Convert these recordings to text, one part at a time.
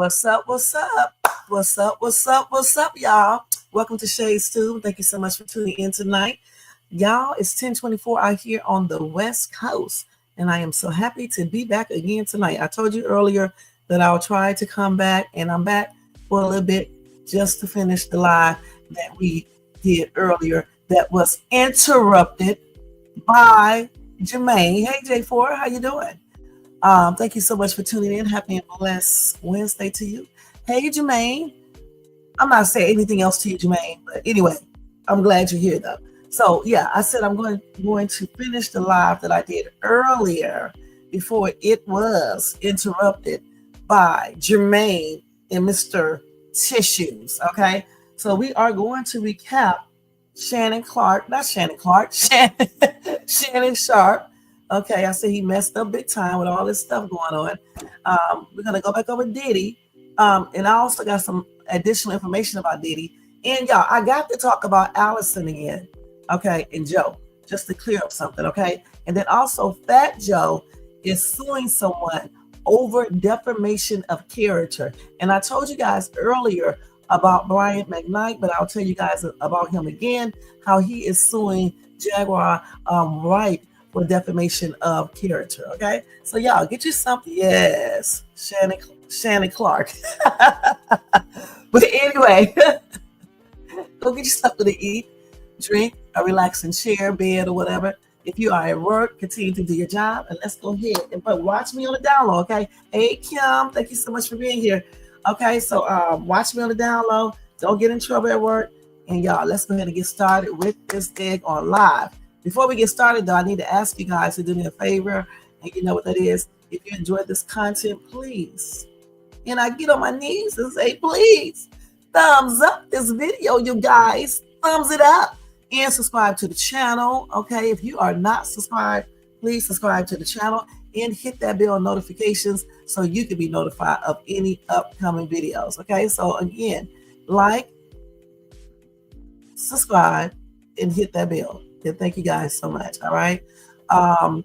What's up? What's up? What's up? What's up? What's up, y'all? Welcome to Shades 2. Thank you so much for tuning in tonight. Y'all, it's 10:24 out here on the West Coast, and I am so happy to be back again tonight. I told you earlier that I'll try to come back, and I'm back for a little bit just to finish the live that we did earlier that was interrupted by Jermaine. Hey, J4, how you doing? Thank you so much for tuning in. Happy and blessed Wednesday to you. Hey, Jermaine. I'm not saying anything else to you, Jermaine, but anyway, I'm glad you're here, though. So, yeah, I said I'm going to finish the live that I did earlier before it was interrupted by Jermaine and Mr. Tissues, okay? So we are going to recap Shannon Sharpe. Okay, I said he messed up big time with all this stuff going on. We're going to go back over Diddy. And I also got some additional information about Diddy. And y'all, I got to talk about Allison again, okay, and Joe, just to clear up something, okay? And then also Fat Joe is suing someone over defamation of character. And I told you guys earlier about brianmcknight, but I'll tell you guys about him again, how he is suing Jaguar right for defamation of character, okay? So y'all, get you something. Yes, Shannon Clark. But anyway, go get you something to eat, drink, or relax and share, bed, or whatever. If you are at work, continue to do your job, and let's go ahead and watch me on the download, okay? Hey, Kim, thank you so much for being here. Okay, so watch me on the download. Don't get in trouble at work. And y'all, let's go ahead and get started with this egg on live. Before we get started, though, I need to ask you guys to do me a favor, and you know what that is. If you enjoyed this content, please, and I get on my knees and say, please, thumbs up this video, you guys. Thumbs it up and subscribe to the channel, okay? If you are not subscribed, please subscribe to the channel and hit that bell notifications so you can be notified of any upcoming videos, okay? So again, like, subscribe, and hit that bell. And thank you guys so much, all right?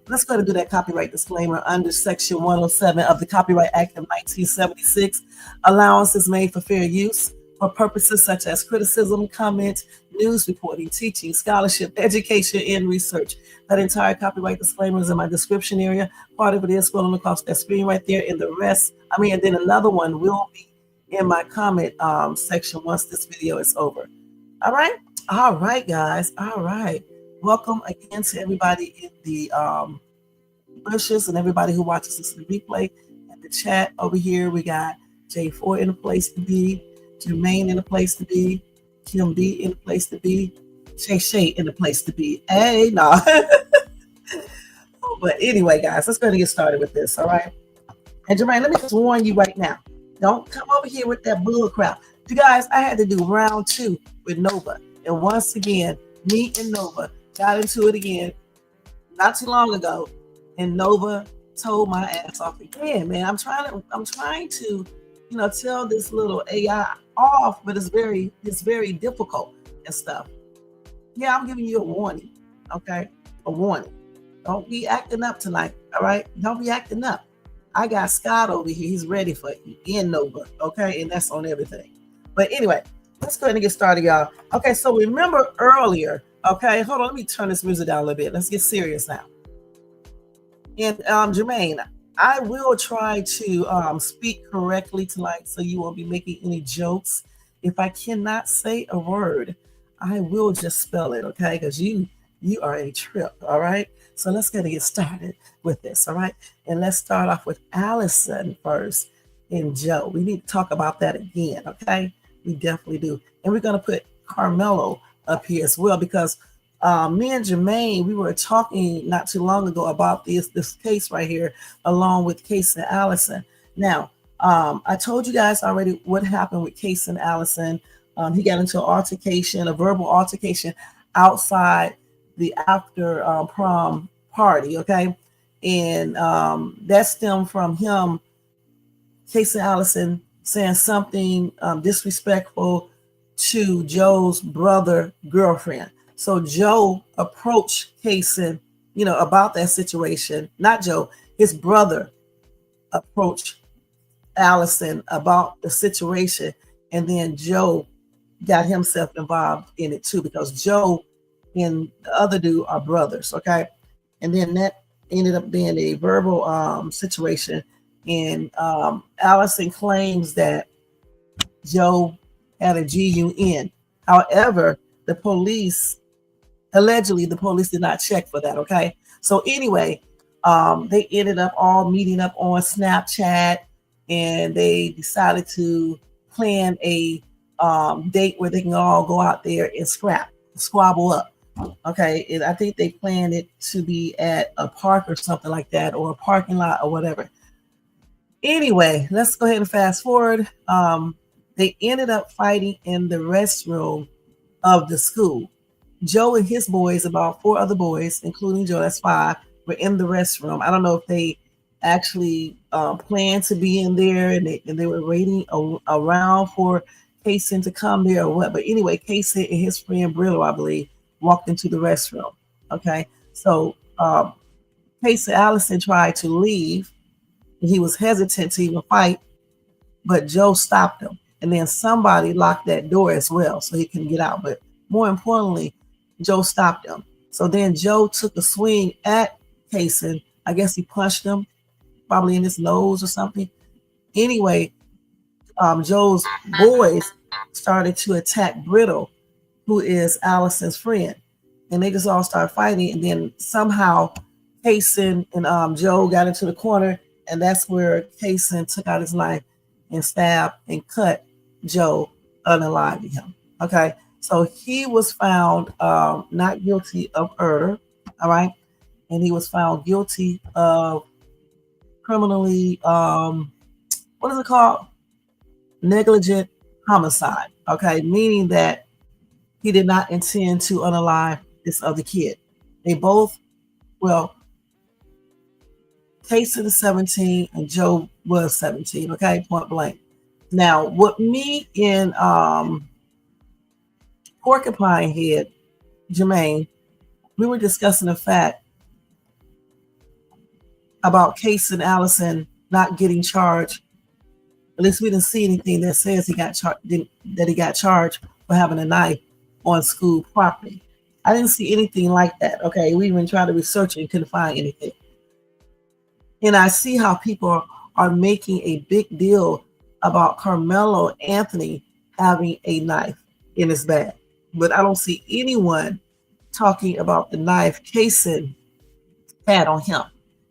Let's go ahead and do that copyright disclaimer under Section 107 of the Copyright Act of 1976. Allowance is made for fair use for purposes such as criticism, comment, news reporting, teaching, scholarship, education, and research. That entire copyright disclaimer is in my description area. Part of it is scrolling across that screen right there, and the rest, and then another one will be in my comment section once this video is over. All right? All right, guys. All right. Welcome again to everybody in the bushes and everybody who watches this replay. In the chat over here, we got J4 in a place to be, Jermaine in a place to be, Kim B in a place to be, Shay in a place to be. Hey, no. But anyway, guys, let's go ahead and get started with this, all right? And Jermaine, let me just warn you right now. Don't come over here with that bull crap. You guys, I had to do round 2 with Nova. And once again, me and Nova got into it again not too long ago, and Nova told my ass off again. Man, I'm trying to, tell this little AI off, but it's very difficult and stuff. Yeah, I'm giving you a warning, okay? A warning. Don't be acting up tonight, all right? Don't be acting up. I got Scott over here. He's ready for you in Nova, okay? And that's on everything. But anyway, let's go ahead and get started, y'all. Okay, so remember earlier. Okay, hold on. Let me turn this music down a little bit. Let's get serious now. And Jermaine, I will try to speak correctly tonight so you won't be making any jokes. If I cannot say a word, I will just spell it, okay? Because you are a trip, all right? So let's get started with this, all right? And let's start off with Allison first and Joe. We need to talk about that again, okay? We definitely do. And we're going to put Carmelo up here as well, because me and Jermaine, we were talking not too long ago about this case right here, along with caysenallison. Now, I told you guys already what happened with caysenallison. He got into an altercation, a verbal altercation outside the after prom party, okay? And that stemmed from him, caysenallison, saying something disrespectful to Joe's brother girlfriend. So Joe approached Caysen, about that situation. Not Joe, his brother approached Allison about the situation, and then Joe got himself involved in it too, because Joe and the other dude are brothers, okay? And then that ended up being a verbal situation, and Allison claims that Joe had a GUN. However, the police, allegedly, the police did not check for that, okay? So anyway, they ended up all meeting up on Snapchat, and they decided to plan a date where they can all go out there and squabble up. Okay, and I think they planned it to be at a park or something like that, or a parking lot or whatever. Anyway, let's go ahead and fast forward. They ended up fighting in the restroom of the school. Joe and his boys, about 4 other boys, including Joe, that's 5, were in the restroom. I don't know if they actually planned to be in there, and they were waiting around for Kaysen to come there or what. But anyway, Kaysen and his friend Brillo, I believe, walked into the restroom. Okay, so Allison tried to leave. He was hesitant to even fight, but Joe stopped him. And then somebody locked that door as well, so he couldn't get out. But more importantly, Joe stopped him. So then Joe took a swing at Kaysen. I guess he punched him, probably in his nose or something. Anyway, Joe's boys started to attack Brittle, who is Allison's friend. And they just all started fighting. And then somehow Kaysen and Joe got into the corner, and that's where Kaysen took out his knife and stabbed and cut Joe, unaliving him. Okay, so he was found not guilty of murder, all right, and he was found guilty of criminally, what is it called? Negligent homicide. Okay, meaning that he did not intend to unalive this other kid. They both, well, Kaysen is 17 and Joe was 17. Okay, point blank. Now, what me and Porcupine Head, Jermaine, we were discussing the fact about Kaysen Allison not getting charged. At least we didn't see anything that says he got charged for having a knife on school property. I didn't see anything like that. Okay, we even tried to research it and couldn't find anything. And I see how people are making a big deal about Carmelo Anthony having a knife in his bag, but I don't see anyone talking about the knife Kaysen had on him.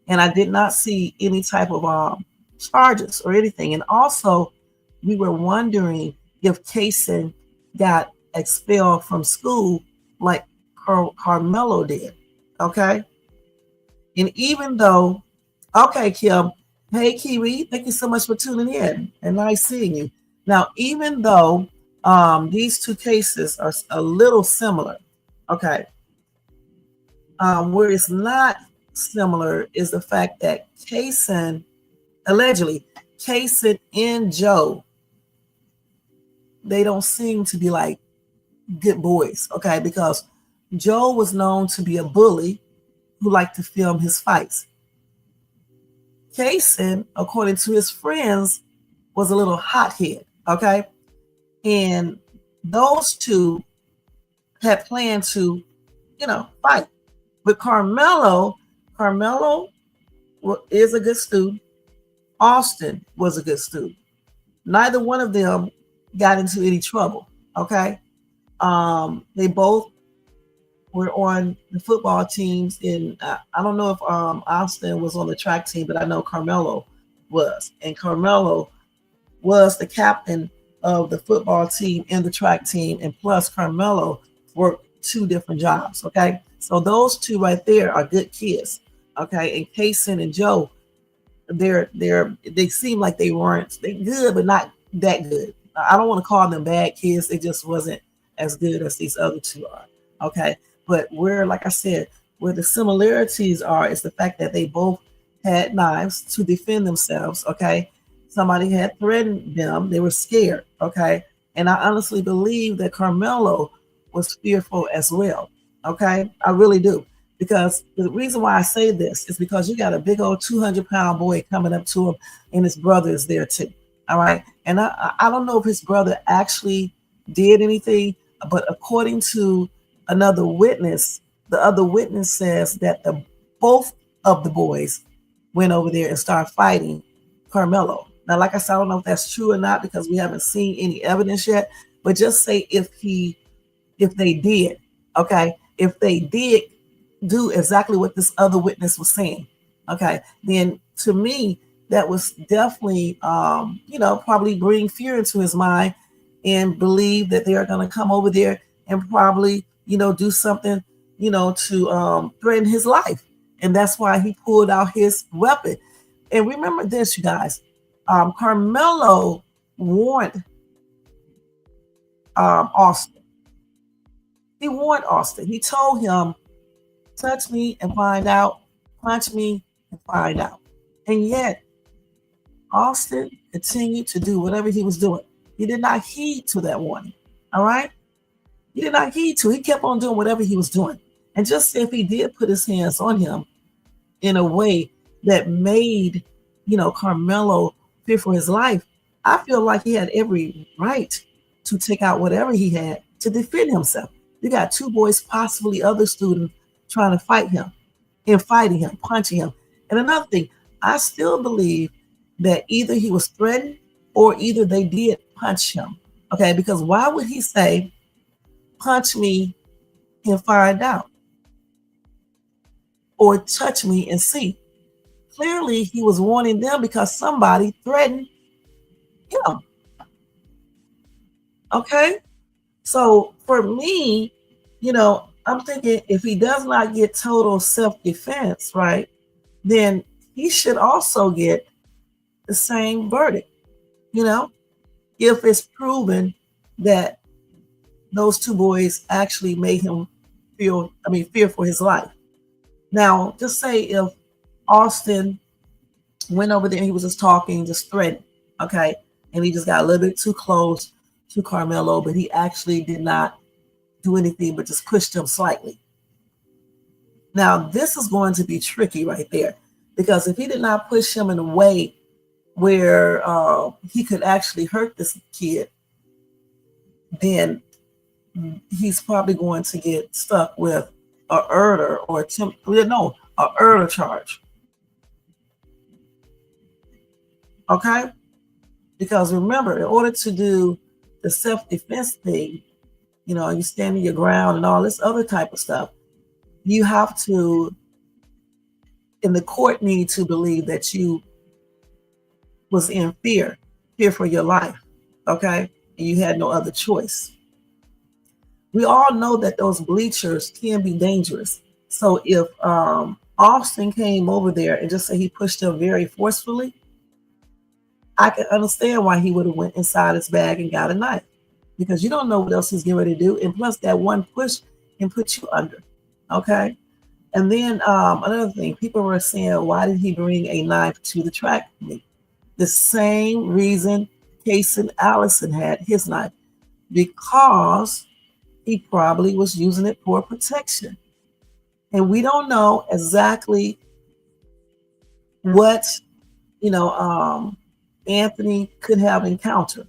And I did not see any type of charges or anything. And also, we were wondering if Kaysen got expelled from school like Carmelo did. Okay. And even though, okay, Kim, hey, Kiwi, thank you so much for tuning in and nice seeing you. Now, even though these two cases are a little similar, okay, where it's not similar is the fact that Kaysen, allegedly, Kaysen and Joe, they don't seem to be like good boys, okay, because Joe was known to be a bully who liked to film his fights. Kaysen, according to his friends, was a little hothead, okay? And those two had planned to, fight. But Carmelo is a good student. Austin was a good student. Neither one of them got into any trouble, okay? They both were on the football teams. I don't know if Austin was on the track team, but I know Carmelo was. And Carmelo was the captain of the football team and the track team. And plus, Carmelo worked 2 different jobs, okay? So those 2 right there are good kids, okay? And Kaysen and Joe, they seem like they good, but not that good. I don't want to call them bad kids. They just wasn't as good as these other 2 are, okay? But like I said, where the similarities are is the fact that they both had knives to defend themselves, okay? Somebody had threatened them. They were scared, okay? And I honestly believe that Carmelo was fearful as well, okay? I really do. Because the reason why I say this is because you got a big old 200-pound boy coming up to him, and his brother is there too, All right. And I don't know if his brother actually did anything, but according to another witness, the other witness says that both of the boys went over there and started fighting Carmelo. Now, like I said, I don't know if that's true or not because we haven't seen any evidence yet. But just say if they did, okay, if they did do exactly what this other witness was saying, okay, then to me that was definitely probably bring fear into his mind and believe that they are going to come over there and probably do something to threaten his life, and that's why he pulled out his weapon. And remember this, you guys, Carmelo warned Austin. He warned Austin. He told him, touch me and find out, punch me and find out. And yet, Austin continued to do whatever he was doing. He did not heed to that warning. All right? He did not heed to. He kept on doing whatever he was doing. And just if he did put his hands on him in a way that made, Carmelo fear for his life, I feel like he had every right to take out whatever he had to defend himself. You got two boys, possibly other students, trying to fight him and fighting him, punching him. And another thing, I still believe that either he was threatened or either they did punch him. Okay, because why would he say, punch me and find out? Or touch me and see? Clearly, he was warning them because somebody threatened him. Okay? So for me, I'm thinking if he does not get total self-defense, right, then he should also get the same verdict, if it's proven that those two boys actually made him fear for his life. Now, just say if Austin went over there and he was just talking, just threatening, okay, and he just got a little bit too close to Carmelo, but he actually did not do anything but just pushed him slightly. Now, this is going to be tricky right there, because if he did not push him in a way where he could actually hurt this kid, then he's probably going to get stuck with a murder or a murder charge. Okay? Because remember, in order to do the self-defense thing, you standing your ground and all this other type of stuff, you have to, and the court need to believe that you was in fear for your life, okay? And you had no other choice. We all know that those bleachers can be dangerous. So if Austin came over there and just say he pushed him very forcefully, I can understand why he would have went inside his bag and got a knife, because you don't know what else he's getting ready to do. And plus that one push can put you under. Okay. And then another thing, people were saying, why did he bring a knife to the track meet? The same reason Caysenallison had his knife, because he probably was using it for protection. And we don't know exactly what, Anthony could have encountered.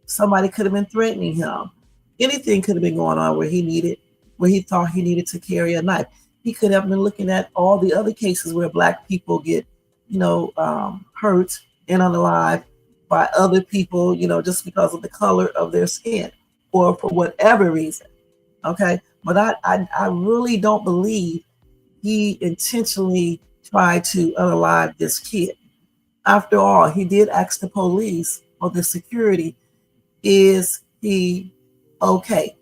Somebody could have been threatening him. Anything could have been going on where he thought he needed to carry a knife. He could have been looking at all the other cases where Black people get, hurt and unalive by other people, just because of the color of their skin or for whatever reason. Okay. But I really don't believe he intentionally tried to unalive this kid. After all, he did ask the police or the security, is he okay?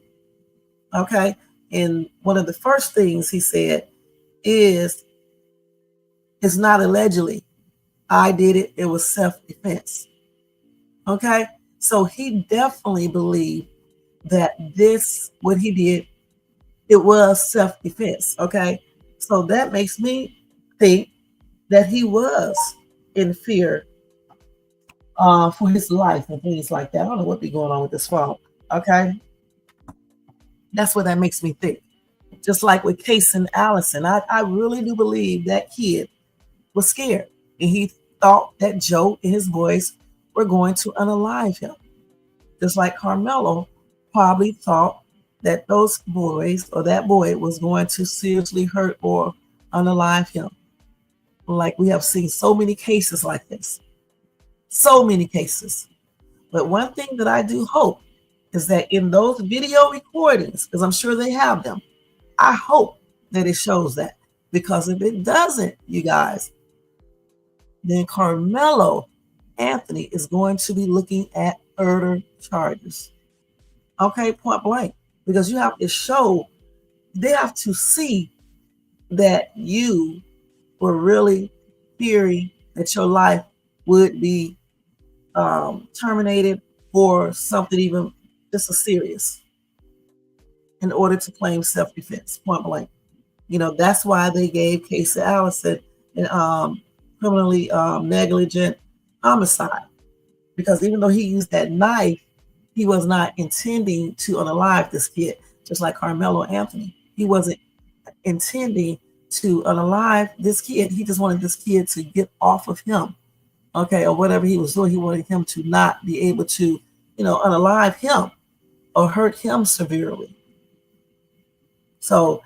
Okay. And one of the first things he said is, it's not allegedly. I did it. It was self-defense. Okay. So he definitely believed that what he did, it was self-defense. Okay. So that makes me think that he was in fear for his life and things like that. I don't know what be going on with this phone. Okay. That's what that makes me think. Just like with Caysenallison, I really do believe that kid was scared, and he thought that Joe and his boys were going to unalive him. Just like Carmelo probably thought that those boys or that boy was going to seriously hurt or unalive him. Like we have seen so many cases like this. So many cases. But one thing that I do hope is that in those video recordings, because I'm sure they have them, I hope that it shows that. Because if it doesn't, you guys, then Carmelo Anthony is going to be looking at murder charges. Okay, point blank. Because you have to show, they have to see that you were really fearing that your life would be terminated or something even just as serious in order to claim self-defense, point blank. You know, that's why they gave Caysenallison an criminally negligent homicide, because even though he used that knife, he was not intending to unalive this kid, just like Carmelo Anthony. He wasn't intending to unalive this kid. He just wanted this kid to get off of him, okay, or whatever he was doing. He wanted him to not be able to, you know, unalive him or hurt him severely. So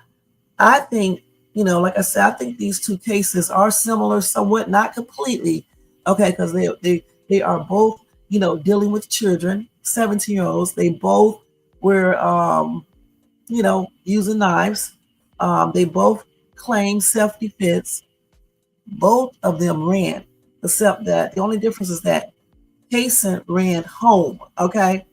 I think, you know, like I said, I think these two cases are similar somewhat, not completely, okay, because they are both, you know, dealing with children, 17-year-olds. They both were, you know, using knives. They both claimed self-defense. Both of them ran, except that the only difference is that Caysen ran home, okay?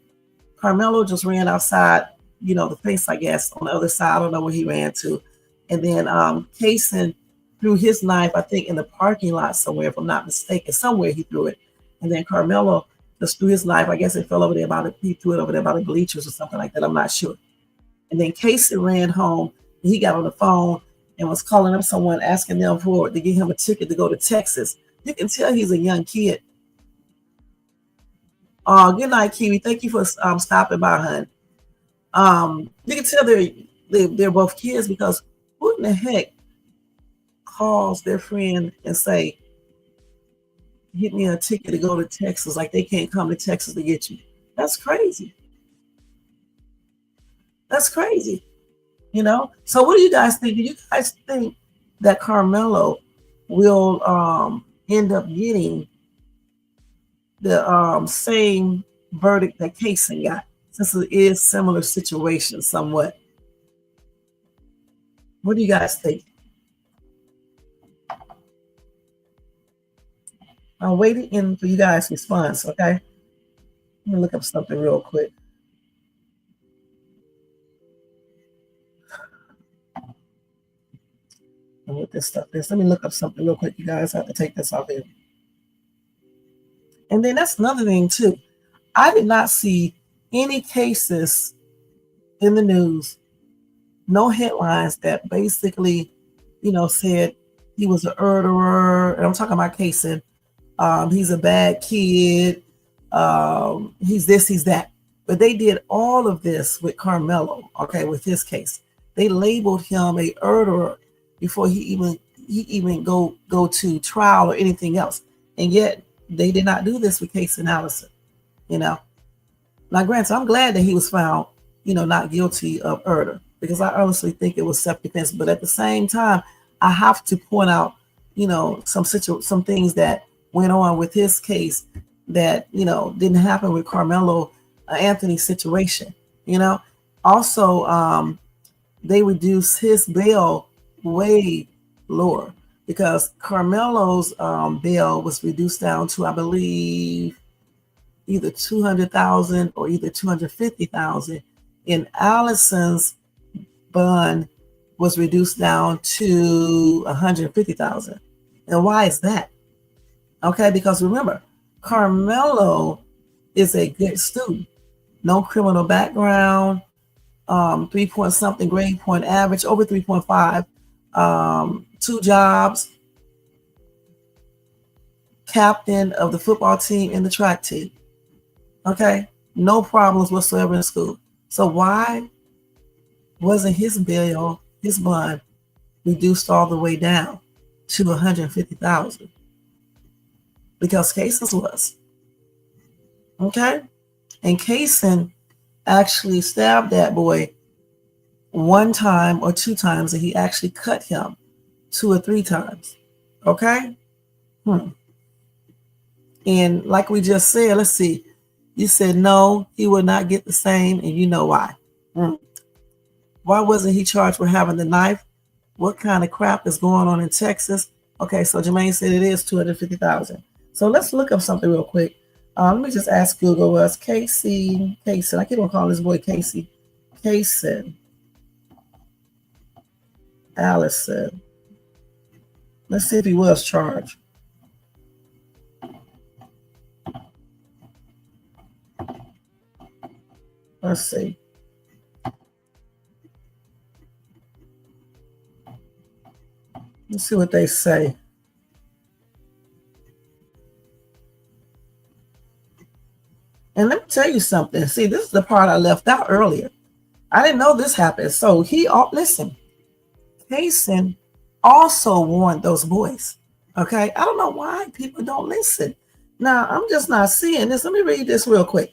Carmelo just ran outside, you know, the fence, I guess, on the other side. I don't know where he ran to. And then Caysen threw his knife, I think, in the parking lot somewhere, if I'm not mistaken. Somewhere he threw it. And then Carmelo just threw his knife. I guess it fell over there he threw it over there by the bleachers or something like that. I'm not sure. And then Caysen ran home. And he got on the phone and was calling up someone, asking them to get him a ticket to go to Texas. You can tell he's a young kid. Good night, Kiwi. Thank you for stopping by, hun. You can tell they're both kids, because who in the heck calls their friend and say, "Get me a ticket to go to Texas," like they can't come to Texas to get you? That's crazy. That's crazy. You know? So what do you guys think? Do you guys think that Carmelo will end up getting the same verdict that Caysen got, since it is similar situation somewhat? What do you guys think? I'm waiting in for you guys' response, okay? Let me look up something real quick. And what this stuff is. Let me look up something real quick, you guys. I have to take this off here. And then that's another thing too. I did not see any cases in the news, no headlines that basically, you know, said he was a murderer. And I'm talking about Caysen. He's a bad kid. He's this, he's that. But they did all of this with Carmelo, okay, with his case. They labeled him a murderer before he even go to trial or anything else. And yet they did not do this with Caysenallison, you know. Now, granted, I'm glad that he was found, you know, not guilty of murder, because I honestly think it was self-defense. But at the same time, I have to point out, you know, some things that went on with his case that, you know, didn't happen with Carmelo Anthony's situation, you know. Also, they reduced his bail way lower, because Carmelo's bail was reduced down to, I believe, either 200,000 or either 250,000. And Allison's bond was reduced down to 150,000. And why is that? Okay, because remember, Carmelo is a good student, no criminal background, 3 something grade point average, over 3.5, 2 jobs, captain of the football team and the track team. Okay, no problems whatsoever in school. So why wasn't his bail, his bond, reduced all the way down to 150,000? Because Caysen's was. Okay. And Kaysen actually stabbed that boy one time or two times, and he actually cut him 2 or 3 times. Okay. And like we just said, let's see. You said no, he will not get the same, and you know why. Why wasn't he charged with having the knife? What kind of crap is going on in Texas? Okay, so Jermaine said it is 250,000. So let's look up something real quick. Let me just ask Google, was Kaysen, I keep on calling this boy Kaysen Allison. Let's see if he was charged. Let's see. Let's see what they say. And let me tell you something. See, this is the part I left out earlier. I didn't know this happened. So listen, Kaysen also warned those boys. Okay. I don't know why people don't listen. Now, I'm just not seeing this. Let me read this real quick.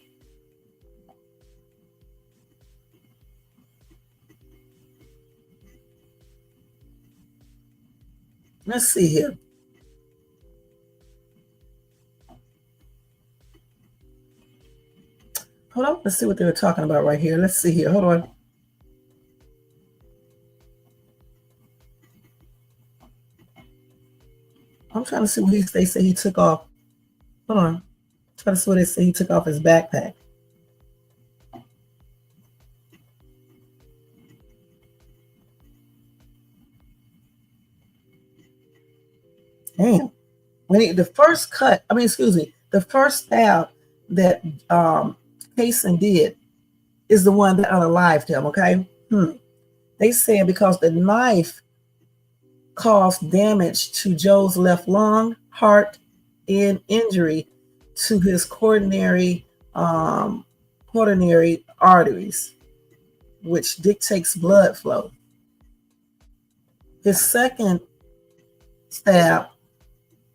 Let's see here. Hold on. Let's see what they were talking about right here. Let's see here. Hold on. I'm trying to see what they say he took off. Hold on. I'm trying to see what they say he took off his backpack. Damn. The first stab that Kaysen did is the one that unalived him, okay? They said because the knife caused damage to Joe's left lung, heart, and injury to his coronary arteries, which dictates blood flow. His second stab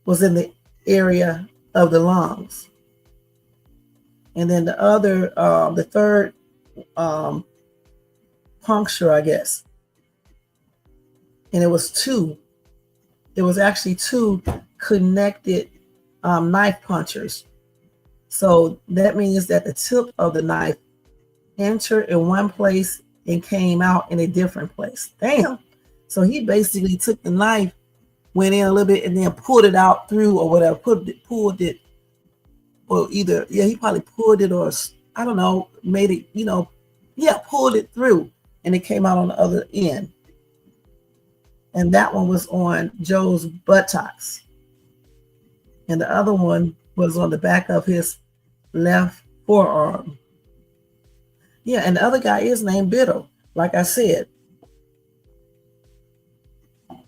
was in the area of the lungs. And then the third puncture, I guess. And it was two. It was actually two connected knife punctures. So that means that the tip of the knife entered in one place and came out in a different place. Damn. So he basically took the knife, went in a little bit, and then pulled it out through or whatever, pulled it, or either, he probably pulled it, or I don't know, made it, pulled it through, and it came out on the other end. And that one was on Joe's buttocks. And the other one was on the back of his left forearm. Yeah, and the other guy is named Biddle, like I said.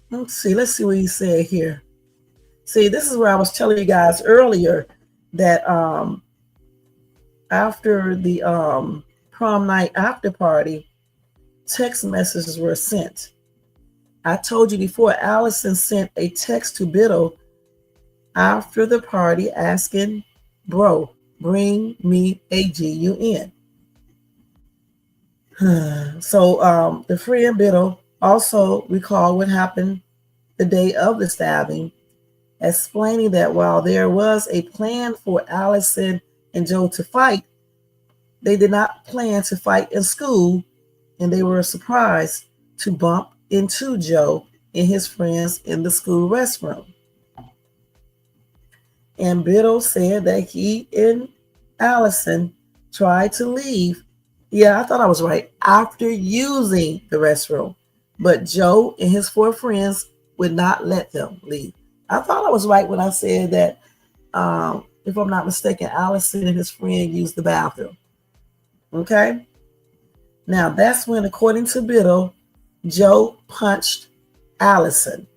Let's see what he said here. See, this is where I was telling you guys earlier that after the prom night after party, text messages were sent. I told you before, Allison sent a text to Biddle after the party asking, bro, bring me a GUN. So the friend Biddle also recalled what happened the day of the stabbing, explaining that while there was a plan for Allison and Joe to fight, they did not plan to fight in school, and they were surprised to bump into Joe and his friends in the school restroom. And Biddle said that he and Allison tried to leave. Yeah, I thought I was right. After using the restroom, but Joe and his 4 friends would not let them leave. I thought I was right when I said that, if I'm not mistaken, Allison and his friend used the bathroom. Okay. Now that's when, according to Biddle, Joe punched Allison,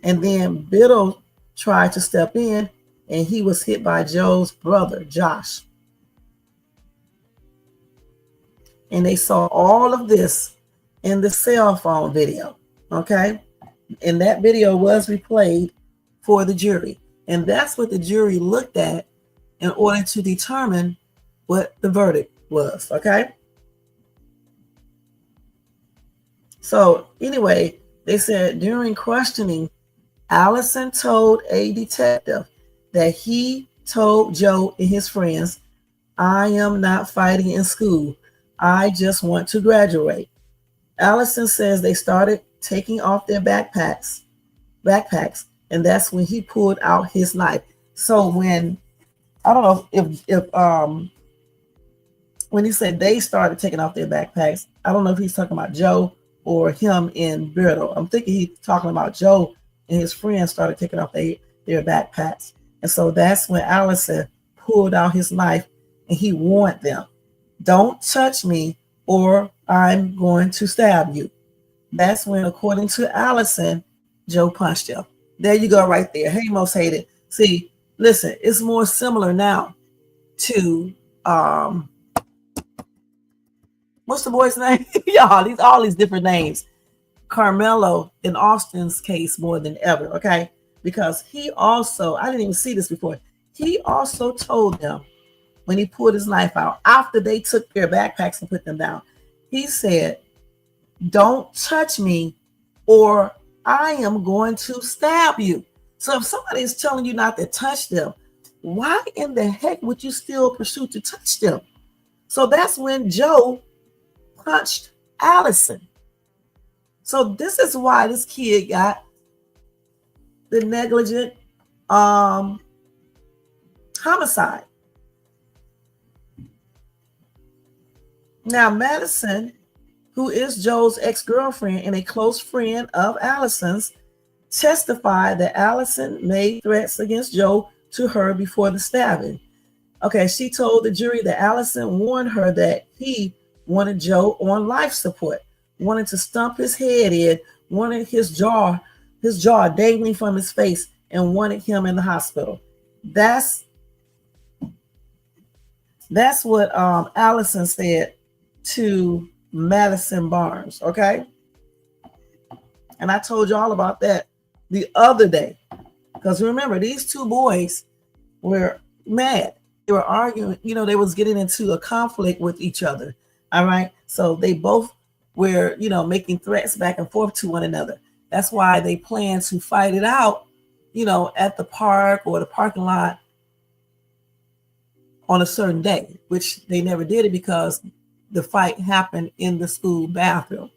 and then Biddle tried to step in, and he was hit by Joe's brother, Josh. And they saw all of this in the cell phone video, okay? And that video was replayed for the jury. And that's what the jury looked at in order to determine what the verdict was. Okay. So anyway, they said during questioning, Allison told a detective that he told Joe and his friends, "I am not fighting in school. I just want to graduate." Allison says they started taking off their backpacks, and that's when he pulled out his knife. So when I don't know if when he said they started taking off their backpacks, I don't know if he's talking about Joe or him in Berto. I'm thinking he's talking about Joe and his friends started taking off their backpacks. And so that's when Allison pulled out his knife and he warned them, "Don't touch me or I'm going to stab you." That's when, according to Allison, Joe punched him. There you go right there. Hey, most hated. See, listen, it's more similar now to what's the boy's name? Y'all, all these different names. Carmelo in Austin's case more than ever, okay? Because he also, I didn't even see this before, he also told them when he pulled his knife out, after they took their backpacks and put them down, he said, "Don't touch me or I am going to stab you." So if somebody is telling you not to touch them, why in the heck would you still pursue to touch them? So that's when Joe punched Allison. So this is why this kid got the negligent homicide. Now, Madison, who is Joe's ex-girlfriend and a close friend of Allison's, testified that Allison made threats against Joe to her before the stabbing. Okay, she told the jury that Allison warned her that he wanted Joe on life support, wanted to stump his head in, wanted his jaw dangling from his face, and wanted him in the hospital. That's what Allison said to Madison Barnes, okay? And I told you all about that the other day. Because remember, these two boys were mad. They were arguing, they was getting into a conflict with each other. All right. So they both were, making threats back and forth to one another. That's why they planned to fight it out, at the park or the parking lot on a certain day, which they never did it because the fight happened in the school bathroom.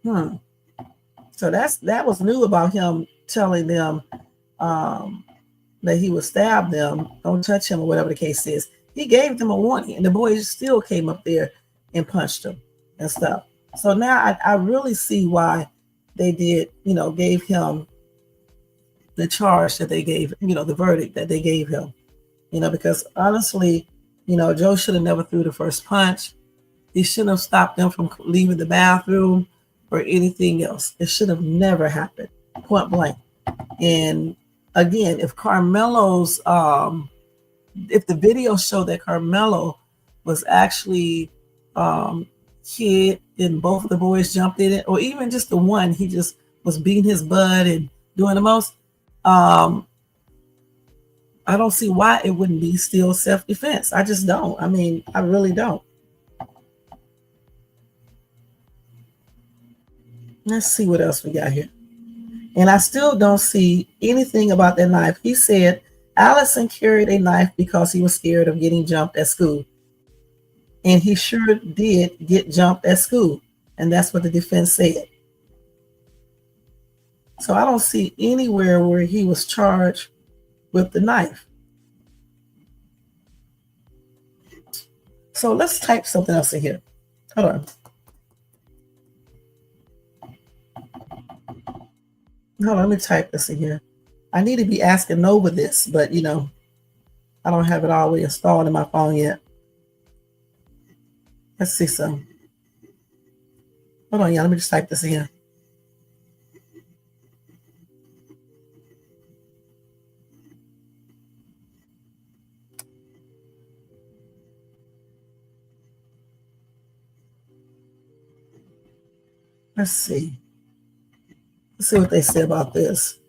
So that was new about him telling them that he would stab them, don't touch him, or whatever the case is. He gave them a warning, and the boys still came up there and punched him and stuff. So now I really see why they did, gave him the charge that they gave, the verdict that they gave him, because honestly, Joe should have never threw the first punch. He shouldn't have stopped them from leaving the bathroom or anything else. It should have never happened, point blank. And again, if Carmelo's, if the video showed that Carmelo was actually hit and both of the boys jumped in it, or even just the one, he just was beating his butt and doing the most, I don't see why it wouldn't be still self-defense. I just don't. I mean, I really don't. Let's see what else we got here. And I still don't see anything about that knife. He said Allison carried a knife because he was scared of getting jumped at school. And he sure did get jumped at school. And that's what the defense said. So I don't see anywhere where he was charged with the knife. So let's type something else in here. Hold on. Hold on, let me type this in here. I need to be asking Nova this, but I don't have it all the way installed in my phone yet. Let's see some. Hold on, y'all. Let me just type this in here. Let's see. Let's see what they say about this.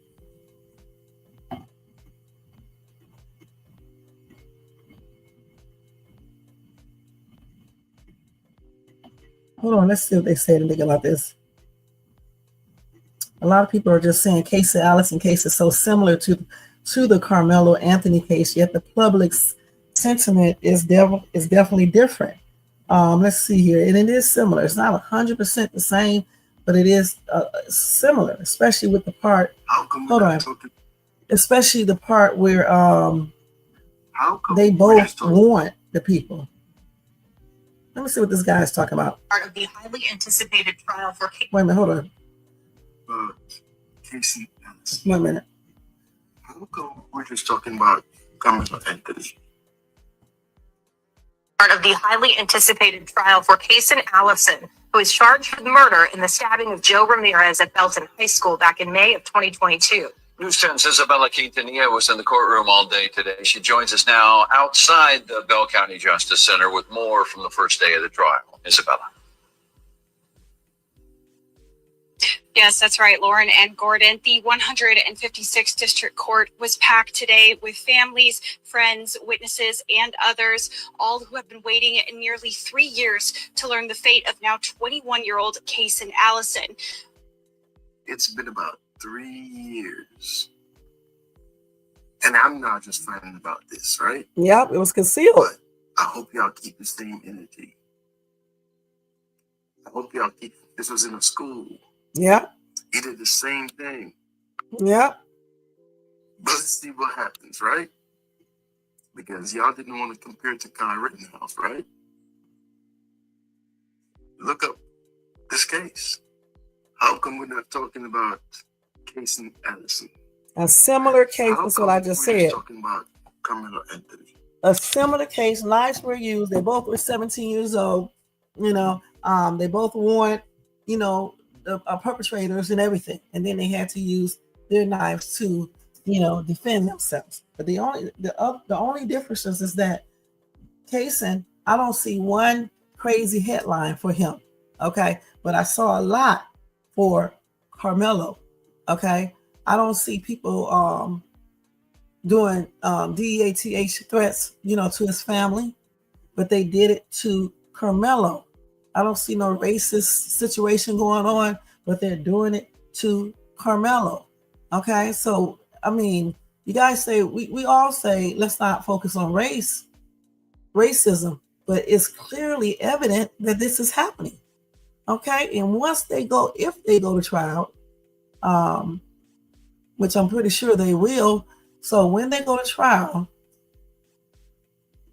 hold on, let's see what they said and think about this. A lot of people are just saying Allison case is so similar to the Carmelo Anthony case, yet the public's sentiment is definitely different. Let's see here, and it is similar. It's not 100% the same, but it is similar, especially with the part. Hold on, especially the part where they both want the people. Let me see what this guy is talking about. Part of the highly anticipated trial for. Wait a minute, hold on. Caysenallison. 1 minute. How come we're just talking about karmeloanthony? Part of the highly anticipated trial for Caysenallison, who is charged with murder in the stabbing of Joe Ramirez at Belton High School back in May of 2022. News 10's Isabella Quintanilla was in the courtroom all day today. She joins us now outside the Bell County Justice Center with more from the first day of the trial. Isabella. Yes, that's right, Lauren and Gordon. The 156th District Court was packed today with families, friends, witnesses, and others, all who have been waiting nearly 3 years to learn the fate of now 21-year-old Caysenallison. It's been about 3 years. And I'm not just finding about this, right? Yep, it was concealed. But I hope y'all keep the same energy. I hope y'all keep, this was in a school. Yeah. He did the same thing. Yeah. But let's see what happens, right? Because y'all didn't want to compare it to Kyle Rittenhouse, right? Look up this case. How come we're not talking about Caysenallison? A similar case. That's what I just said. Talking about karmeloanthony. A similar case. Knives were used. They both were 17 years old. You know, they both want, you know, the perpetrators and everything, and then they had to use their knives to, you know, defend themselves. But the only difference is that Caysen, I don't see one crazy headline for him, okay? But I saw a lot for Carmelo, okay? I don't see people doing DEATH threats, you know, to his family, but they did it to Carmelo. I don't see no racist situation going on, but they're doing it to Carmelo. Okay, so I mean, you guys say we all say let's not focus on racism, but it's clearly evident that this is happening. Okay, and if they go to trial, which I'm pretty sure they will. So when they go to trial,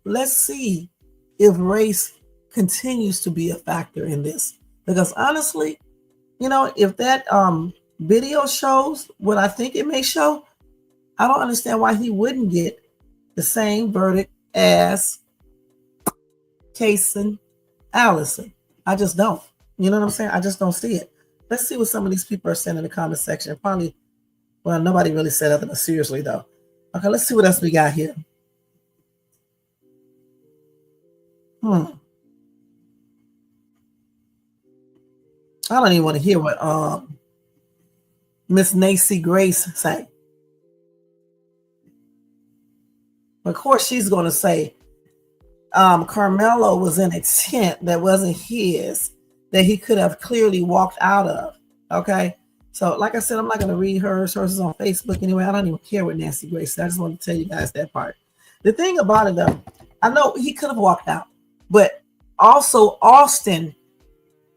let's see if race continues to be a factor in this, because honestly, you know, if that video shows what I think it may show, I don't understand why he wouldn't get the same verdict as Caysenallison. I just don't. You know what I'm saying? I just don't see it. Let's see what some of these people are saying in the comment section. Probably, well, nobody really said nothing seriously though. Okay, let's see what else we got here. I don't even want to hear what Miss Nancy Grace say. Of course, she's going to say Carmelo was in a tent that wasn't his, that he could have clearly walked out of. Okay, so like I said, I'm not going to read her sources on Facebook anyway. I don't even care what Nancy Grace said. I just want to tell you guys that part. The thing about it, though, I know he could have walked out, but also Austin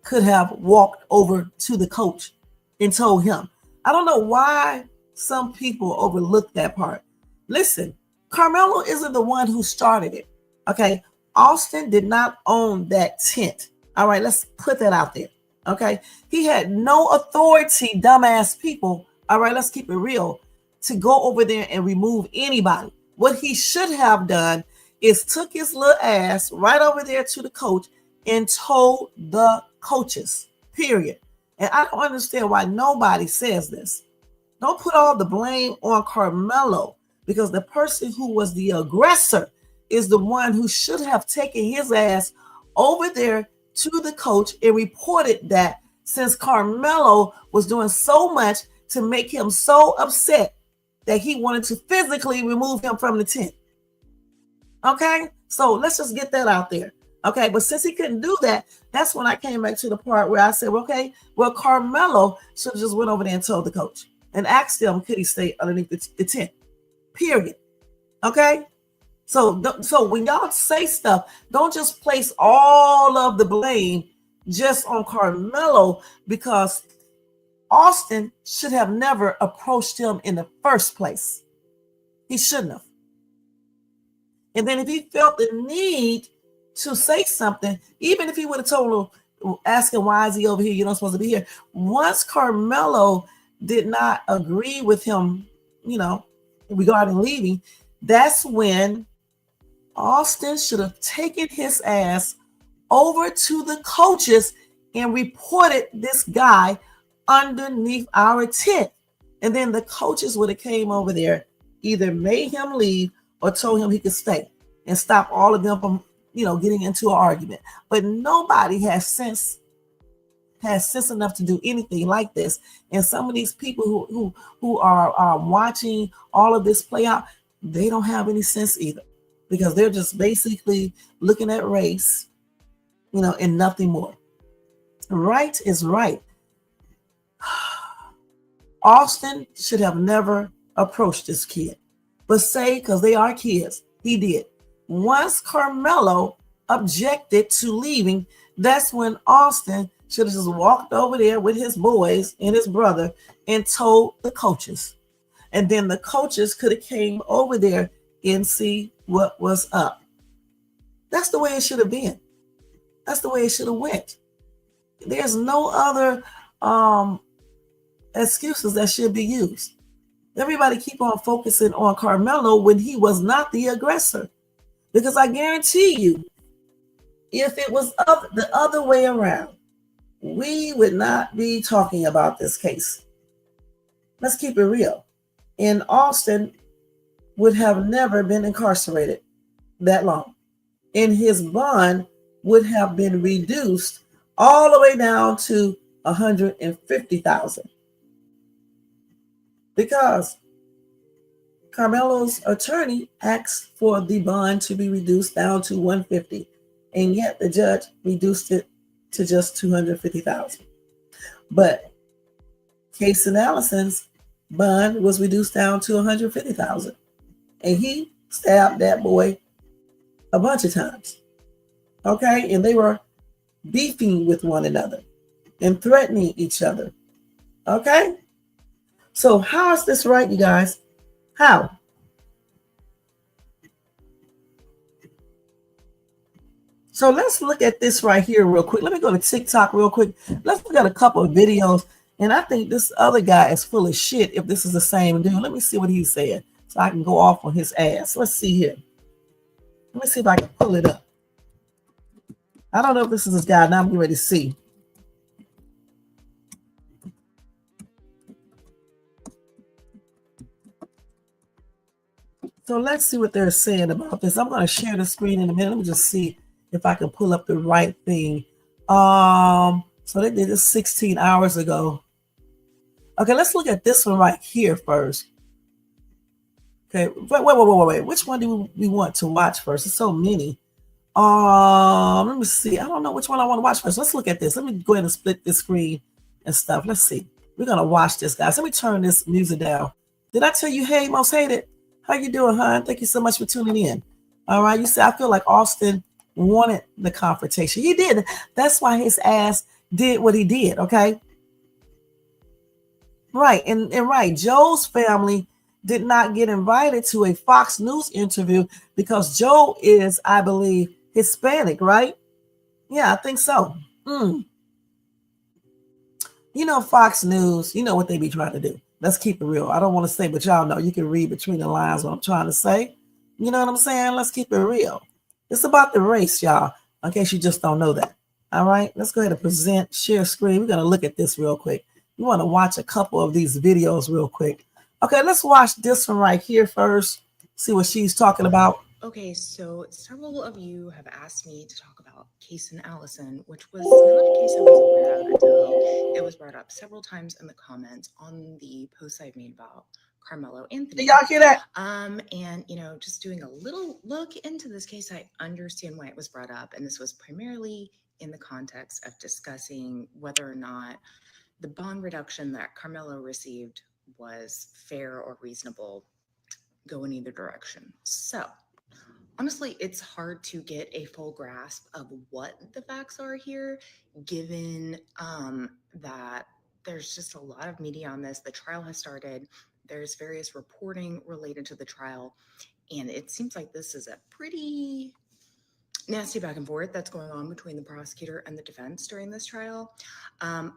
could have walked over to the coach and told him. I don't know why some people overlook that part. Listen, Carmelo isn't the one who started it. Okay, Austin did not own that tent. All right, let's put that out there. Okay, he had no authority, dumbass people. All right, let's keep it real, to go over there and remove anybody. What he should have done is took his little ass right over there to the coach and told the coaches, period. And I don't understand why nobody says this. Don't put all the blame on Carmelo, because the person who was the aggressor is the one who should have taken his ass over there to the coach and reported that, since Carmelo was doing so much to make him so upset that he wanted to physically remove him from the tent. Okay, so let's just get that out there. Okay, but since he couldn't do that, that's when I came back to the part where I said, well, okay, well, Carmelo should have just went over there and told the coach and asked him, could he stay underneath the tent? Period. Okay? So when y'all say stuff, don't just place all of the blame just on Carmelo, because Austin should have never approached him in the first place. He shouldn't have. And then if he felt the need to say something, even if he would have told him, ask him, why is he over here? You're not supposed to be here. Once Carmelo did not agree with him, regarding leaving, that's when Austin should have taken his ass over to the coaches and reported this guy underneath our tent. And then the coaches would have came over there, either made him leave or told him he could stay and stop all of them from, getting into an argument. But nobody has sense enough to do anything like this. And some of these people who are watching all of this play out, they don't have any sense either, because they're just basically looking at race, and nothing more. Right is right. Austin should have never approached this kid, but say, because they are kids, he did. Once Carmelo objected to leaving, that's when Austin should have just walked over there with his boys and his brother and told the coaches. And then the coaches could have came over there and see what was up. That's the way it should have been. That's the way it should have went. There's no other excuses that should be used. Everybody keep on focusing on Carmelo when he was not the aggressor. Because I guarantee you, if it was the other way around, we would not be talking about this case. Let's keep it real. And Austin would have never been incarcerated that long. And his bond would have been reduced all the way down to $150,000. Because Carmelo's attorney asked for the bond to be reduced down to $150,000, and yet the judge reduced it to just $250,000. But Caysenallison's bond was reduced down to $150,000, and he stabbed that boy a bunch of times. Okay, and they were beefing with one another and threatening each other. Okay, so how is this right, you guys? How? So let's look at this right here real quick. Let me go to TikTok real quick. Let's look at a couple of videos. And I think this other guy is full of shit if this is the same dude. Let me see what he's saying so I can go off on his ass. Let's see here. Let me see if I can pull it up. I don't know if this is this guy. Now I'm getting ready to see. So let's see what they're saying about this. I'm going to share the screen in a minute. Let me just see if I can pull up the right thing. So they did this 16 hours ago. Okay, let's look at this one right here first. Okay, wait. Which one do we want to watch first? There's so many. Let me see. I don't know which one I want to watch first. Let's look at this. Let me go ahead and split this screen and stuff. Let's see. We're going to watch this, guys. Let me turn this music down. Did I tell you, hey, most hated? How you doing, hon? Thank you so much for tuning in. All right. You see, I feel like Austin wanted the confrontation. He did. That's why his ass did what he did. Okay. Right. And right. Joe's family did not get invited to a Fox News interview because Joe is, I believe, Hispanic, right? Yeah, I think so. Fox News, you know what they be trying to do. Let's keep it real. I don't want to say, but y'all know you can read between the lines what I'm trying to say. You know what I'm saying? Let's keep it real. It's about the race, y'all, in case you just don't know that. All right, let's go ahead and share screen. We're going to look at this real quick. You want to watch a couple of these videos real quick. Okay, let's watch this one right here first. See what she's talking about. Okay, so several of you have asked me to talk about Caysenallison, which was not a case I was aware of until it was brought up several times in the comments on the posts I've made about Carmelo Anthony. Did y'all hear that? And just doing a little look into this case, I understand why it was brought up, and this was primarily in the context of discussing whether or not the bond reduction that Carmelo received was fair or reasonable, go in either direction. So honestly, it's hard to get a full grasp of what the facts are here, given that there's just a lot of media on this. The trial has started. There's various reporting related to the trial, and it seems like this is a pretty nasty back and forth that's going on between the prosecutor and the defense during this trial.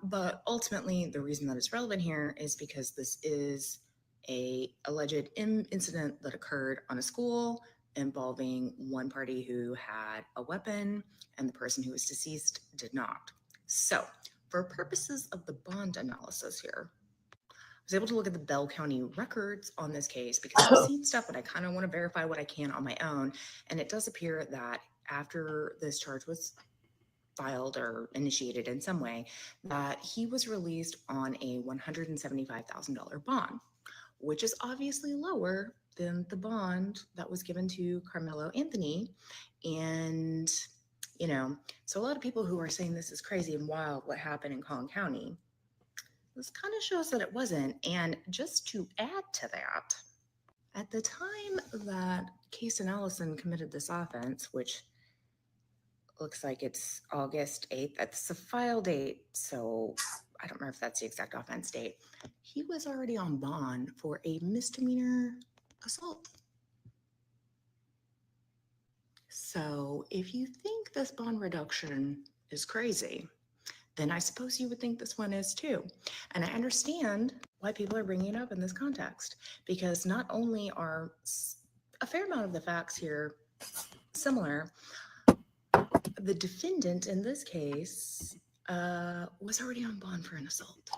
But ultimately, the reason that it's relevant here is because this is a alleged incident that occurred on a school involving one party who had a weapon and the person who was deceased did not. So for purposes of the bond analysis here, I was able to look at the Bell County records on this case because I've seen stuff, but I kind of want to verify what I can on my own. And it does appear that after this charge was filed or initiated in some way, that he was released on a $175,000 bond, which is obviously lower than the bond that was given to Carmelo Anthony. And, so a lot of people who are saying this is crazy and wild, what happened in Collin County, this kind of shows that it wasn't. And just to add to that, at the time that Caysenallison committed this offense, which looks like it's August 8th, that's the file date, so I don't remember if that's the exact offense date, he was already on bond for a misdemeanor assault. So if you think this bond reduction is crazy, then I suppose you would think this one is too. And I understand why people are bringing it up in this context, because not only are a fair amount of the facts here similar, the defendant in this case was already on bond for an assault.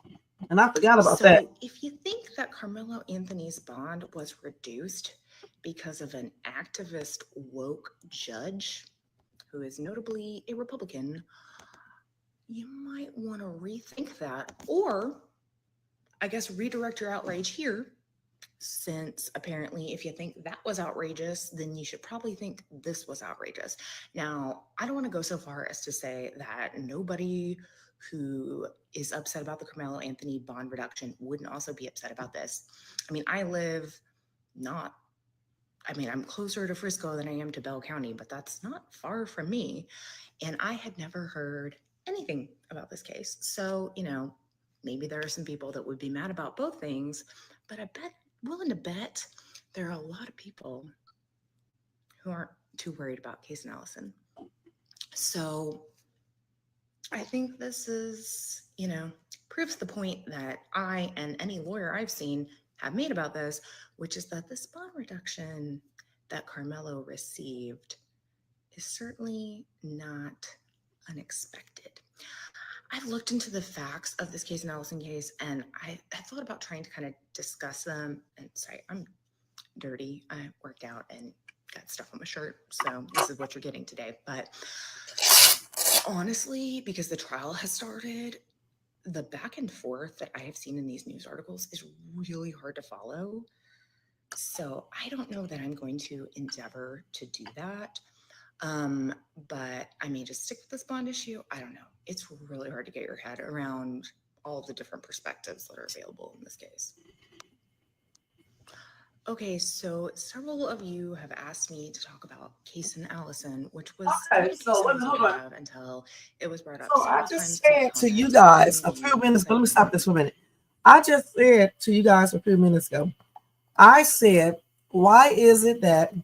And I forgot about that. If you think that Carmelo Anthony's bond was reduced because of an activist woke judge who is notably a Republican, you might want to rethink that, or I guess redirect your outrage here, since apparently if you think that was outrageous, then you should probably think this was outrageous. Now, I don't want to go so far as to say that nobody who is upset about the Carmelo Anthony bond reduction wouldn't also be upset about this. I mean, I'm closer to Frisco than I am to Bell County, but that's not far from me. And I had never heard anything about this case. So, maybe there are some people that would be mad about both things, but willing to bet there are a lot of people who aren't too worried about Caysenallison. So I think this is, proves the point that I and any lawyer I've seen have made about this, which is that this bond reduction that Carmelo received is certainly not unexpected. I've looked into the facts of this Caysenallison case, and I thought about trying to kind of discuss them. And sorry, I'm dirty. I worked out and got stuff on my shirt, so this is what you're getting today. But honestly, because the trial has started, the back and forth that I have seen in these news articles is really hard to follow. So I don't know that I'm going to endeavor to do that. But I may just stick with this bond issue. I don't know. It's really hard to get your head around all the different perspectives that are available in this case. Okay, so several of you have asked me to talk about Caysenallison, which was until it was brought up. So I just said to you guys a few minutes ago, let me stop this for a minute. I just said to you guys a few minutes ago, I said, why is it that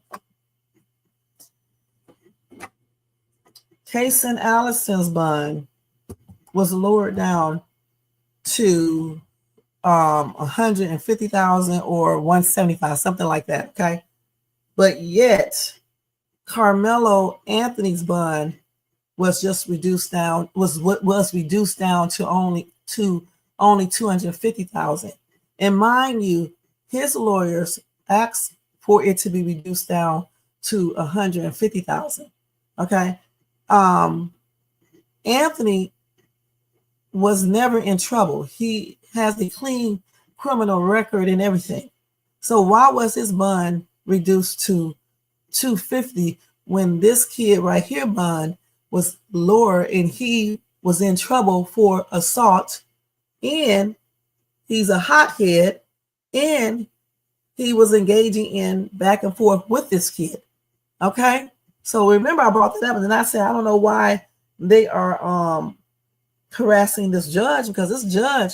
Caysenallison's bond was lowered down to 150,000 or 175, something like that, okay? But yet Carmelo Anthony's bond was just reduced down, was reduced down to only 250,000. And mind you, his lawyers asked for it to be reduced down to 150,000. Okay. Anthony was never in trouble. He has a clean criminal record and everything. So why was his bond reduced to $250 when this kid right here bond was lower and he was in trouble for assault, and he's a hothead, and he was engaging in back and forth with this kid? Okay, so remember I brought that up, and then I said I don't know why they are harassing this judge, because this judge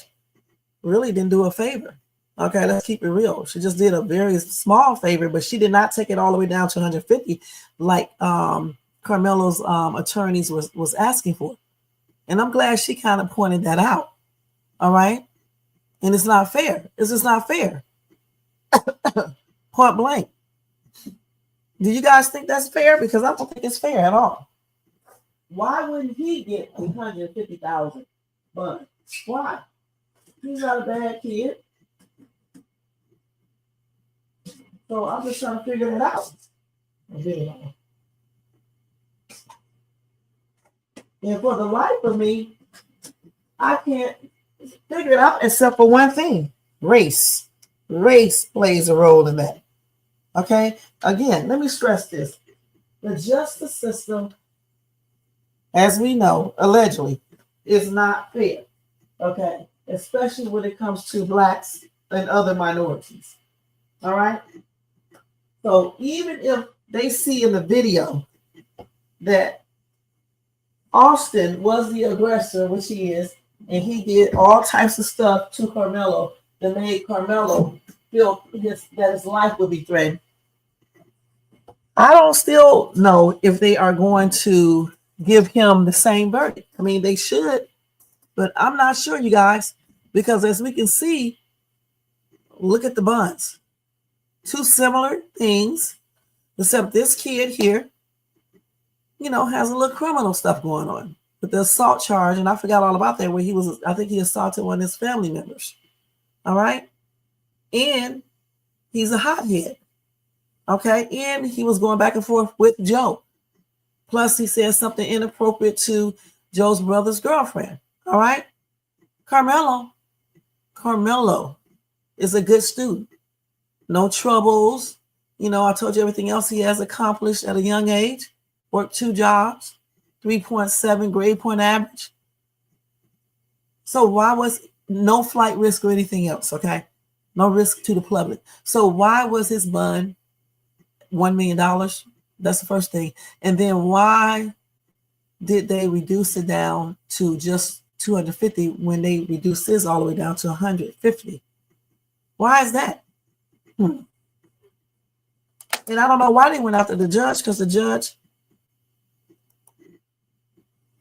really didn't do a favor. Okay, let's keep it real. She just did a very small favor, but she did not take it all the way down to 150 like Carmelo's attorneys was asking for. And I'm glad she kind of pointed that out. All right. And it's not fair. It's just not fair. Point blank. Do you guys think that's fair? Because I don't think it's fair at all. Why wouldn't he get $150,000? But why? He's not a bad kid. So I'm just trying to figure that out. And for the life of me, I can't figure it out except for one thing: race. Race plays a role in that. Okay? Again, let me stress this. The justice system, as we know, allegedly, is not fair. Okay? Especially when it comes to blacks and other minorities. All right? So even if they see in the video that Austin was the aggressor, which he is, and he did all types of stuff to Carmelo that made Carmelo feel that his life would be threatened, I don't still know if they are going to give him the same verdict. I mean, they should, but I'm not sure, you guys, because as we can see, look at the bonds. Two similar things, except this kid here, has a little criminal stuff going on with the assault charge. And I forgot all about that, where I think he assaulted one of his family members. All right. And he's a hothead. Okay. And he was going back and forth with Joe. Plus he said something inappropriate to Joe's brother's girlfriend. All right. Carmelo is a good student. No troubles. I told you everything else he has accomplished at a young age. Worked 2 jobs, 3.7 grade point average. So why was no flight risk or anything else? Okay. No risk to the public. So why was his bond $1 million? That's the first thing. And then why did they reduce it down to just 250 when they reduced his all the way down to 150? Why is that? And I don't know why they went after the judge, because the judge,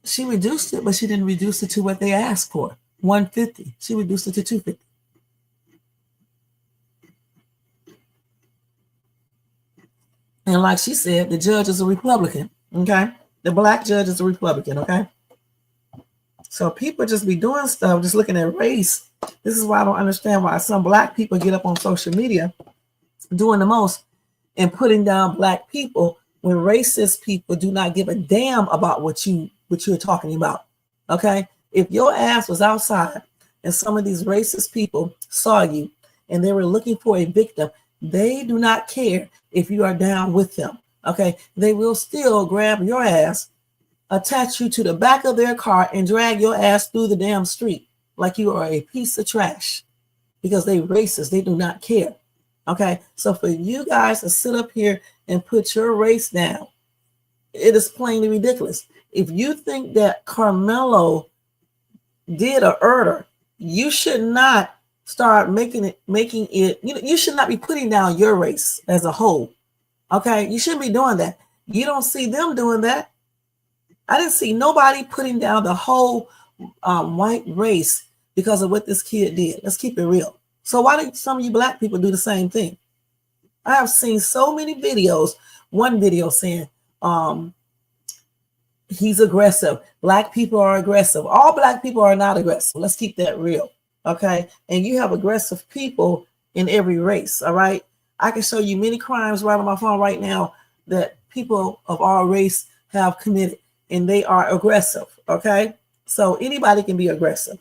she reduced it, but she didn't reduce it to what they asked for, 150. She reduced it to 250. And like she said, the judge is a Republican, okay? The black judge is a Republican, okay? So people just be doing stuff, just looking at race. This is why I don't understand why some black people get up on social media doing the most and putting down black people when racist people do not give a damn about what you're talking about. Okay? If your ass was outside and some of these racist people saw you and they were looking for a victim, they do not care if you are down with them. Okay? They will still grab your ass, attach you to the back of their car, and drag your ass through the damn street like you are a piece of trash, because they racist. They do not care. Okay, so for you guys to sit up here and put your race down, it is plainly ridiculous. If you think that Carmelo did a murder, you should not start making it, you should not be putting down your race as a whole. Okay, you shouldn't be doing that. You don't see them doing that. I didn't see nobody putting down the whole white race because of what this kid did. Let's keep it real. So why don't some of you black people do the same thing? I have seen so many videos. One video saying he's aggressive. Black people are aggressive. All black people are not aggressive. Let's keep that real. Okay. And you have aggressive people in every race. All right. I can show you many crimes right on my phone right now that people of our race have committed, and they are aggressive. Okay. So anybody can be aggressive.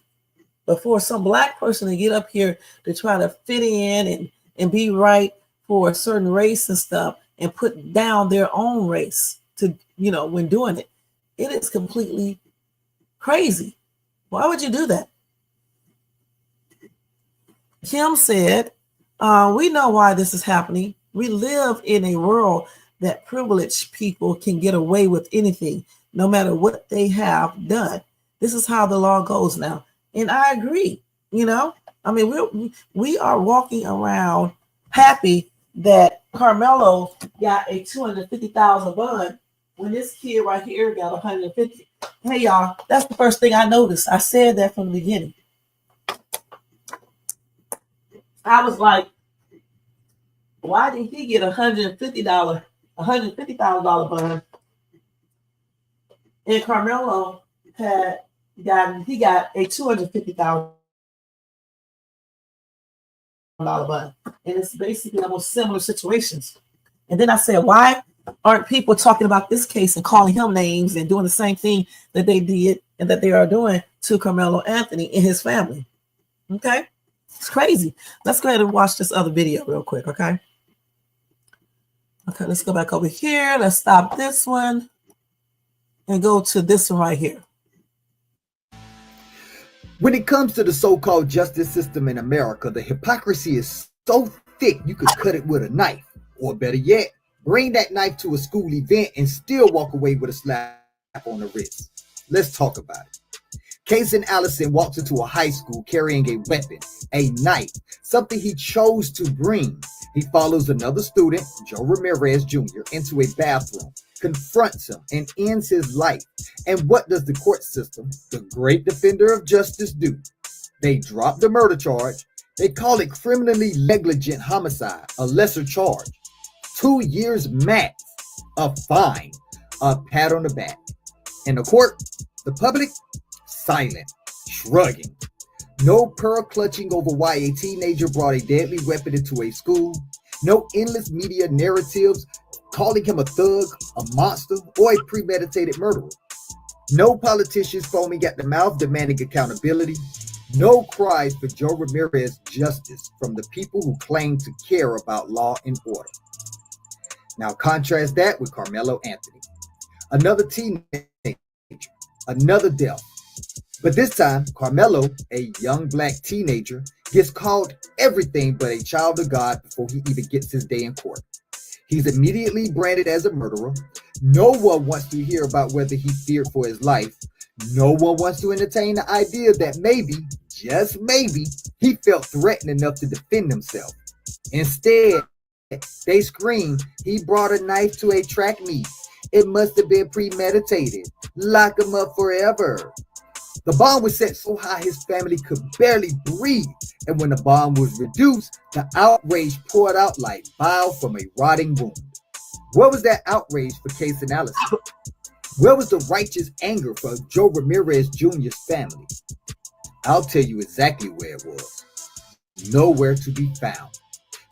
But for some black person to get up here to try to fit in and be right for a certain race and stuff and put down their own race to, when doing it. It is completely crazy. Why would you do that? Kim said, we know why this is happening. We live in a world that privileged people can get away with anything, no matter what they have done. This is how the law goes now. And I agree, I mean, we are walking around happy that Carmelo got a $250,000 bond when this kid right here got 150. Hey, y'all, that's the first thing I noticed. I said that from the beginning. I was like, why did he get $150,000 bond? And Carmelo got a $250,000 bond. And it's basically almost similar situations. And then I said, why aren't people talking about this case and calling him names and doing the same thing that they did and that they are doing to Carmelo Anthony and his family? Okay. It's crazy. Let's go ahead and watch this other video real quick, okay? Okay, let's go back over here. Let's stop this one and go to this one right here. When it comes to the so-called justice system in America, the hypocrisy is so thick you could cut it with a knife. Or better yet, bring that knife to a school event and still walk away with a slap on the wrist. Let's talk about it. Caysenallison walks into a high school carrying a weapon, a knife, something he chose to bring. He follows another student, Joe Ramirez Jr., into a bathroom, confronts him, and ends his life. And what does the court system, the great defender of justice, do? They drop the murder charge. They call it criminally negligent homicide, a lesser charge. 2 years max, a fine, a pat on the back. And the court, the public, silent, shrugging. No pearl clutching over why a teenager brought a deadly weapon into a school. No endless media narratives calling him a thug, a monster, or a premeditated murderer. No politicians foaming at the mouth demanding accountability. No cries for Joe Ramirez justice from the people who claim to care about law and order. Now contrast that with Carmelo Anthony. Another teenager, another death. But this time, Carmelo, a young black teenager, gets called everything but a child of God before he even gets his day in court. He's immediately branded as a murderer. No one wants to hear about whether he feared for his life. No one wants to entertain the idea that maybe, just maybe, he felt threatened enough to defend himself. Instead, they scream he brought a knife to a track meet. It must have been premeditated. Lock him up forever. The bond was set so high his family could barely breathe. And when the bond was reduced, the outrage poured out like bile from a rotting wound. Where was that outrage for Caysenallison? Where was the righteous anger for Joe Ramirez Jr.'s family? I'll tell you exactly where it was. Nowhere to be found.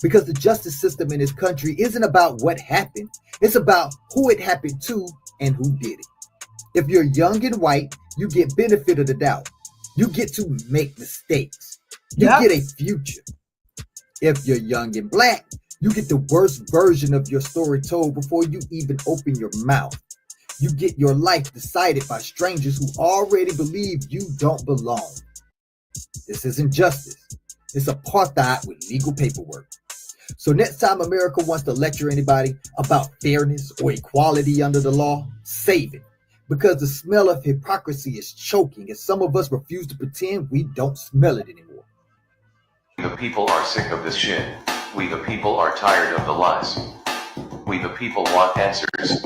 Because the justice system in this country isn't about what happened. It's about who it happened to and who did it. If you're young and white, you get benefit of the doubt. You get to make mistakes. You get a future. If you're young and black, you get the worst version of your story told before you even open your mouth. You get your life decided by strangers who already believe you don't belong. This isn't justice. It's apartheid with legal paperwork. So next time America wants to lecture anybody about fairness or equality under the law, save it. Because the smell of hypocrisy is choking, and some of us refuse to pretend we don't smell it anymore. The people are sick of this shit. We the people are tired of the lies. We the people want answers.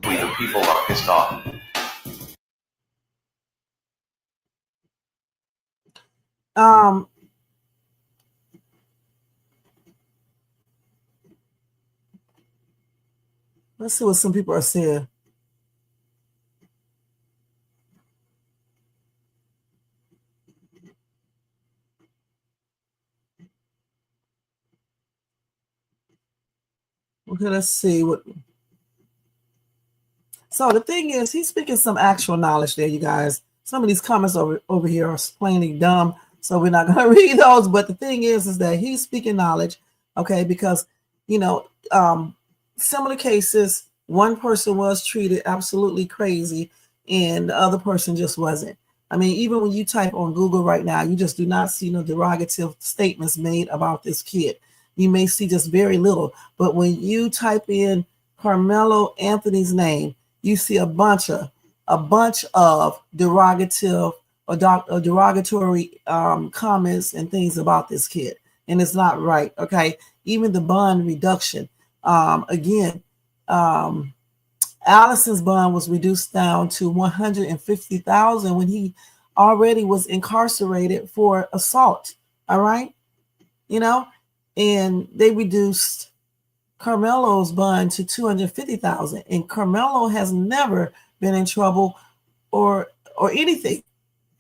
We the people are pissed off. Let's see what some people are saying. Okay, let's see what. So the thing is, he's speaking some actual knowledge there, you guys. Some of these comments over here are plainly dumb. So we're not going to read those. But the thing is that he's speaking knowledge, okay? Because, similar cases, one person was treated absolutely crazy and the other person just wasn't. I mean, even when you type on Google right now, you just do not see no derogative statements made about this kid. You may see just very little. But when you type in Carmelo Anthony's name, you see a bunch of derogative or derogatory comments and things about this kid. And it's not right, okay? Even the bond reduction. Allison's bond was reduced down to $150,000 when he already was incarcerated for assault, all right? And they reduced Carmelo's bond to $250,000, and Carmelo has never been in trouble or anything.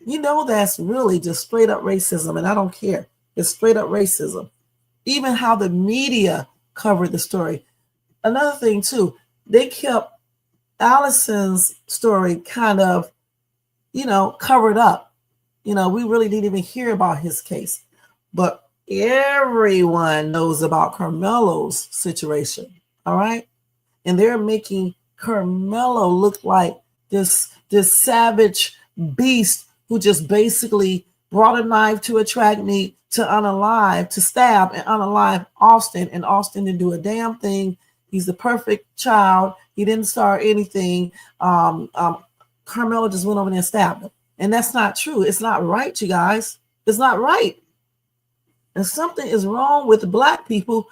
That's really just straight up racism, and I don't care. It's straight up racism. Even how the media covered the story. Another thing too, they kept Allison's story kind of, covered up. We really didn't even hear about his case, but everyone knows about Carmelo's situation. All right. And they're making Carmelo look like this savage beast who just basically brought a knife to attract me to stab and unalive Austin, and Austin didn't do a damn thing. He's the perfect child. He didn't start anything. Carmelo just went over there and stabbed him. And that's not true. It's not right, you guys. It's not right. And something is wrong with Black people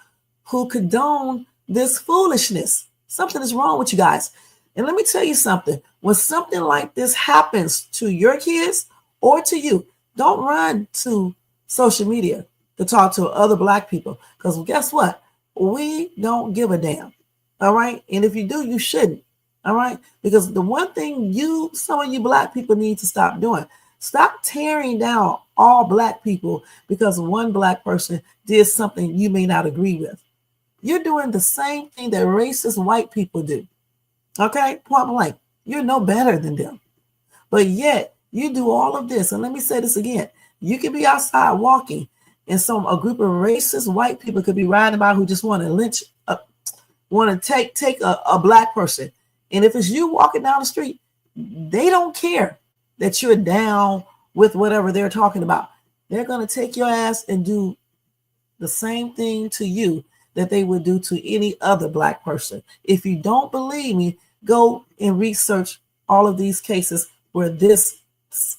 who condone this foolishness. Something is wrong with you guys. And let me tell you something. When something like this happens to your kids or to you, don't run to social media to talk to other Black people. Because guess what? We don't give a damn. All right. And if you do, you shouldn't. All right. Because the one thing some of you Black people need to stop doing, stop tearing down all Black people because one Black person did something you may not agree with. You're doing the same thing that racist white people do. Okay. Point blank. You're no better than them. But yet you do all of this. And let me say this again. You could be outside walking and a group of racist white people could be riding by who just want to lynch, want to take a Black person. And if it's you walking down the street, they don't care that you're down with whatever they're talking about. They're going to take your ass and do the same thing to you that they would do to any other Black person. If you don't believe me, go and research all of these cases where this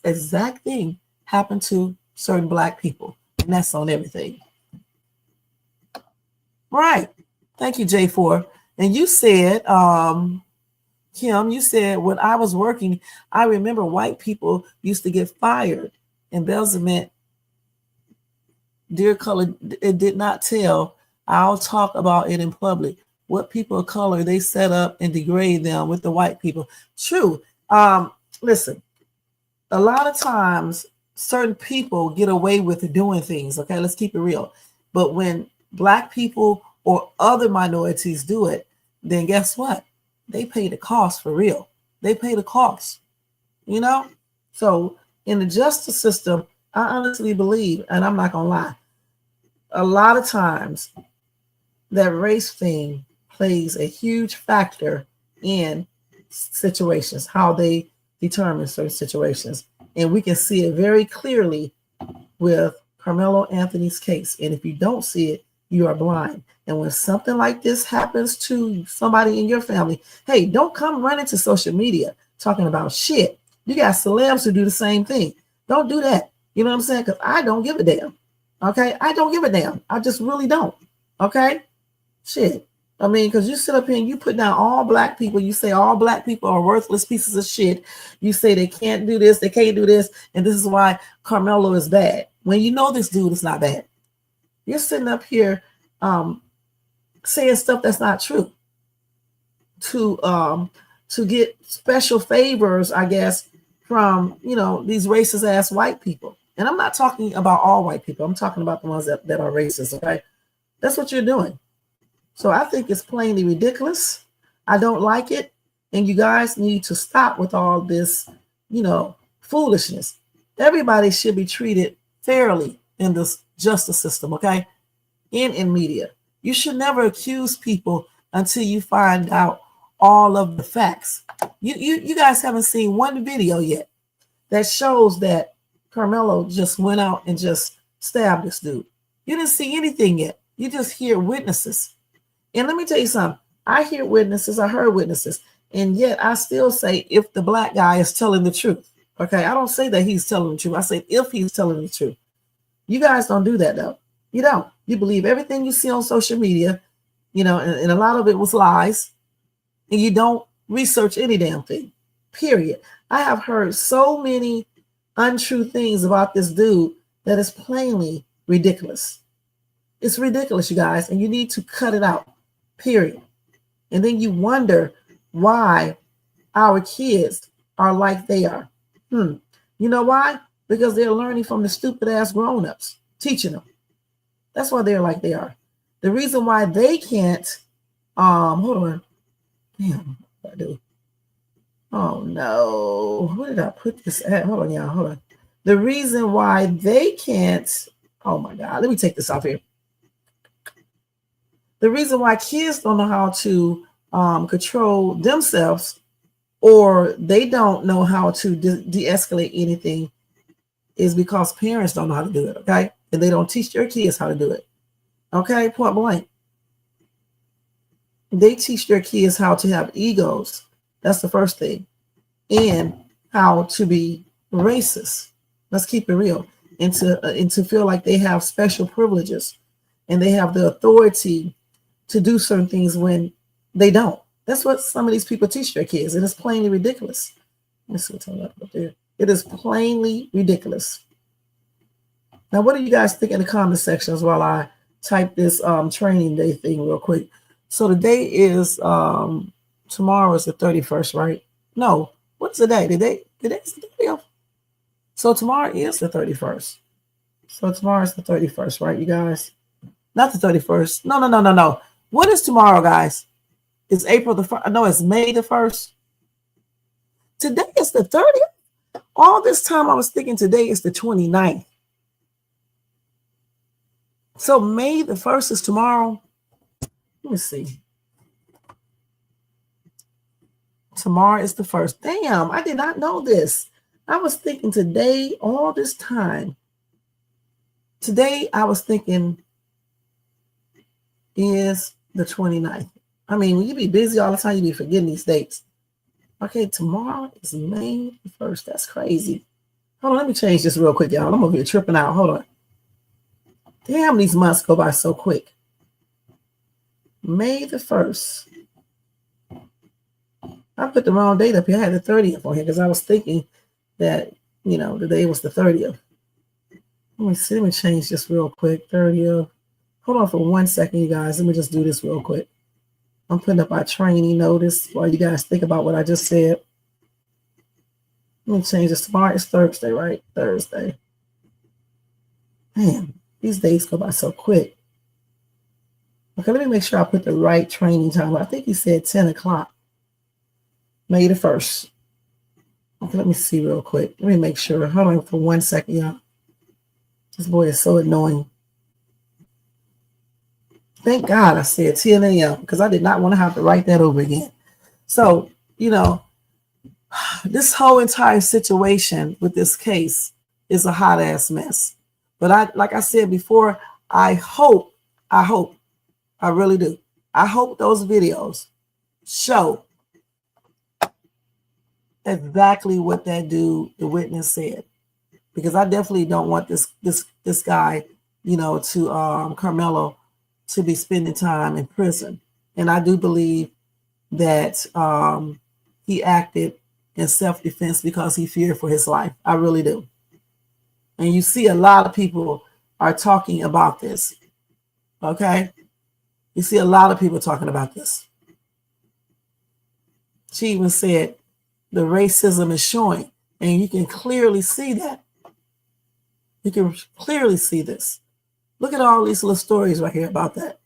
exact thing happened to certain Black people. And that's on everything. Right. Thank you, J4. And you said, Kim, you said when I was working, I remember white people used to get fired. Embezzlement, dear color, it did not tell. I'll talk about it in public. What people of color they set up and degrade them with the white people. True. Listen, a lot of times certain people get away with doing things. Okay, let's keep it real. But when Black people or other minorities do it, then guess what? They pay the cost for real. They pay the cost, So in the justice system, I honestly believe, and I'm not gonna lie, a lot of times that race thing plays a huge factor in situations, how they determine certain situations. And we can see it very clearly with Carmelo Anthony's case. And if you don't see it, you are blind. And when something like this happens to somebody in your family, hey, don't come running to social media talking about shit. You got celebs who do the same thing. Don't do that. You know what I'm saying? Because I don't give a damn. Okay? I don't give a damn. I just really don't. Okay? Shit. I mean, because you sit up here and you put down all Black people. You say all Black people are worthless pieces of shit. You say they can't do this, they can't do this, and this is why Carmelo is bad. When you know this dude is not bad. You're sitting up here saying stuff that's not true to get special favors, I guess, from these racist ass white people. And I'm not talking about all white people. I'm talking about the ones that are racist. Okay, that's what you're doing. So I think it's plainly ridiculous. I don't like it. And you guys need to stop with all this, foolishness. Everybody should be treated fairly in this justice system, okay? And in media. You should never accuse people until you find out all of the facts. You guys haven't seen one video yet that shows that Carmelo just went out and just stabbed this dude. You didn't see anything yet. You just hear witnesses. And let me tell you something. I hear witnesses, I heard witnesses, and yet I still say if the black guy is telling the truth. Okay, I don't say that he's telling the truth. I say if he's telling the truth. You guys don't do that though. You don't. You believe everything you see on social media, you know, and a lot of it was lies, and you don't research any damn thing, period. I have heard so many untrue things about this dude that is plainly ridiculous. It's ridiculous, you guys, and you need to cut it out, period. And then you wonder why our kids are like they are. You know why? Because they're learning from the stupid ass grown-ups, teaching them. That's why they're like they are. The reason why they can't, hold on. Damn, what do I do? Oh no, where did I put this at? Hold on, y'all, hold on. The reason why they can't, oh my God, let me take this off here. The reason why kids don't know how to control themselves, or they don't know how to de-escalate anything, is because parents don't know how to do it, okay? And they don't teach their kids how to do it, okay? Point blank. They teach their kids how to have egos. That's the first thing. And how to be racist. Let's keep it real. And to feel like they have special privileges and they have the authority to do certain things when they don't. That's what some of these people teach their kids. And it's plainly ridiculous. Let's see what's up there. It is plainly ridiculous. Now, what do you guys think in the comment sections while I type this training day thing real quick? So the day is, tomorrow is the 31st, right? No, what's the day? Today is the 30th. So tomorrow is the 31st. So tomorrow is the 31st, right, you guys? Not the 31st. No. What is tomorrow, guys? It's April the 1st. No, it's May the 1st. Today is the 30th. All this time I was thinking today is the 29th. So May the 1st is tomorrow. Let me see. Tomorrow is the 1st. Damn, I did not know this. I was thinking today all this time. Today I was thinking is the 29th. I mean, when you be busy all the time, you be forgetting these dates. Okay, tomorrow is May the 1st. That's crazy. Hold on, let me change this real quick, y'all. I'm over here tripping out. Hold on. Damn, these months go by so quick. May the 1st. I put the wrong date up here. I had the 30th on here because I was thinking that, you know, the day was the 30th. Let me see. Let me change this real quick. 30th. Hold on for 1 second, you guys. Let me just do this real quick. I'm putting up our training notice while you guys think about what I just said. Let me change this. Tomorrow is Thursday, right? Thursday. Man, these days go by so quick. Okay, let me make sure I put the right training time. I think he said 10 o'clock. May the 1st. Okay, let me see real quick. Let me make sure. Hold on for 1 second, y'all. This boy is so annoying. Thank God I said 10 a.m. because I did not want to have to write that over again. So, you know, this whole entire situation with this case is a hot ass mess. But like I said before, I really do. I hope those videos show exactly what that dude, the witness, said. Because I definitely don't want this guy, you know, to Carmelo, to be spending time in prison. And I do believe that he acted in self-defense because he feared for his life. I really do. And you see a lot of people are talking about this. Okay? You see a lot of people talking about this. She even said the racism is showing. And you can clearly see that. You can clearly see this. Look at all these little stories right here about that.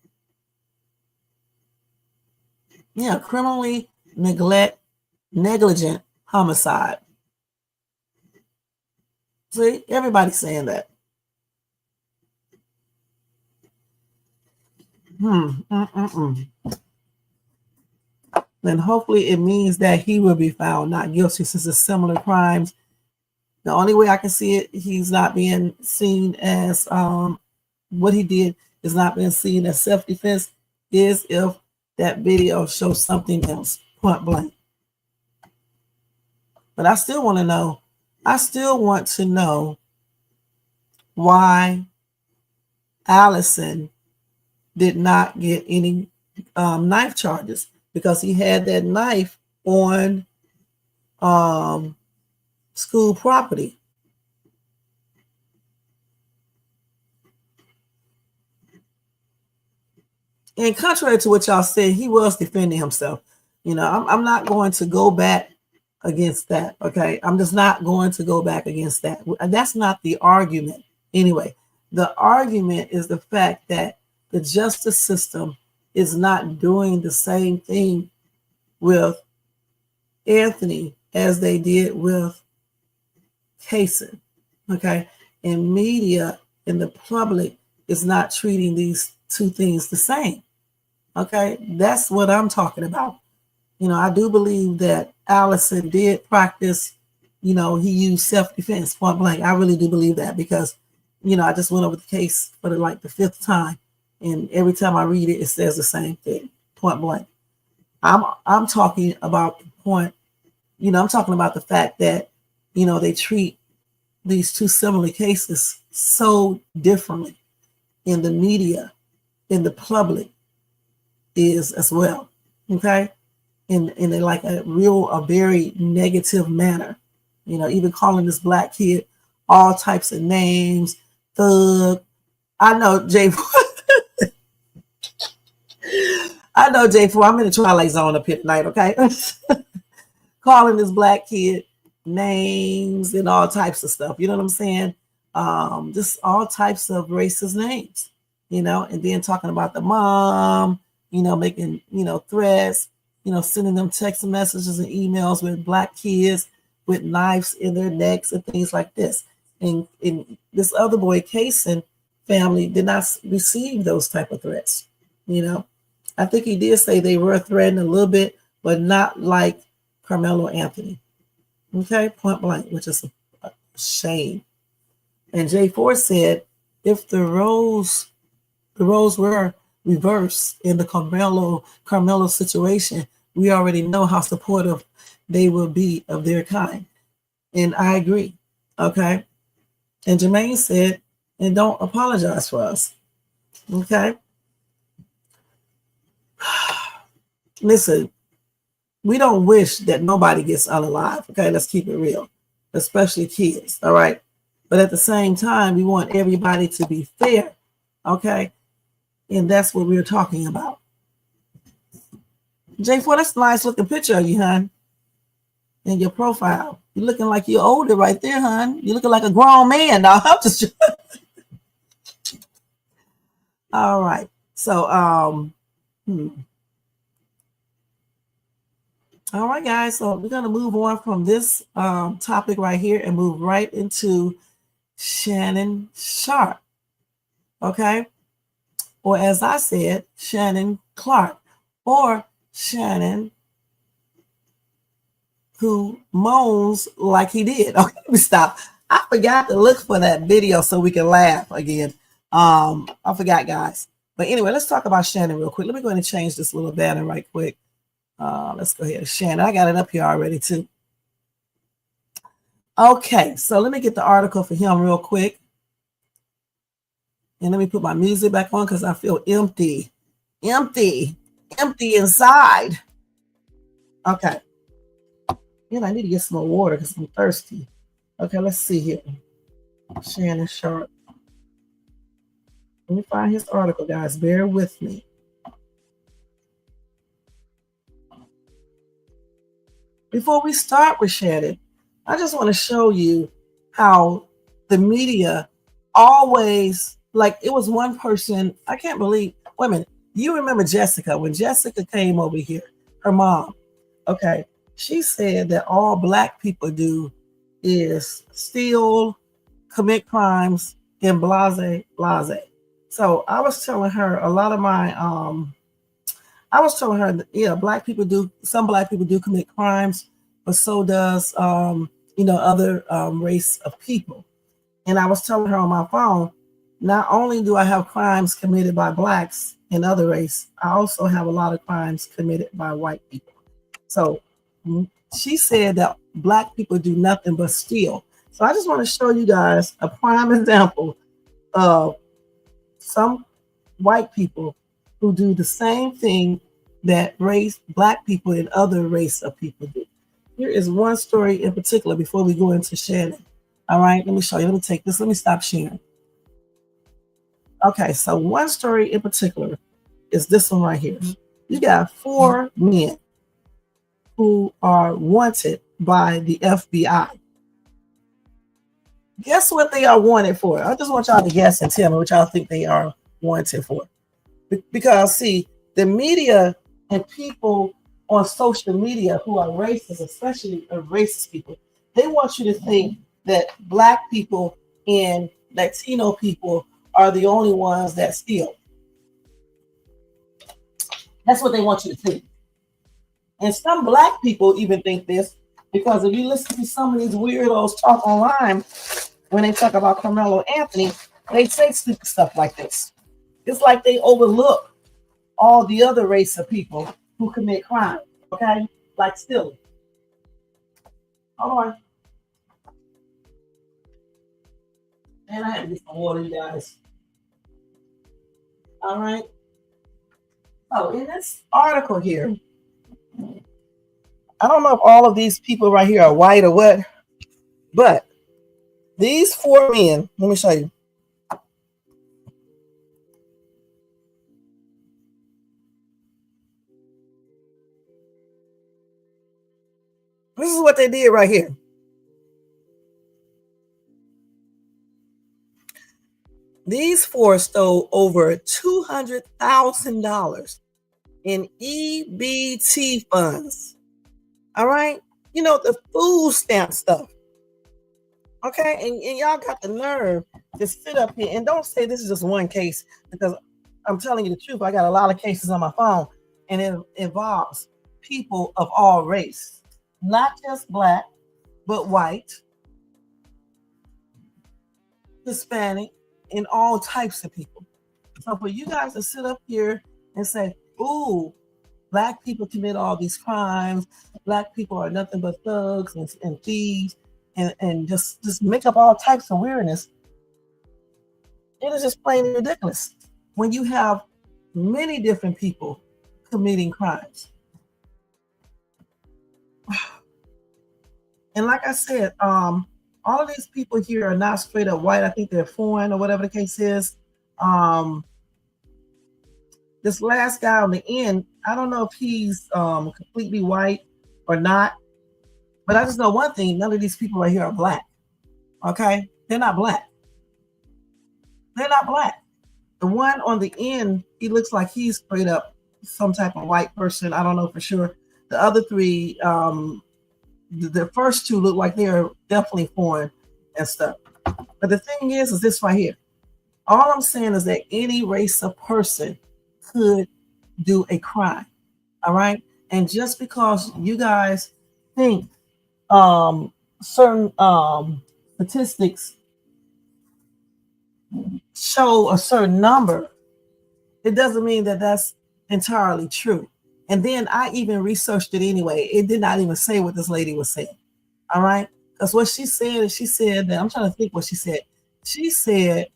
Yeah, criminally negligent homicide. See, everybody's saying that. Then hopefully it means that he will be found not guilty since it's similar crimes. The only way I can see it, he's not being seen as what he did is not being seen as self-defense, is if that video shows something else, point blank. But I still want to know, why Allison did not get any knife charges, because he had that knife on school property. And contrary to what y'all said, he was defending himself. You know, I'm not going to go back against that. Okay, I'm just not going to go back against that. That's not the argument. Anyway, the argument is the fact that the justice system is not doing the same thing with Anthony as they did with Kaysen. Okay, and media and the public is not treating these two things the same. Okay, that's what I'm talking about. You know, I do believe that Allison did practice, you know, he used self-defense, point blank. I really do believe that, because, you know, I just went over the case for the fifth time, and every time I read it, it says the same thing, point blank. I'm talking about the point, you know, I'm talking about the fact that, you know, they treat these two similar cases so differently in the media, in the public is as well. Okay. In a very negative manner, you know, even calling this black kid all types of names, thug. I know J4. I'm in the twilight zone up here tonight, okay? Calling this black kid names and all types of stuff. You know what I'm saying? Just all types of racist names, you know, and then talking about the mom, you know, making, you know, threats, you know, sending them text messages and emails with black kids with knives in their necks and things like this. And this other boy, Kaysen family, did not receive those type of threats. You know, I think he did say they were threatened a little bit, but not like Carmelo Anthony. Okay, point blank, which is a shame. And J4 said, if the roles were reversed in the Carmelo situation, we already know how supportive they will be of their kind. And I agree. Okay. And Jermaine said, and don't apologize for us. Okay. Listen, we don't wish that nobody gets unalive. Okay, let's keep it real, especially kids. All right. But at the same time, we want everybody to be fair. Okay. And that's what we're talking about. J4, that's a nice looking picture of you, hon. In your profile. You're looking like you're older right there, hon. You're looking like a grown man. Now, I'm just all right. So, all right, guys. So we're going to move on from this topic right here and move right into Shannon Sharpe. Okay. Or as I said, Shannon Clark, or Shannon who moans like he did. Okay, let me stop. I forgot to look for that video so we can laugh again. I forgot, guys. But anyway, let's talk about Shannon real quick. Let me go ahead and change this little banner right quick. Let's go ahead. Shannon, I got it up here already too. Okay, so let me get the article for him real quick. And let me put my music back on because I feel empty inside. Okay. And I need to get some more water because I'm thirsty. Okay, let's see here. Shannon Sharpe. Let me find his article, guys. Bear with me. Before we start with Shannon, I just want to show you how the media always, like, it was one person, I can't believe, wait a minute, you remember Jessica, when Jessica came over here, her mom, okay, she said that all Black people do is steal, commit crimes, and blase. So I was telling her a lot of my I was telling her that, yeah, some black people do commit crimes, but so does other race of people. And I was telling her on my phone, not only do I have crimes committed by blacks and other race, I also have a lot of crimes committed by white people. So she said that black people do nothing but steal. So I just want to show you guys a prime example of some white people who do the same thing that black people and other race of people do. Here is one story in particular before we go into Shannon. All right, let me show you. Let me take this. Let me stop sharing. Okay, so one story in particular is this one right here. You got 4 men who are wanted by the FBI. Guess what they are wanted for? I just want y'all to guess and tell me what y'all think they are wanted for. Because, see, the media and people on social media who are racist, especially racist people, they want you to think that black people and Latino people are the only ones that steal. That's what they want you to think. And some black people even think this, because if you listen to some of these weirdos talk online, when they talk about Carmelo Anthony, they say stupid stuff like this. It's like they overlook all the other race of people who commit crime, okay? Like stealing. Hold on. And I had to get some water, you guys. All right. So in this article here, I don't know if all of these people right here are white or what, but these 4 men, let me show you. This is what they did right here. These 4 stole over $200,000 in EBT funds. All right? You know, the food stamp stuff. Okay? And y'all got the nerve to sit up here and don't say this is just one case, because I'm telling you the truth. I got a lot of cases on my phone, and it involves people of all race, not just black, but white, Hispanic, and all types of people. So for you guys to sit up here and say, ooh, black people commit all these crimes, black people are nothing but thugs and thieves, and just make up all types of weirdness, it is just plain ridiculous when you have many different people committing crimes. And like I said, all of these people here are not straight up white. I think they're foreign or whatever the case is. This last guy on the end, I don't know if he's completely white or not, but I just know one thing: none of these people right here are black. Okay, they're not black. They're not black. The one on the end, he looks like he's straight up some type of white person. I don't know for sure. The other 3, the first 2 look like they're definitely foreign and stuff. But the thing is this right here. All I'm saying is that any race of person could do a crime. All right. And just because you guys think certain statistics show a certain number, it doesn't mean that that's entirely true. And then I even researched it anyway. It did not even say what this lady was saying. All right. Because what she said is, she said that, I'm trying to think what she said. She said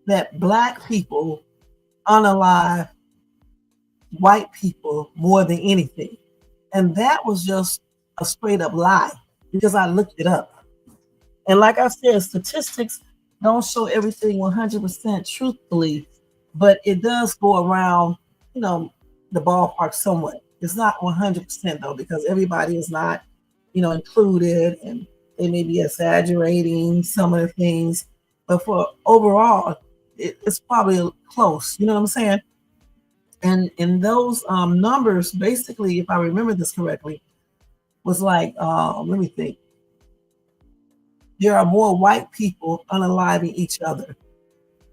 that black people unalive white people more than anything. And that was just a straight up lie, because I looked it up. And like I said, statistics don't show everything 100% truthfully, but it does go around, the ballpark somewhat. It's not 100% though, because everybody is not, included, and they may be exaggerating some of the things, but for overall, it's probably close. You know what I'm saying? And in those numbers, basically, if I remember this correctly, was like, let me think. There are more white people unaliving each other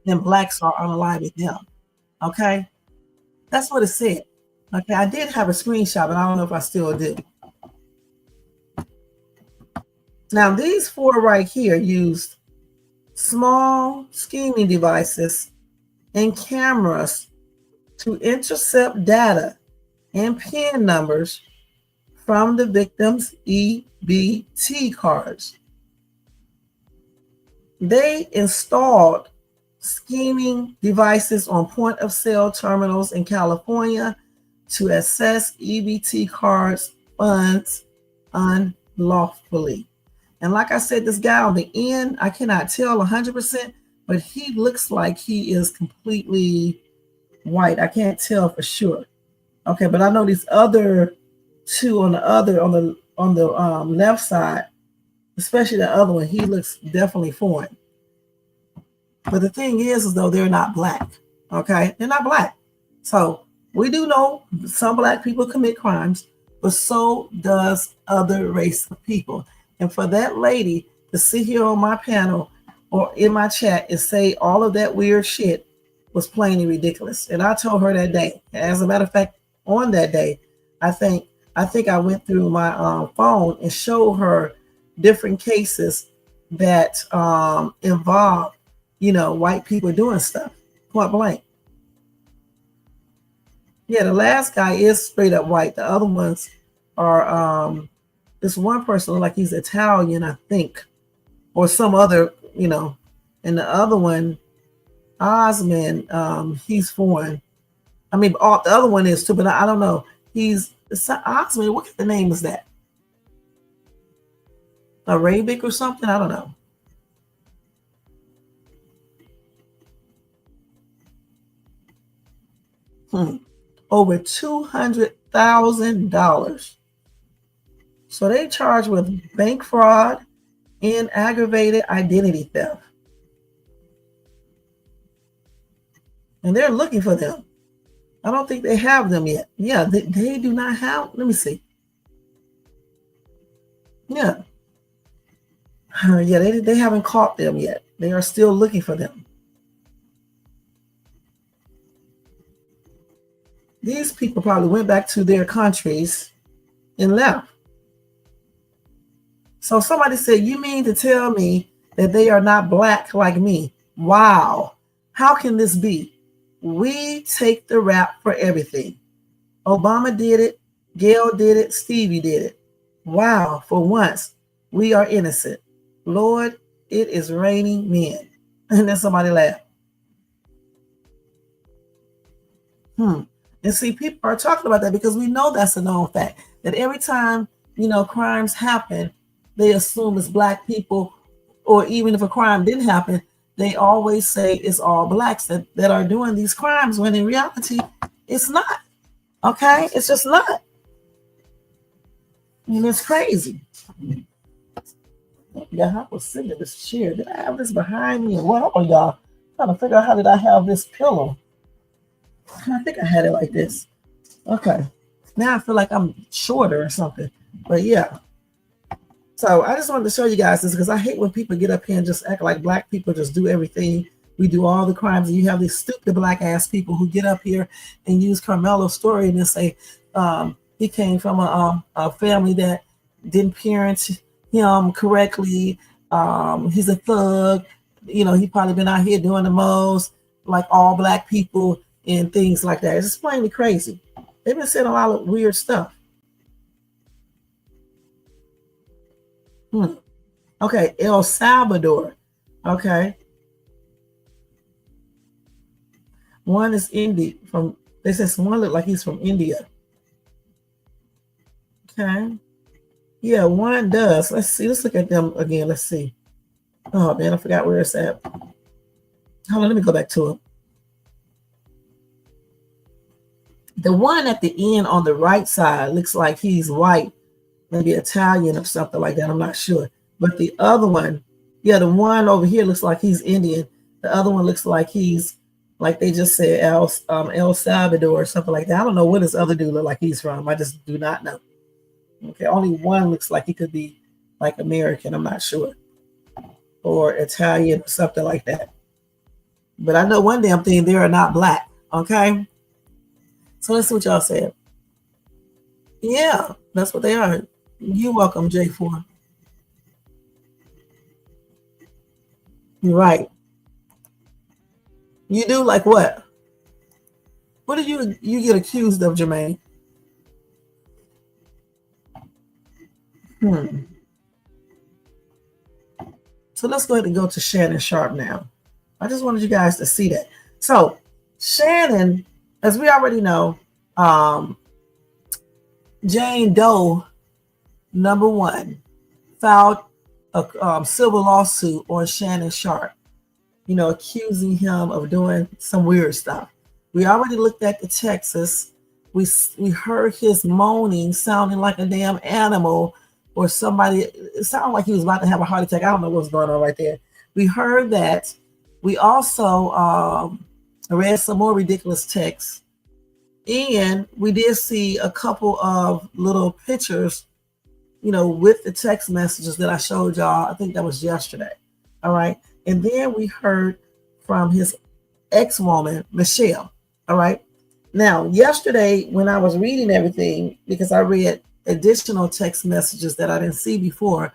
and blacks are unaligned with them. Okay, that's what it said. Okay, I did have a screenshot, but I don't know if I still do. Now, these four right here used small scheming devices and cameras to intercept data and PIN numbers from the victim's EBT cards. They installed scheming devices on point of sale terminals in California to access EBT cards funds unlawfully. And like I said, this guy on the end, I cannot tell 100%, but he looks like he is completely white. I can't tell for sure. Okay, but I know these other two on the left side, especially the other one, he looks definitely foreign. But the thing is though, they're not black. Okay, they're not black. So we do know some black people commit crimes, but so does other race of people. And for that lady to sit here on my panel or in my chat and say all of that weird shit was plainly ridiculous. And I told her that day. As a matter of fact, on that day, I think I went through my phone and showed her different cases that involve, white people doing stuff, point blank. Yeah, the last guy is straight up white. The other ones are this one person look like he's Italian, I think, or some other, and the other one, Osmond, he's foreign. I mean, the other one is too, but I don't know. He's Osmond. What kind of name is that? Arabic or something? I don't know. Over $200,000. So they charged with bank fraud and aggravated identity theft. And they're looking for them. I don't think they have them yet. Yeah, they do not have. Let me see. Yeah. Yeah, they haven't caught them yet. They are still looking for them. These people probably went back to their countries and left. So somebody said, you mean to tell me that they are not black like me? Wow. How can this be? We take the rap for everything. Obama did it. Gail did it. Stevie did it. Wow. For once, we are innocent. Lord, it is raining men. And then somebody laughed. And see, people are talking about that because we know that's a known fact. That every time, crimes happen, they assume it's black people, or even if a crime didn't happen, they always say it's all blacks that are doing these crimes, when in reality, it's not. Okay? It's just not. And it's crazy. Yeah, I was sitting in this chair. Did I have this behind me? Well, y'all trying to figure out how did I have this pillow? I think I had it like this. Okay. Now I feel like I'm shorter or something. But yeah. So I just wanted to show you guys this because I hate when people get up here and just act like black people just do everything. We do all the crimes, and you have these stupid black ass people who get up here and use Carmelo's story and then say he came from a family that didn't parent him correctly. He's a thug. He probably been out here doing the most, like all black people and things like that. It's just plainly crazy. They've been saying a lot of weird stuff. Okay, El Salvador. Okay. One is India. They said one look like he's from India. Okay. Yeah, one does. Let's see. Let's look at them again. Let's see. Oh man, I forgot where it's at. Hold on, let me go back to it. The one at the end on the right side looks like he's white, maybe Italian or something like that. I'm not sure. But the other one, yeah, the one over here looks like he's Indian. The other one looks like he's, like they just said, El Salvador or something like that. I don't know what his other dude look like he's from. I just do not know. Okay, only one looks like he could be like American. I'm not sure. Or Italian or something like that. But I know one damn thing, they are not black. Okay? So let's see what y'all said. Yeah, that's what they are. You're welcome, J4. You're right. You do like what? What did you get accused of, Jermaine? So let's go ahead and go to Shannon Sharpe now. I just wanted you guys to see that. So Shannon, as we already know, Jane Doe, number one, filed a civil lawsuit on Shannon Sharpe, accusing him of doing some weird stuff. We already looked at the Texas. We heard his moaning, sounding like a damn animal or somebody. It sounded like he was about to have a heart attack. I don't know what's going on right there. We heard that. We also read some more ridiculous texts. And we did see a couple of little pictures, with the text messages that I showed y'all. I think that was yesterday. All right. And then we heard from his ex-woman, Michelle. All right. Now, yesterday, when I was reading everything, because I read additional text messages that I didn't see before,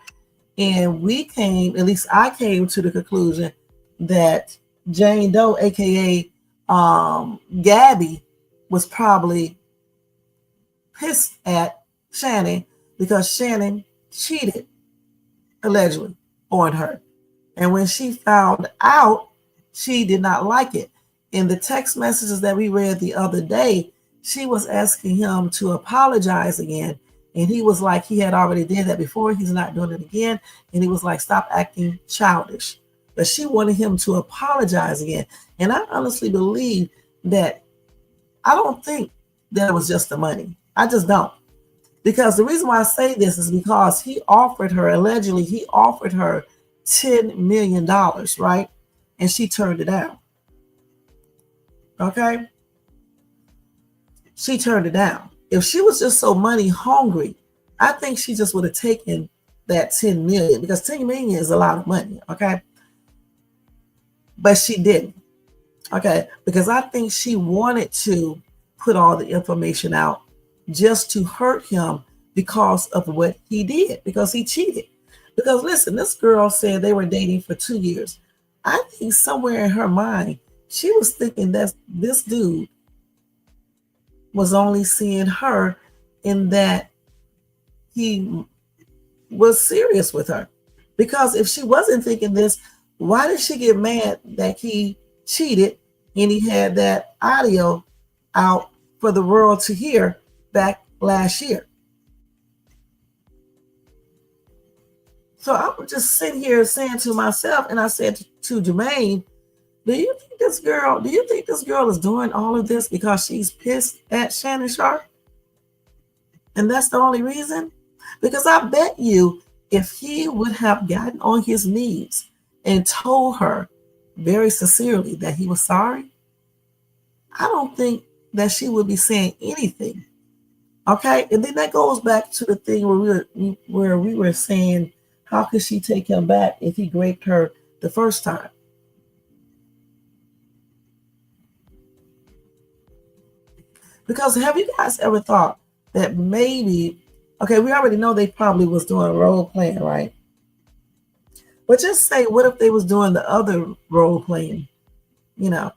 and at least I came to the conclusion that Jane Doe, aka Gabby, was probably pissed at Shannon because Shannon cheated, allegedly, on her. And when she found out, she did not like it. In the text messages that we read the other day, she was asking him to apologize again. And he was like, he had already did that before. He's not doing it again. And he was like, stop acting childish. But she wanted him to apologize again. And I honestly believe that I don't think that it was just the money. I just don't. Because the reason why I say this is because allegedly he offered her $10 million, right? And she turned it down. Okay? She turned it down. If she was just so money hungry, I think she just would have taken that 10 million, because 10 million is a lot of money. Okay? But she didn't. Okay? Because I think she wanted to put all the information out just to hurt him because of what he did, because he cheated. Because listen, this girl said they were dating for 2 years. I think somewhere in her mind, she was thinking that this dude was only seeing her in that he was serious with her. Because if she wasn't thinking this, why did she get mad that he cheated and he had that audio out for the world to hear back last year? So I was just sitting here saying to myself, and I said to Jermaine, do you think this girl is doing all of this because she's pissed at Shannon Sharpe? And that's the only reason? Because I bet you if he would have gotten on his knees and told her very sincerely that he was sorry, I don't think that she would be saying anything. Okay? And then that goes back to the thing where we were saying, how could she take him back if he raped her the first time? Because have you guys ever thought that maybe, okay, we already know they probably was doing role playing, right? But just say, what if they was doing the other role playing? You know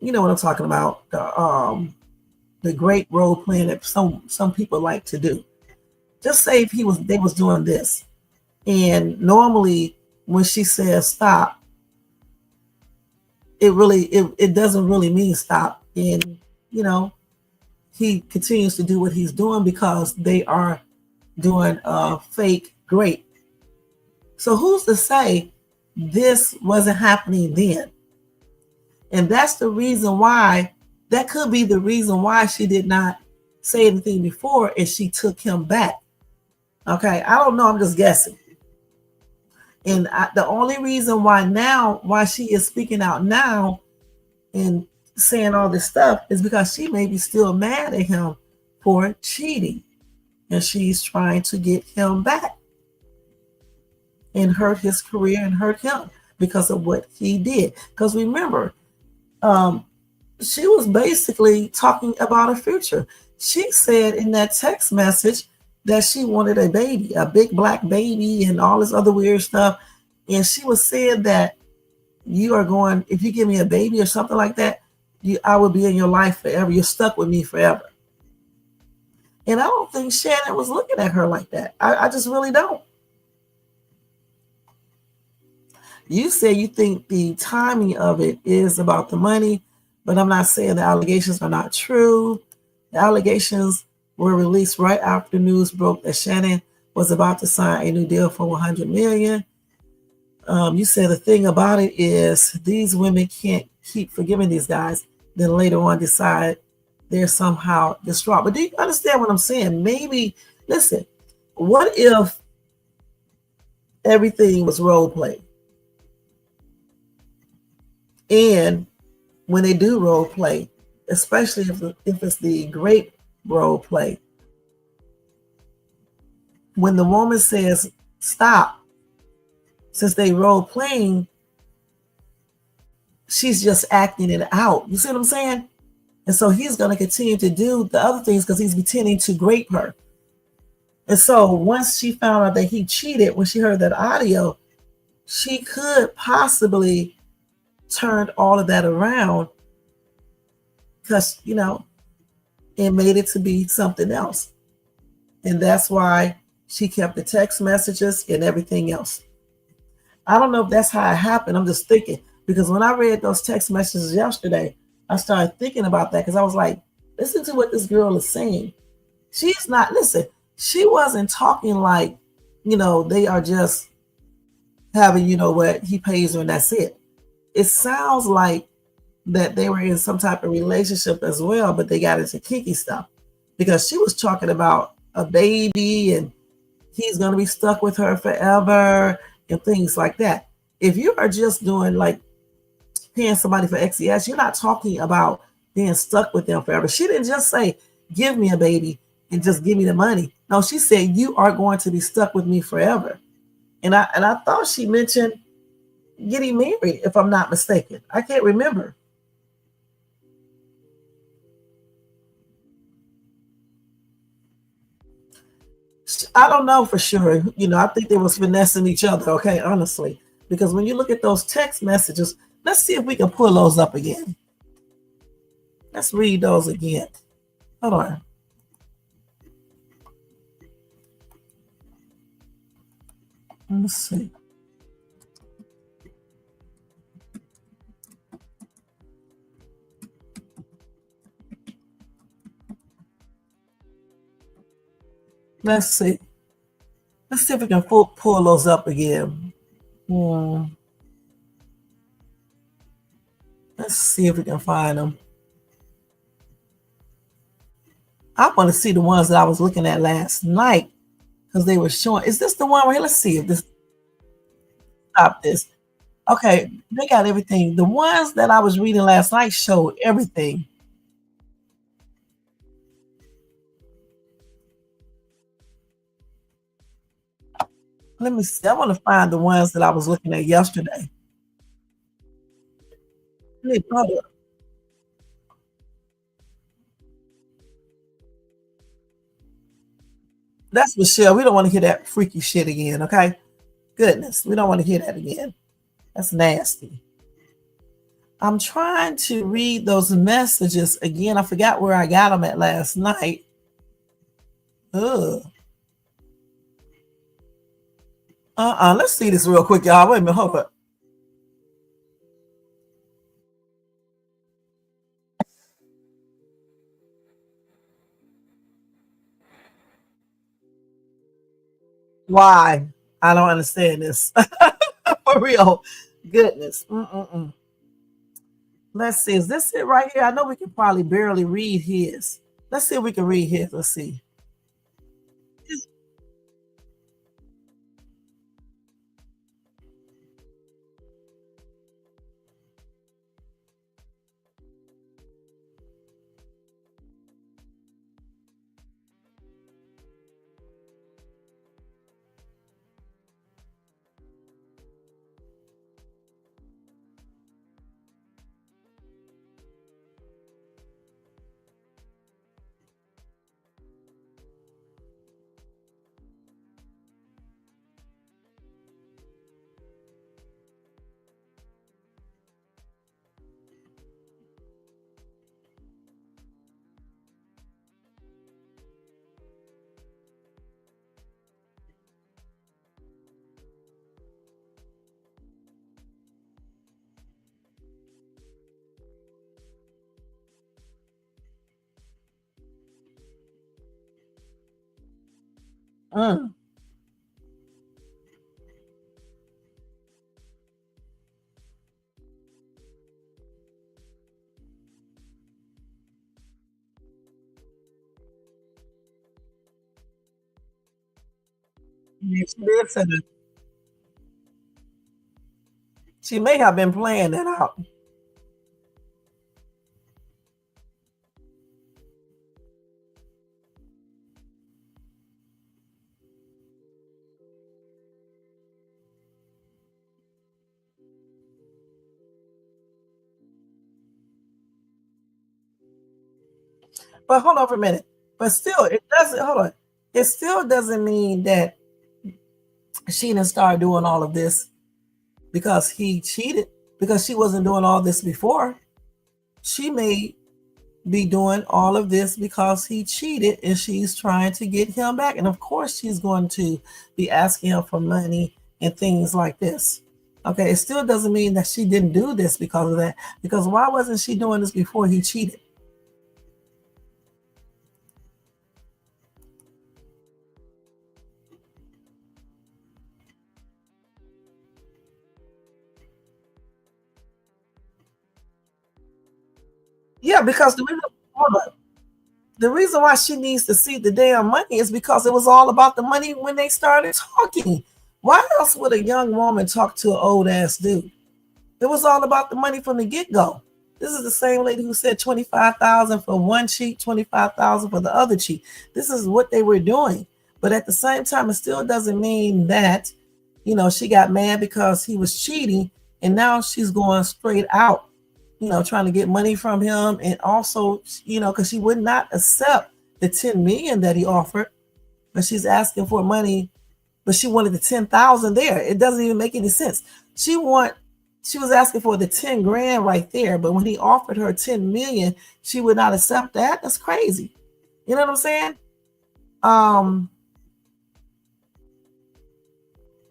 what I'm talking about, the great role playing that some people like to do. Just say if they was doing this, and normally when she says stop, it doesn't really mean stop, and he continues to do what he's doing because they are doing a fake great. So who's to say this wasn't happening then? And that's the reason why, that could be the reason why she did not say anything before and she took him back. Okay, I don't know, I'm just guessing. And the only reason why she is speaking out now and saying all this stuff is because she may be still mad at him for cheating. And she's trying to get him back and hurt his career and hurt him. because of what he did. Because remember, she was basically talking about her future. She said in that text message that she wanted a baby, a big black baby, and all this other weird stuff. And she was saying that you are going, if you give me a baby or something like that, I will be in your life forever. You're stuck with me forever. And I don't think Shannon was looking at her like that. I just really don't. You say you think the timing of it is about the money, but I'm not saying the allegations are not true. The allegations were released right after news broke that Shannon was about to sign a new deal for $100 million. You said the thing about it is these women can't keep forgiving these guys, then later on decide they're somehow distraught. But do you understand what I'm saying? Maybe, listen, what if everything was role play? And when they do role play, especially if it's the great role play, when the woman says stop, since they role playing, she's just acting it out. You see what I'm saying? And so he's going to continue to do the other things because he's pretending to grape her. And so once she found out that he cheated, when she heard that audio, she could possibly turn all of that around because, you know, it made it to be something else. And that's why she kept the text messages and everything else. I don't know if that's how it happened. I'm just thinking, because when I read those text messages yesterday, I started thinking about that because I was like, listen to what this girl is saying. She's not, listen, she wasn't talking like, you know, they are just having, you know what, he pays her and that's it. It sounds like that they were in some type of relationship as well, but they got into kinky stuff because she was talking about a baby and he's going to be stuck with her forever and things like that. If you are just doing like paying somebody for XES, you're not talking about being stuck with them forever. She didn't just say, give me a baby and just give me the money. No, she said, you are going to be stuck with me forever. And I thought she mentioned getting married, if I'm not mistaken. I can't remember. I don't know for sure. You know, I think they was finessing each other, okay, honestly. Because when you look at those text messages, let's see if we can pull those up again. Let's read those again. Hold on. Let's see. Let's see. Let's see if we can pull those up again. Let's see if we can find them. I want to see the ones that I was looking at last night because they were showing. Is this the one right here? Let's see if this. Stop this. Okay, they got everything. The ones that I was reading last night showed everything. Let me see. I want to find the ones that I was looking at yesterday. Hey, brother. That's Michelle. We don't want to hear that freaky shit again, okay? Goodness, we don't want to hear that again. That's nasty. I'm trying to read those messages again. I forgot where I got them at last night. Ugh. Let's see this real quick, y'all. Wait a minute, hold up. Why? I don't understand this. For real. Goodness. Let's see. Is this it right here? I know we can probably barely read his. Let's see if we can read his. Let's see. Mm. Yes, listen, she may have been playing that out. But hold on for a minute. But still, it doesn't, hold on. It still doesn't mean that she didn't start doing all of this because he cheated, because she wasn't doing all this before. She may be doing all of this because he cheated and she's trying to get him back. And of course, she's going to be asking him for money and things like this. Okay, it still doesn't mean that she didn't do this because of that. Because why wasn't she doing this before he cheated? Yeah, because the reason why she needs to see the damn money is because it was all about the money when they started talking. Why else would a young woman talk to an old ass dude? It was all about the money from the get-go. This is the same lady who said 25,000 for one cheat, 25,000 for the other cheat. This is what they were doing. But at the same time, it still doesn't mean that, you know, she got mad because he was cheating and now she's going straight out, you know, trying to get money from him. And also, you know, because she would not accept the 10 million that he offered, but she's asking for money, but she wanted the 10,000 there. It doesn't even make any sense. She was asking for the 10 grand right there, but when he offered her 10 million, she would not accept that. That's crazy. You know what I'm saying?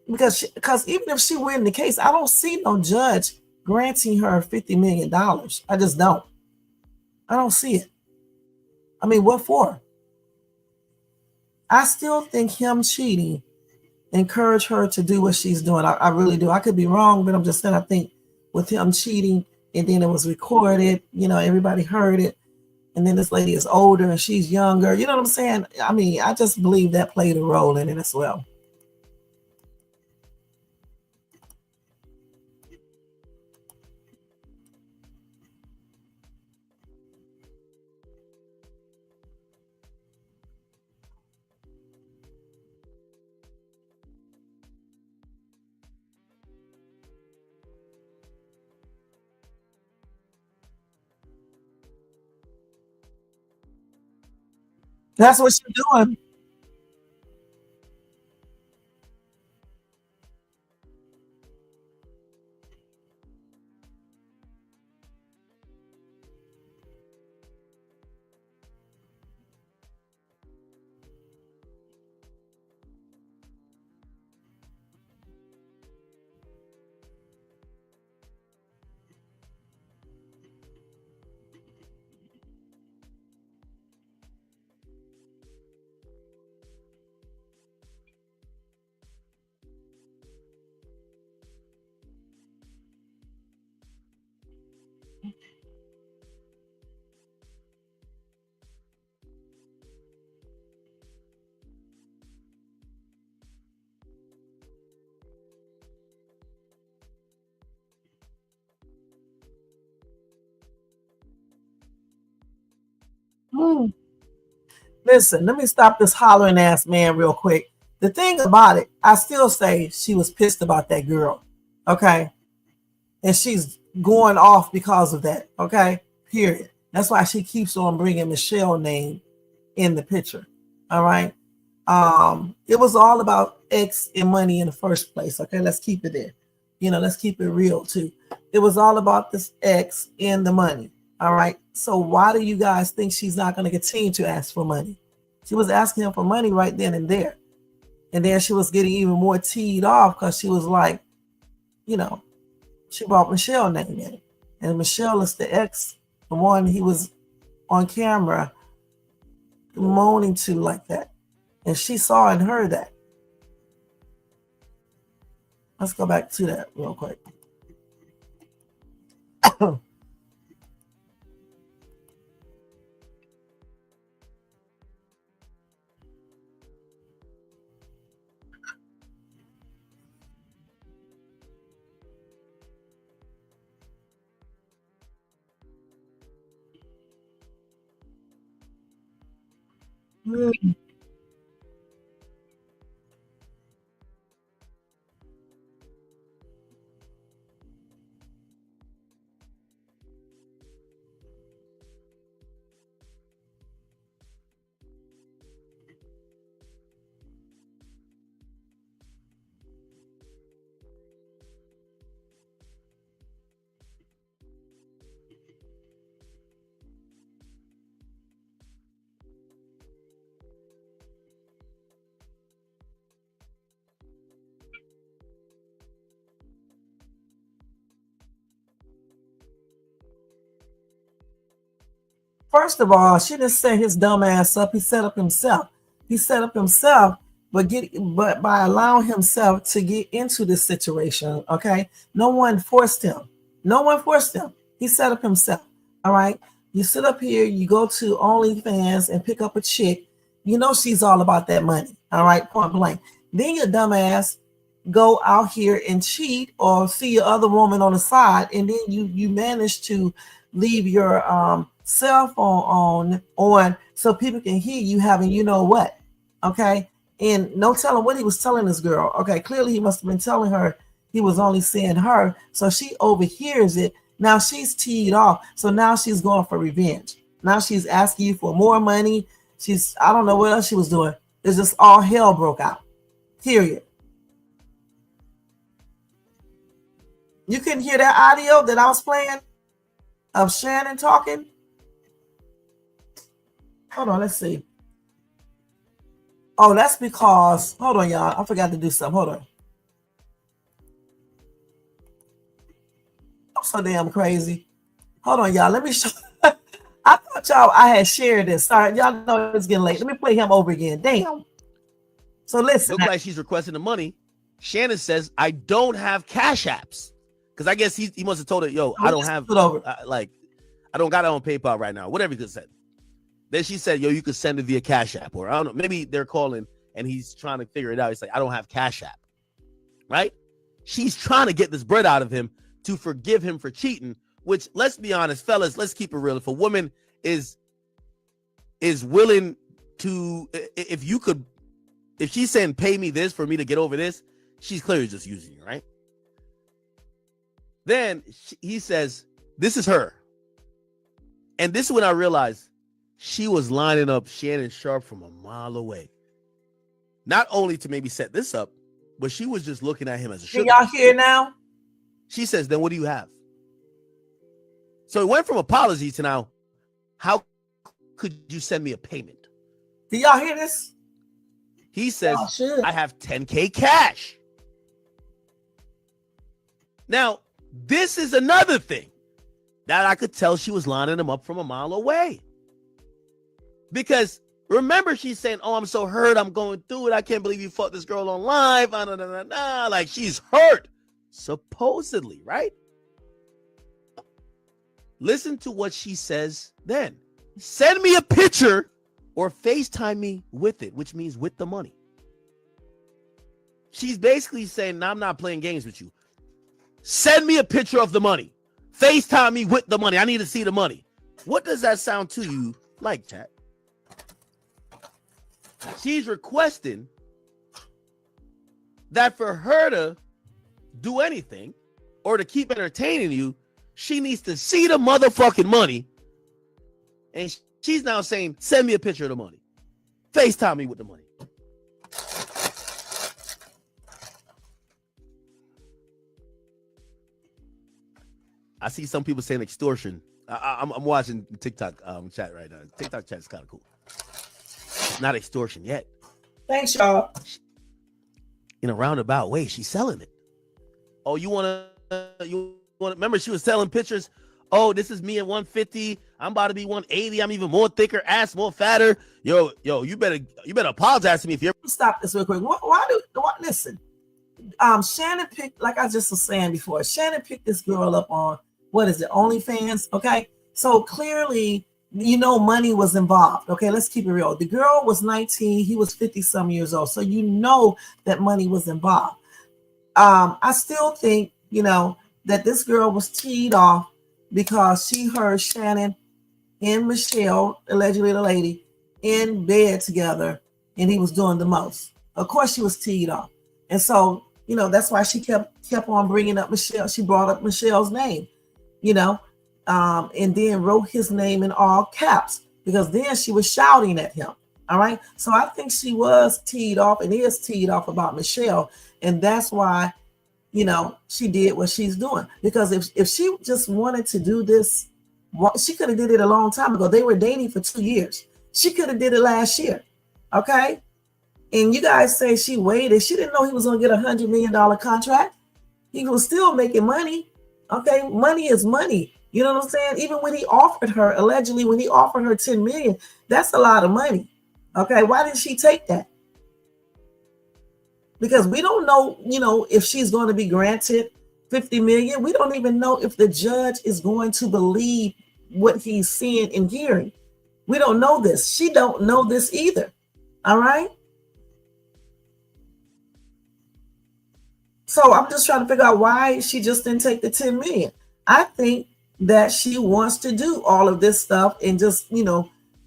Because even if she win the case, I don't see no judge granting her $50 million. I just don't. I don't see it. I mean, what for? I still think him cheating encourage her to do what she's doing. I really do. I could be wrong, but I'm just saying I think with him cheating and then it was recorded, you know, everybody heard it. And then this lady is older and she's younger. You know what I'm saying? I mean, I just believe that played a role in it as well. That's what she's doing. Hmm. Listen, let me stop this hollering ass man real quick. The thing about it, I still say she was pissed about that girl. Okay. And she's going off because of that. Okay. Period. That's why she keeps on bringing Michelle's name in the picture. All right. It was all about X and money in the first place. Okay. Let's keep it there. You know, let's keep it real too. It was all about this X and the money. All right. So why do you guys think she's not going to continue to ask for money? She was asking him for money right then and there. And then she was getting even more teed off because she was like, you know, she brought Michelle's name in it. And Michelle is the ex, the one he was on camera moaning to like that. And she saw and heard that. Let's go back to that real quick. First of all, she didn't set his dumb ass up. He set up himself. He set up himself, but by allowing himself to get into this situation. Okay, no one forced him. No one forced him. He set up himself. All right. You sit up here. You go to OnlyFans and pick up a chick. You know she's all about that money. All right, point blank. Then your dumb ass go out here and cheat or see your other woman on the side, and then you manage to leave your cell phone on so people can hear you having you know what. Okay, and no telling what he was telling this girl. Okay, clearly he must have been telling her he was only seeing her, so she overhears it. Now she's teed off, so now she's going for revenge. Now she's asking you for more money. I don't know what else she was doing. It's just all hell broke out. Period. You couldn't hear that audio that I was playing of Shannon talking? Hold on, let's see. Oh, that's because, hold on, y'all. I forgot to do something. Hold on. I'm so damn crazy. Hold on, y'all. Let me show. I thought I had shared this. Sorry, y'all know it's getting late. Let me play him over again. Damn. So listen. Looks like she's requesting the money. Shannon says, I don't have cash apps. Because I guess he must have told her, yo, I don't have, I don't got it on PayPal right now. Whatever he could say. Then she said, yo, you could send it via Cash App. Or I don't know, maybe they're calling and he's trying to figure it out. He's like, I don't have Cash App. Right? She's trying to get this bread out of him to forgive him for cheating, which, let's be honest, fellas, let's keep it real. If a woman is willing to, if she's saying, pay me this for me to get over this, she's clearly just using you, right? Then he says, this is her. And this is when I realized she was lining up Shannon Sharpe from a mile away. Not only to maybe set this up, but she was just looking at him as a sugar. Can y'all hear now? She says, then what do you have? So it went from apology to now, how could you send me a payment? Do y'all hear this? He says, I have 10K cash. Now, this is another thing that I could tell she was lining him up from a mile away. Because remember, she's saying, oh, I'm so hurt. I'm going through it. I can't believe you fought this girl on live. Like, she's hurt. Supposedly, right? Listen to what she says then. Send me a picture or FaceTime me with it, which means with the money. She's basically saying, no, I'm not playing games with you. Send me a picture of the money. FaceTime me with the money. I need to see the money. What does that sound to you like, chat? She's requesting that for her to do anything or to keep entertaining you, she needs to see the motherfucking money. And she's now saying, send me a picture of the money. FaceTime me with the money. I see some people saying extortion. I'm watching TikTok chat right now. TikTok chat is kind of cool. Not extortion yet. Thanks, y'all. In a roundabout way, she's selling it. Oh, you want to remember she was selling pictures Oh, this is me at 150. I'm about to be 180. I'm even more thicker, ass more fatter. Yo, you better apologize to me if you're. Stop this real quick. Listen? Shannon picked, like I just was saying before, Shannon picked this girl up on, what is it, OnlyFans? Okay, so clearly, money was involved. Okay, let's keep it real. The girl was 19, he was 50 some years old, so that money was involved. I still think that this girl was teed off because she heard Shannon and Michelle, allegedly the lady, in bed together, and he was doing the most. Of course, she was teed off, and so that's why she kept on bringing up Michelle. She brought up Michelle's name, and then wrote his name in all caps, because then she was shouting at him. All right, so I think she was teed off and is teed off about Michelle, and that's why she did what she's doing. Because if she just wanted to do this, she could have did it a long time ago. They were dating for 2 years. She could have did it last year. Okay. And you guys say she waited. She didn't know he was going to get $100 million contract. He was still making money. Okay. Money is money. You know what I'm saying? Even when he offered her, allegedly, when he offered her 10 million, that's a lot of money. Okay. Why did she take that? Because we don't know, if she's going to be granted 50 million. We don't even know if the judge is going to believe what he's seeing and hearing. We don't know this. She don't know this either. All right. So I'm just trying to figure out why she just didn't take the 10 million. I think that she wants to do all of this stuff and just,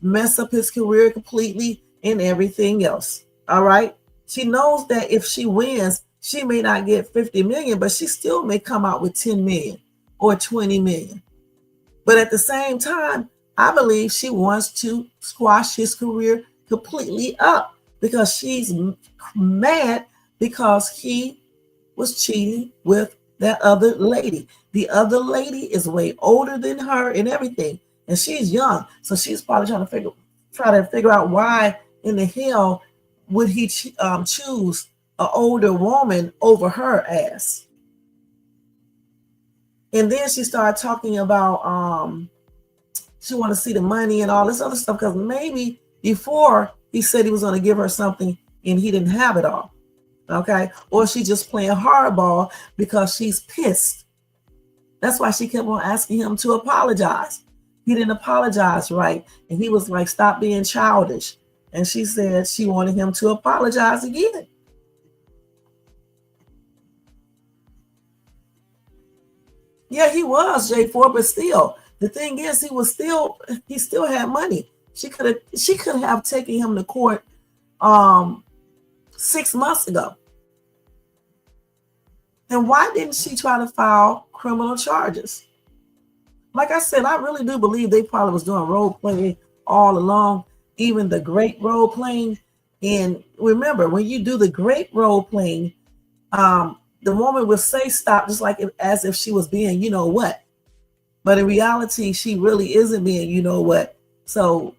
mess up his career completely and everything else. All right. She knows that if she wins, she may not get 50 million, but she still may come out with 10 million or 20 million. But at the same time, I believe she wants to squash his career completely up, because she's mad because he was cheating with that other lady. The other lady is way older than her and everything, and she's young. So she's probably trying to figure out why in the hell would he choose an older woman over her ass. And then she started talking about she want to see the money and all this other stuff, because maybe before he said he was going to give her something and he didn't have it all. Okay. Or she just playing hardball because she's pissed. That's why she kept on asking him to apologize. He didn't apologize right. And he was like, stop being childish. And she said she wanted him to apologize again. Yeah, he was J4, but still, the thing is, he still had money. She could have taken him to court 6 months ago. And why didn't she try to file criminal charges? Like I said, I really do believe they probably was doing role playing all along, even the great role playing. And remember, when you do the great role playing, the woman will say stop, just like as if she was being, you know what. But in reality, she really isn't being, you know what. So,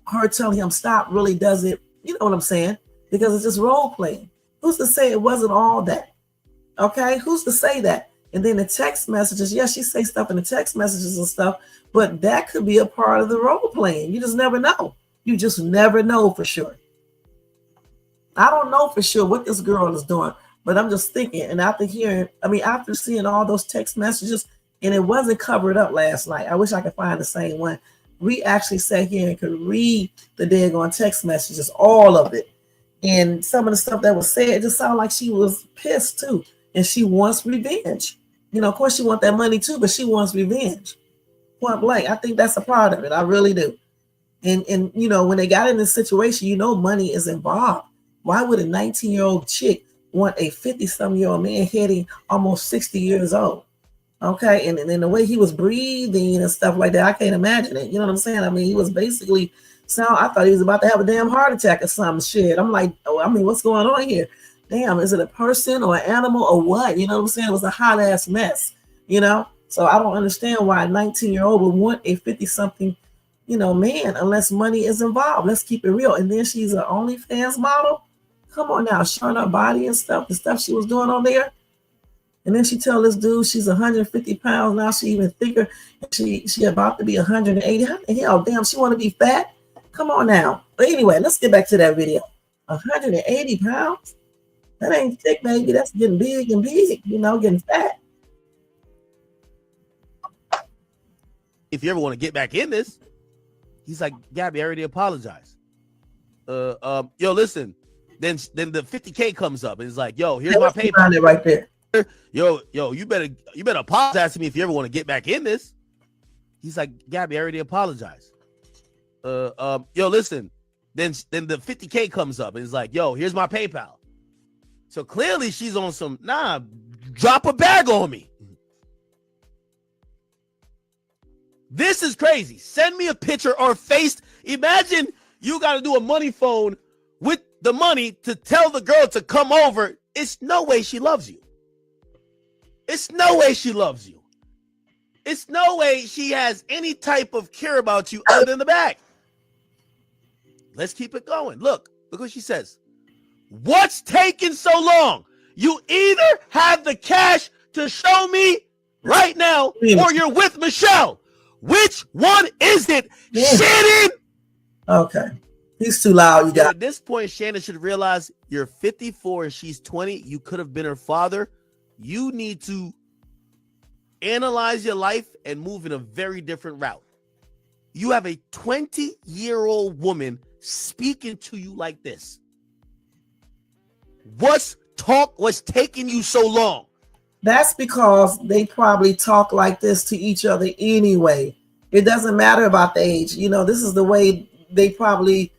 her telling him stop really does it, you know what I'm saying? Because it's just role playing. Who's to say it wasn't all that? Okay, who's to say that? And then the text messages, yes, she say stuff in the text messages and stuff, but that could be a part of the role playing. You just never know. You just never know for sure. I don't know for sure what this girl is doing, but I'm just thinking. And after seeing all those text messages, and it wasn't covered up last night. I wish I could find the same one. We actually sat here and could read the daggone text messages, all of it. And some of the stuff that was said, it just sounded like she was pissed too. And she wants revenge. Of course she wants that money too, but she wants revenge. Point blank. I think that's a part of it. I really do. And when they got in this situation, money is involved. Why would a 19-year-old chick want a 50-some-year-old man heading almost 60 years old? Okay, and the way he was breathing and stuff like that, I can't imagine it. You know what I'm saying? I mean, he was basically I thought he was about to have a damn heart attack or some shit. I'm like, what's going on here? Damn, is it a person or an animal or what? You know what I'm saying? It was a hot ass mess, So I don't understand why a 19-year-old would want a 50-something, man, unless money is involved. Let's keep it real. And then she's an OnlyFans model. Come on now, showing her body and stuff, the stuff she was doing on there. And then she tell this dude she's 150 pounds. Now she even thicker. She about to be 180. How the hell, damn, she want to be fat? Come on now. But anyway, let's get back to that video. 180 pounds? That ain't thick, baby. That's getting big and big, getting fat. If you ever want to get back in this, he's like, Gabby, I already apologized. Yo, listen. Then the 50K comes up and it's like, yo, here's my PayPal. It right there. Yo, you better apologize to me if you ever want to get back in this. He's like, Gabby, I already apologized. Yo, listen. Then the 50K comes up and it's like, yo, here's my PayPal. So clearly she's on some, drop a bag on me. This is crazy. Send me a picture or face. Imagine you got to do a money phone with the money to tell the girl to come over. It's no way she loves you. It's no way she loves you. It's no way she has any type of care about you other than the bag. Let's keep it going. Look what she says. What's taking so long? You either have the cash to show me right now or you're with Michelle. Which one is it? Yeah. Shannon! Okay. He's too loud, you guys. At this point, Shannon should realize you're 54 and she's 20. You could have been her father. You need to analyze your life and move in a very different route. You have a 20-year-old woman speaking to you like this. What's taking you so long? That's because they probably talk like this to each other anyway. It doesn't matter about the age. This is the way they probably,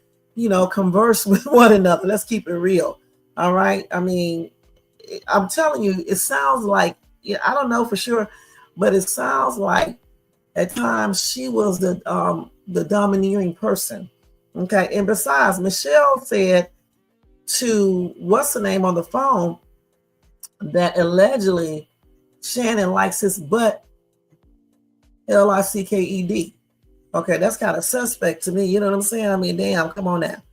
converse with one another. Let's keep it real. All right. I mean, I'm telling you, it sounds like, I don't know for sure, but it sounds like at times she was the domineering person. Okay. And besides, Michelle said to what's the name on the phone that allegedly Shannon likes his butt, Licked. Okay, that's kind of suspect to me. You know what I'm saying? I mean, damn, come on now.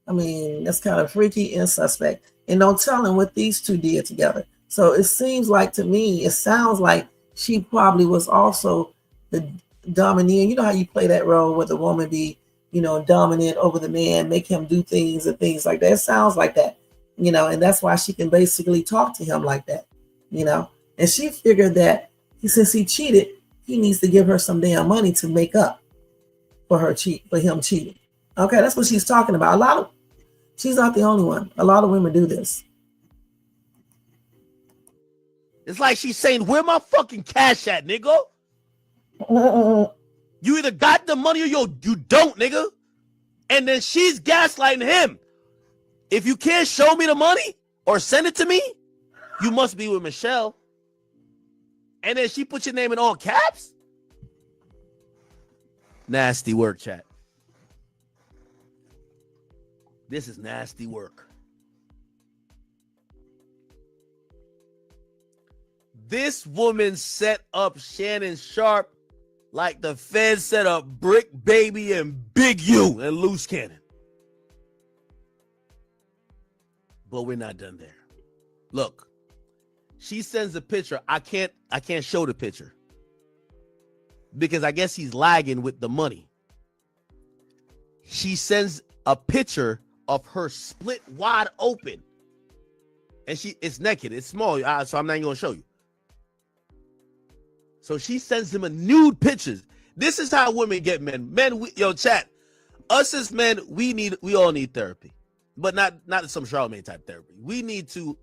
I mean, that's kind of freaky and suspect. And no telling what these two did together. So it seems like to me, it sounds like she probably was also the domineering. You know how you play that role where the woman be, dominant over the man, make him do things and things like that. It sounds like that, and that's why she can basically talk to him like that, and she figured that since he cheated, he needs to give her some damn money to make up for him cheating. Okay, that's what she's talking about. She's not the only one. A lot of women do this. It's like she's saying, where my fucking cash at, nigga? You either got the money or you don't, nigga. And then she's gaslighting him. If you can't show me the money or send it to me, you must be with Michelle. And then she put your name in all caps? Nasty work, chat. This is nasty work. This woman set up Shannon Sharpe like the Fed set up Brick Baby and Big U and Loose Cannon. But we're not done there. Look, she sends a picture. I can't show the picture because I guess he's lagging with the money. She sends a picture of her split wide open, and it's naked. It's small, so I'm not even gonna show you. So she sends him a nude pictures. This is how women get men. Men, chat. Us as men, we all need therapy, but not some Charlamagne type therapy. We need to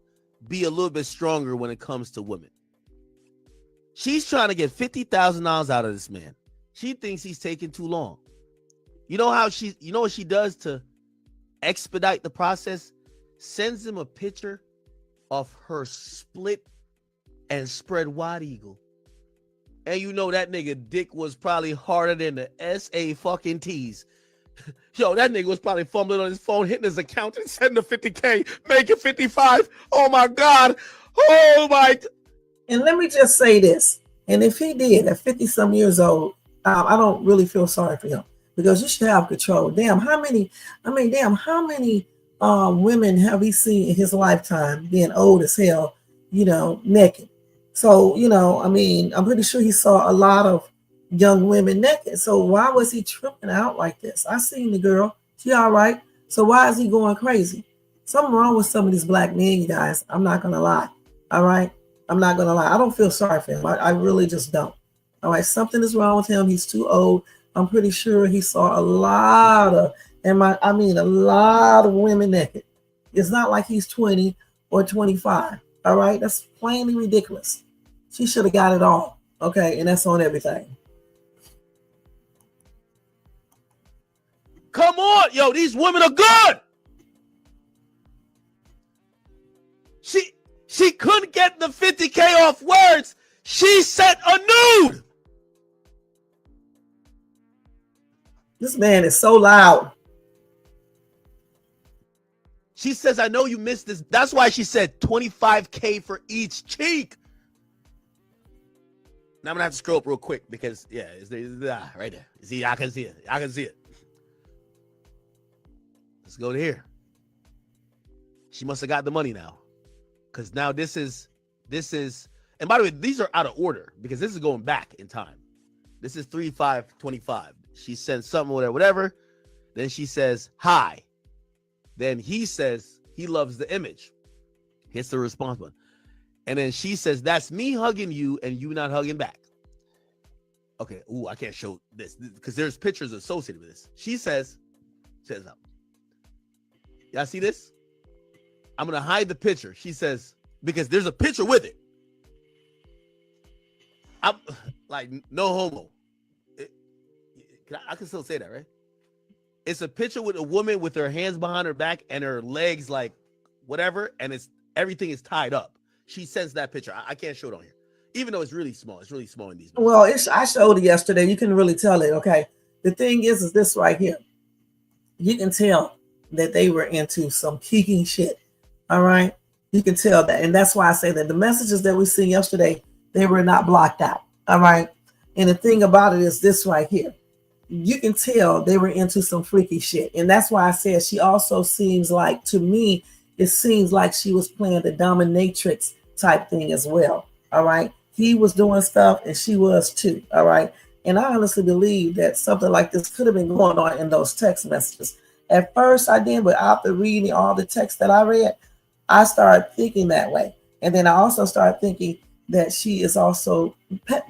be a little bit stronger when it comes to women. She's trying to get $50,000 out of this man. She thinks he's taking too long. You know what she does to expedite the process? Sends him a picture of her split and spread wide eagle. And that nigga dick was probably harder than the SA fucking T's. That nigga was probably fumbling on his phone, hitting his account and sending the 50K, making 55. Oh my God. Oh my. And let me just say this. And if he did at 50 some years old, I don't really feel sorry for him because you should have control. Damn, how many women have we seen in his lifetime being old as hell, naked? So, I mean, I'm pretty sure he saw a lot of young women naked. So why was he tripping out like this? I seen the girl. She all right. So why is he going crazy? Something wrong with some of these black men, you guys. I'm not going to lie. All right. I'm not going to lie. I don't feel sorry for him. I really just don't. All right. Something is wrong with him. He's too old. I'm pretty sure he saw a lot of, a lot of women naked. It's not like he's 20 or 25. All right. That's plainly ridiculous. She should have got it all. Okay. And that's on everything. Come on, yo, these women are good. She couldn't get the 50K off words. She sent a nude. This man is so loud. She says, I know you missed this. That's why she said 25K for each cheek. Now I'm gonna have to scroll up real quick because it's right there. See, I can see it. I can see it. Let's go to here. She must have got the money now. Because now this is, and by the way, these are out of order because this is going back in time. This is 3/5/25. She sends something, whatever. Then she says, hi. Then he says he loves the image. Hits the response button. And then she says, that's me hugging you and you not hugging back. Okay. Ooh, I can't show this because there's pictures associated with this. She says, y'all see this? I'm going to hide the picture. She says, because there's a picture with it. I'm like, no homo. I can still say that, right? It's a picture with a woman with her hands behind her back and her legs like whatever. And everything is tied up. She sends that picture. I can't show it on here. Even though it's really small. It's really small in these. Well, I showed it yesterday. You can really tell it, okay? The thing is this right here. You can tell that they were into some kicking shit. All right. You can tell that. And that's why I say that the messages that we seen yesterday, they were not blocked out. All right. And the thing about it is this right here. You can tell they were into some freaky shit. And that's why I said she also seems like, to me, it seems like she was playing the dominatrix type thing as well. All right. He was doing stuff and she was too. All right. And I honestly believe that something like this could have been going on in those text messages. At first I did, but after reading all the text that I read, I started thinking that way. And then I also started thinking that she is also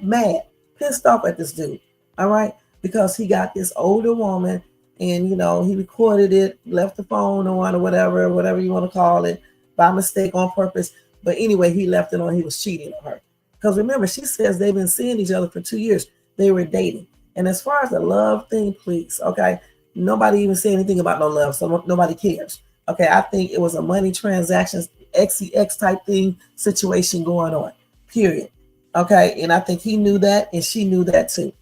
mad, pissed off at this dude. All right. Because he got this older woman and, he recorded it, left the phone on or whatever you want to call it, by mistake, on purpose. But anyway, he left it on. He was cheating on her. Because remember, she says they've been seeing each other for 2 years. They were dating. And as far as the love thing, please, okay, nobody even said anything about no love, so nobody cares. Okay, I think it was a money transactions, XEX type thing situation going on, period. Okay, and I think he knew that and she knew that too.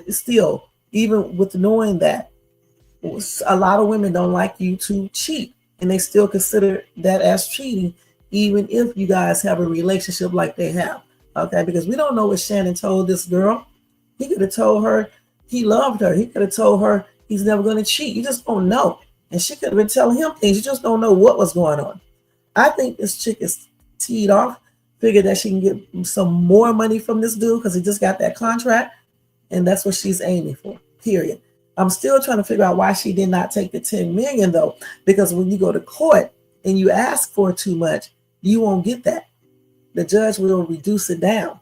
Still, even with knowing that, a lot of women don't like you to cheat and they still consider that as cheating, even if you guys have a relationship like they have. Okay, because we don't know what Shannon told this girl. He could have told her he loved her. He could have told her he's never going to cheat. You just don't know. And she could have been telling him things. You just don't know what was going on. I think this chick is teed off, figured that she can get some more money from this dude because he just got that contract. And that's what she's aiming for, period. I'm still trying to figure out why she did not take the 10 million though, because when you go to court and you ask for too much, you won't get that. The judge will reduce it down.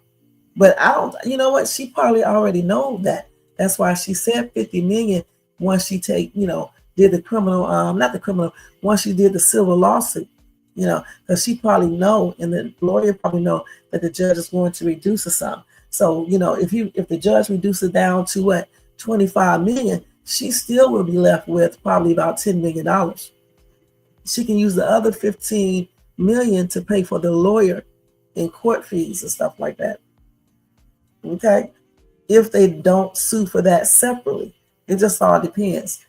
But I don't, you know what? She probably already knows that. That's why she said 50 million once she did the criminal, once she did the civil lawsuit, because she probably know, and the lawyer probably know that the judge is going to reduce the sum. So, if the judge reduces it down to what, 25 million, she still will be left with probably about $10 million. She can use the other 15 million to pay for the lawyer and court fees and stuff like that. Okay. If they don't sue for that separately, it just all depends,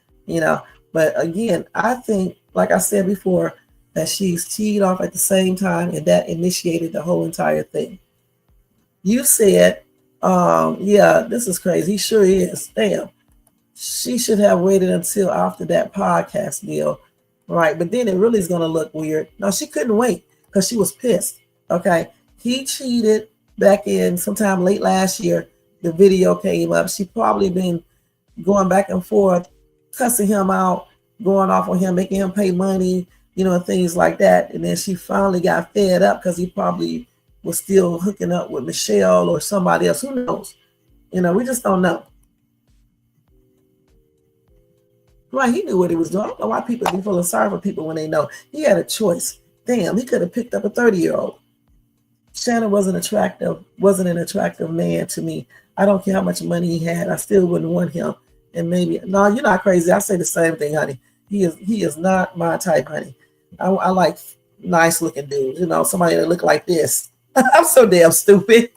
But again, I think, like I said before, that she's teed off at the same time, and that initiated the whole entire thing. You said, this is crazy. He sure is. Damn. She should have waited until after that podcast deal. Right. But then it really is going to look weird. No, she couldn't wait because she was pissed. Okay. He cheated back in sometime late last year, the video came up. She probably been going back and forth, cussing him out, going off on him, making him pay money, and things like that. And then she finally got fed up because he probably was still hooking up with Michelle or somebody else. Who knows? We just don't know. Right, he knew what he was doing. I don't know why people be feeling sorry for people when they know. He had a choice. Damn, he could have picked up a 30-year-old. Shannon wasn't an attractive man to me. I don't care how much money he had. I still wouldn't want him. And maybe, no, you're not crazy. I say the same thing, honey. He is not my type, honey. I like nice looking dudes, somebody that look like this. I'm so damn stupid.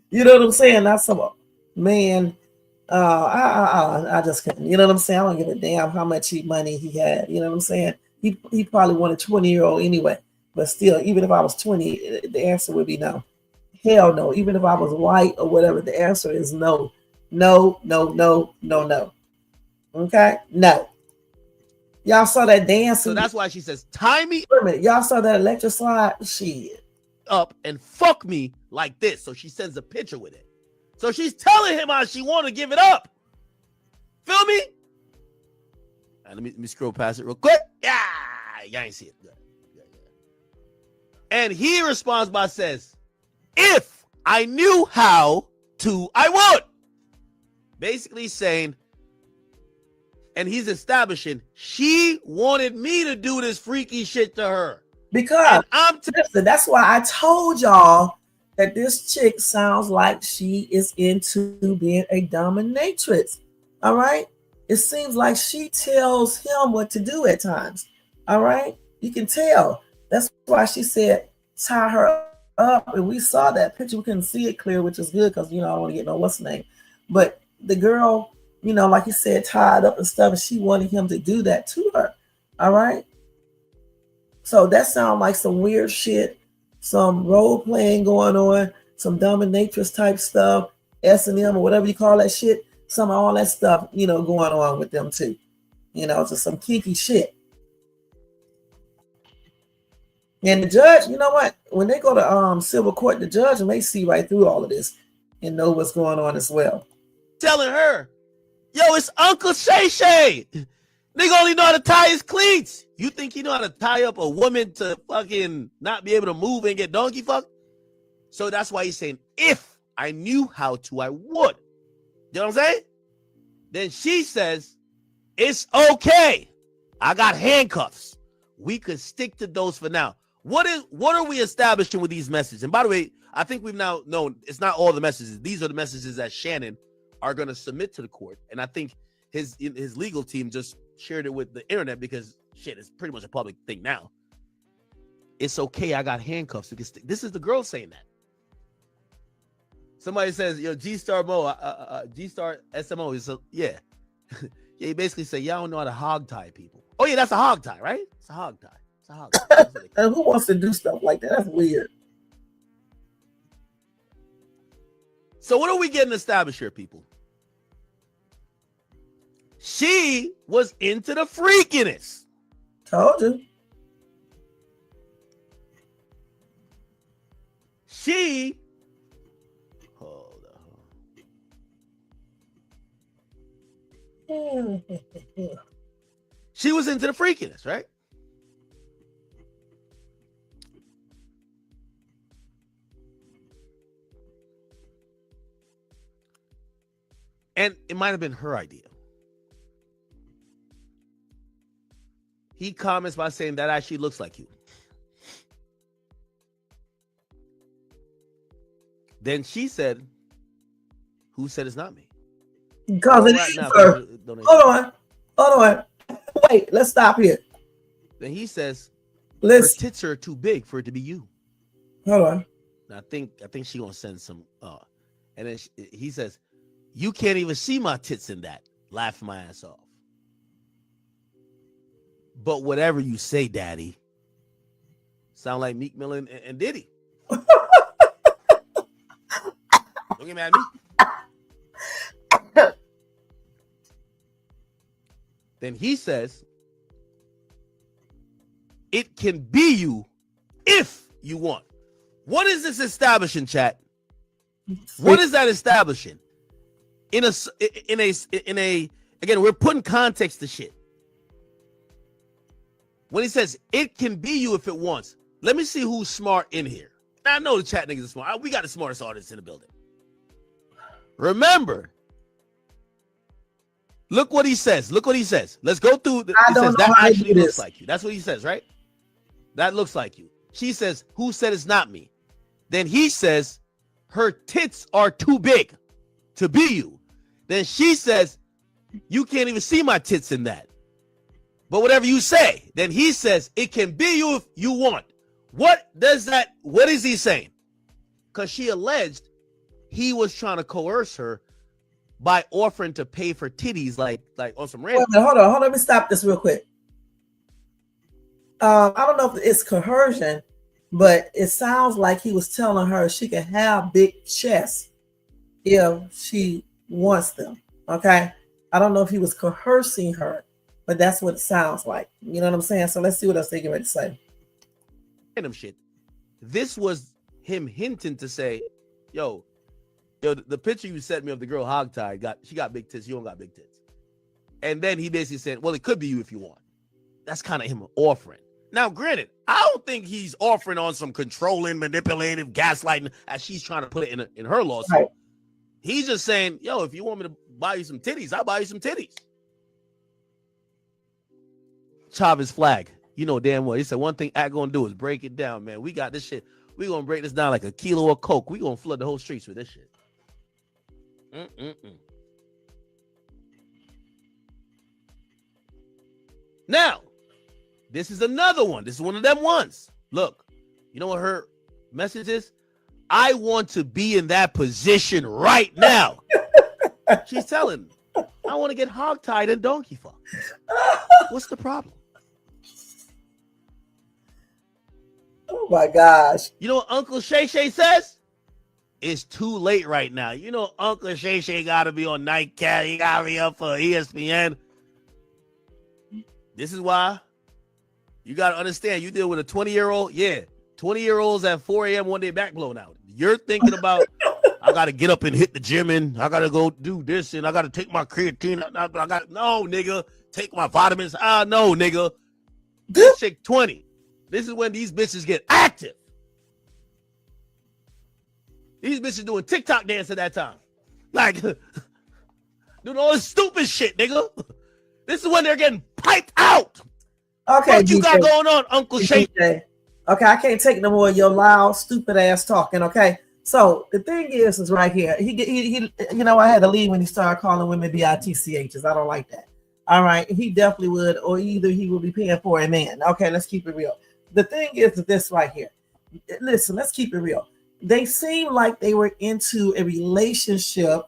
You know what I'm saying? Not some man. I just couldn't. You know what I'm saying? I don't give a damn how much money he had. You know what I'm saying? He probably wanted a 20-year-old anyway. But still, even if I was 20, the answer would be no. Hell no. Even if I was white or whatever, the answer is no. No, no, no, no, no. Okay? No. Y'all saw that dance. So that's why she says, tie me. Wait a minute. Y'all saw that electric slide? Shit. Up and fuck me like this. So she sends a picture with it. So she's telling him how she want to give it up. Feel me? Right, let me scroll past it real quick. Yeah, y'all ain't see it. Good. And he responds by says, if I knew how to, I would. Basically saying, and he's establishing, she wanted me to do this freaky shit to her. Because that's why I told y'all that this chick sounds like she is into being a dominatrix. All right? It seems like she tells him what to do at times. All right? You can tell. That's why she said, tie her up. And we saw that picture. We couldn't see it clear, which is good because, I don't want to get no what's name. But the girl, like you said, tied up and stuff, and she wanted him to do that to her. All right? So that sounds like some weird shit, some role playing going on, some dominatrix type stuff, S&M or whatever you call that shit. Some of all that stuff, going on with them too. Just some kinky shit. And the judge, you know what? When they go to civil court, the judge may see right through all of this and know what's going on as well. Telling her, yo, it's Uncle Shay Shay. Nigga only know how to tie his cleats. You think he know how to tie up a woman to fucking not be able to move and get donkey fucked? So that's why he's saying, if I knew how to, I would. You know what I'm saying? Then she says, it's okay. I got handcuffs. We could stick to those for now. What are we establishing with these messages? And by the way, I think we've now known it's not all the messages. These are the messages that Shannon are going to submit to the court. And I think his legal team just shared it with the internet because shit, it's pretty much a public thing now. It's okay. I got handcuffs. This is the girl saying that. Somebody says, yo, G-Star Mo, G-Star SMO is yeah. Yeah, he basically say, y'all don't know how to hog tie people. Oh yeah, that's a hog tie, right? It's a hog tie. It's a hog tie. And who wants to do stuff like that? That's weird. So what are we getting established here, people? She was into the freakiness. Told you. She she was into the freakiness, right? And it might have been her idea. He comments by saying that actually looks like you. Then she said, who said it's not me? Because it is her. Hold on. Wait, let's stop here. Then he says, her tits are too big for it to be you. Hold on. I think she gonna send some. And then he says, you can't even see my tits in that. Laughing my ass off. But whatever you say, Daddy, sound like Meek Mill and Diddy. Don't get mad at me. Then he says, it can be you if you want. What is this establishing, chat? What is that establishing? In a again, we're putting context to shit. When he says it can be you if it wants, let me see who's smart in here. Now, I know the chat niggas are smart. We got the smartest artists in the building. Remember, look what he says. Look what he says. Let's go through. He says that actually looks like you. That's what he says, right? That looks like you. She says, who said it's not me? Then he says, her tits are too big to be you. Then she says, you can't even see my tits in that. But whatever you say, then he says, it can be you if you want. What is he saying? Because she alleged he was trying to coerce her by offering to pay for titties like on some random. Hold on. Let me stop this real quick. I don't know if it's coercion, but it sounds like he was telling her she can have big chests if she wants them. Okay. I don't know if he was coercing her, but that's what it sounds like. You know what I'm saying? So let's see what else they get ready to say. Random shit. This was him hinting to say, yo, the picture you sent me of the girl hogtied, she got big tits, you don't got big tits. And then he basically said, well, it could be you if you want. That's kind of him offering. Now, granted, I don't think he's offering on some controlling, manipulative, gaslighting as she's trying to put it in her lawsuit. Right. He's just saying, yo, if you want me to buy you some titties, I'll buy you some titties. Chavez flag. You know damn well. He said one thing I gonna do is break it down, man. We got this shit. We gonna break this down like a kilo of coke. We gonna flood the whole streets with this shit. Now, this is another one. This is one of them ones. Look, you know what her message is? I want to be in that position right now. She's telling me, I want to get hogtied and donkey fucked. What's the problem? Oh my gosh. You know what Uncle Shay Shay says? It's too late right now. You know Uncle Shay Shay got to be on Nightcat. He got to be up for ESPN. This is why you got to understand, you deal with a 20-year-old. Yeah, 20-year-olds at 4 a.m. one day back blown out. You're thinking about, I got to get up and hit the gym and I got to go do this and I got to take my creatine. No, nigga. Take my vitamins. No, nigga. This chick 20. This is when these bitches get active. These bitches doing TikTok dance at that time. Like, doing all this stupid shit, nigga. This is when they're getting piped out. Okay, what you got going on, Uncle Shay? Okay, I can't take no more of your loud, stupid ass talking, okay? So the thing is right here. He you know, I had to leave when he started calling women bitchs. I don't like that. All right, he definitely would, or either he will be paying for a man. Okay, let's keep it real. The thing is this right here. Listen, let's keep it real. They seem like they were into a relationship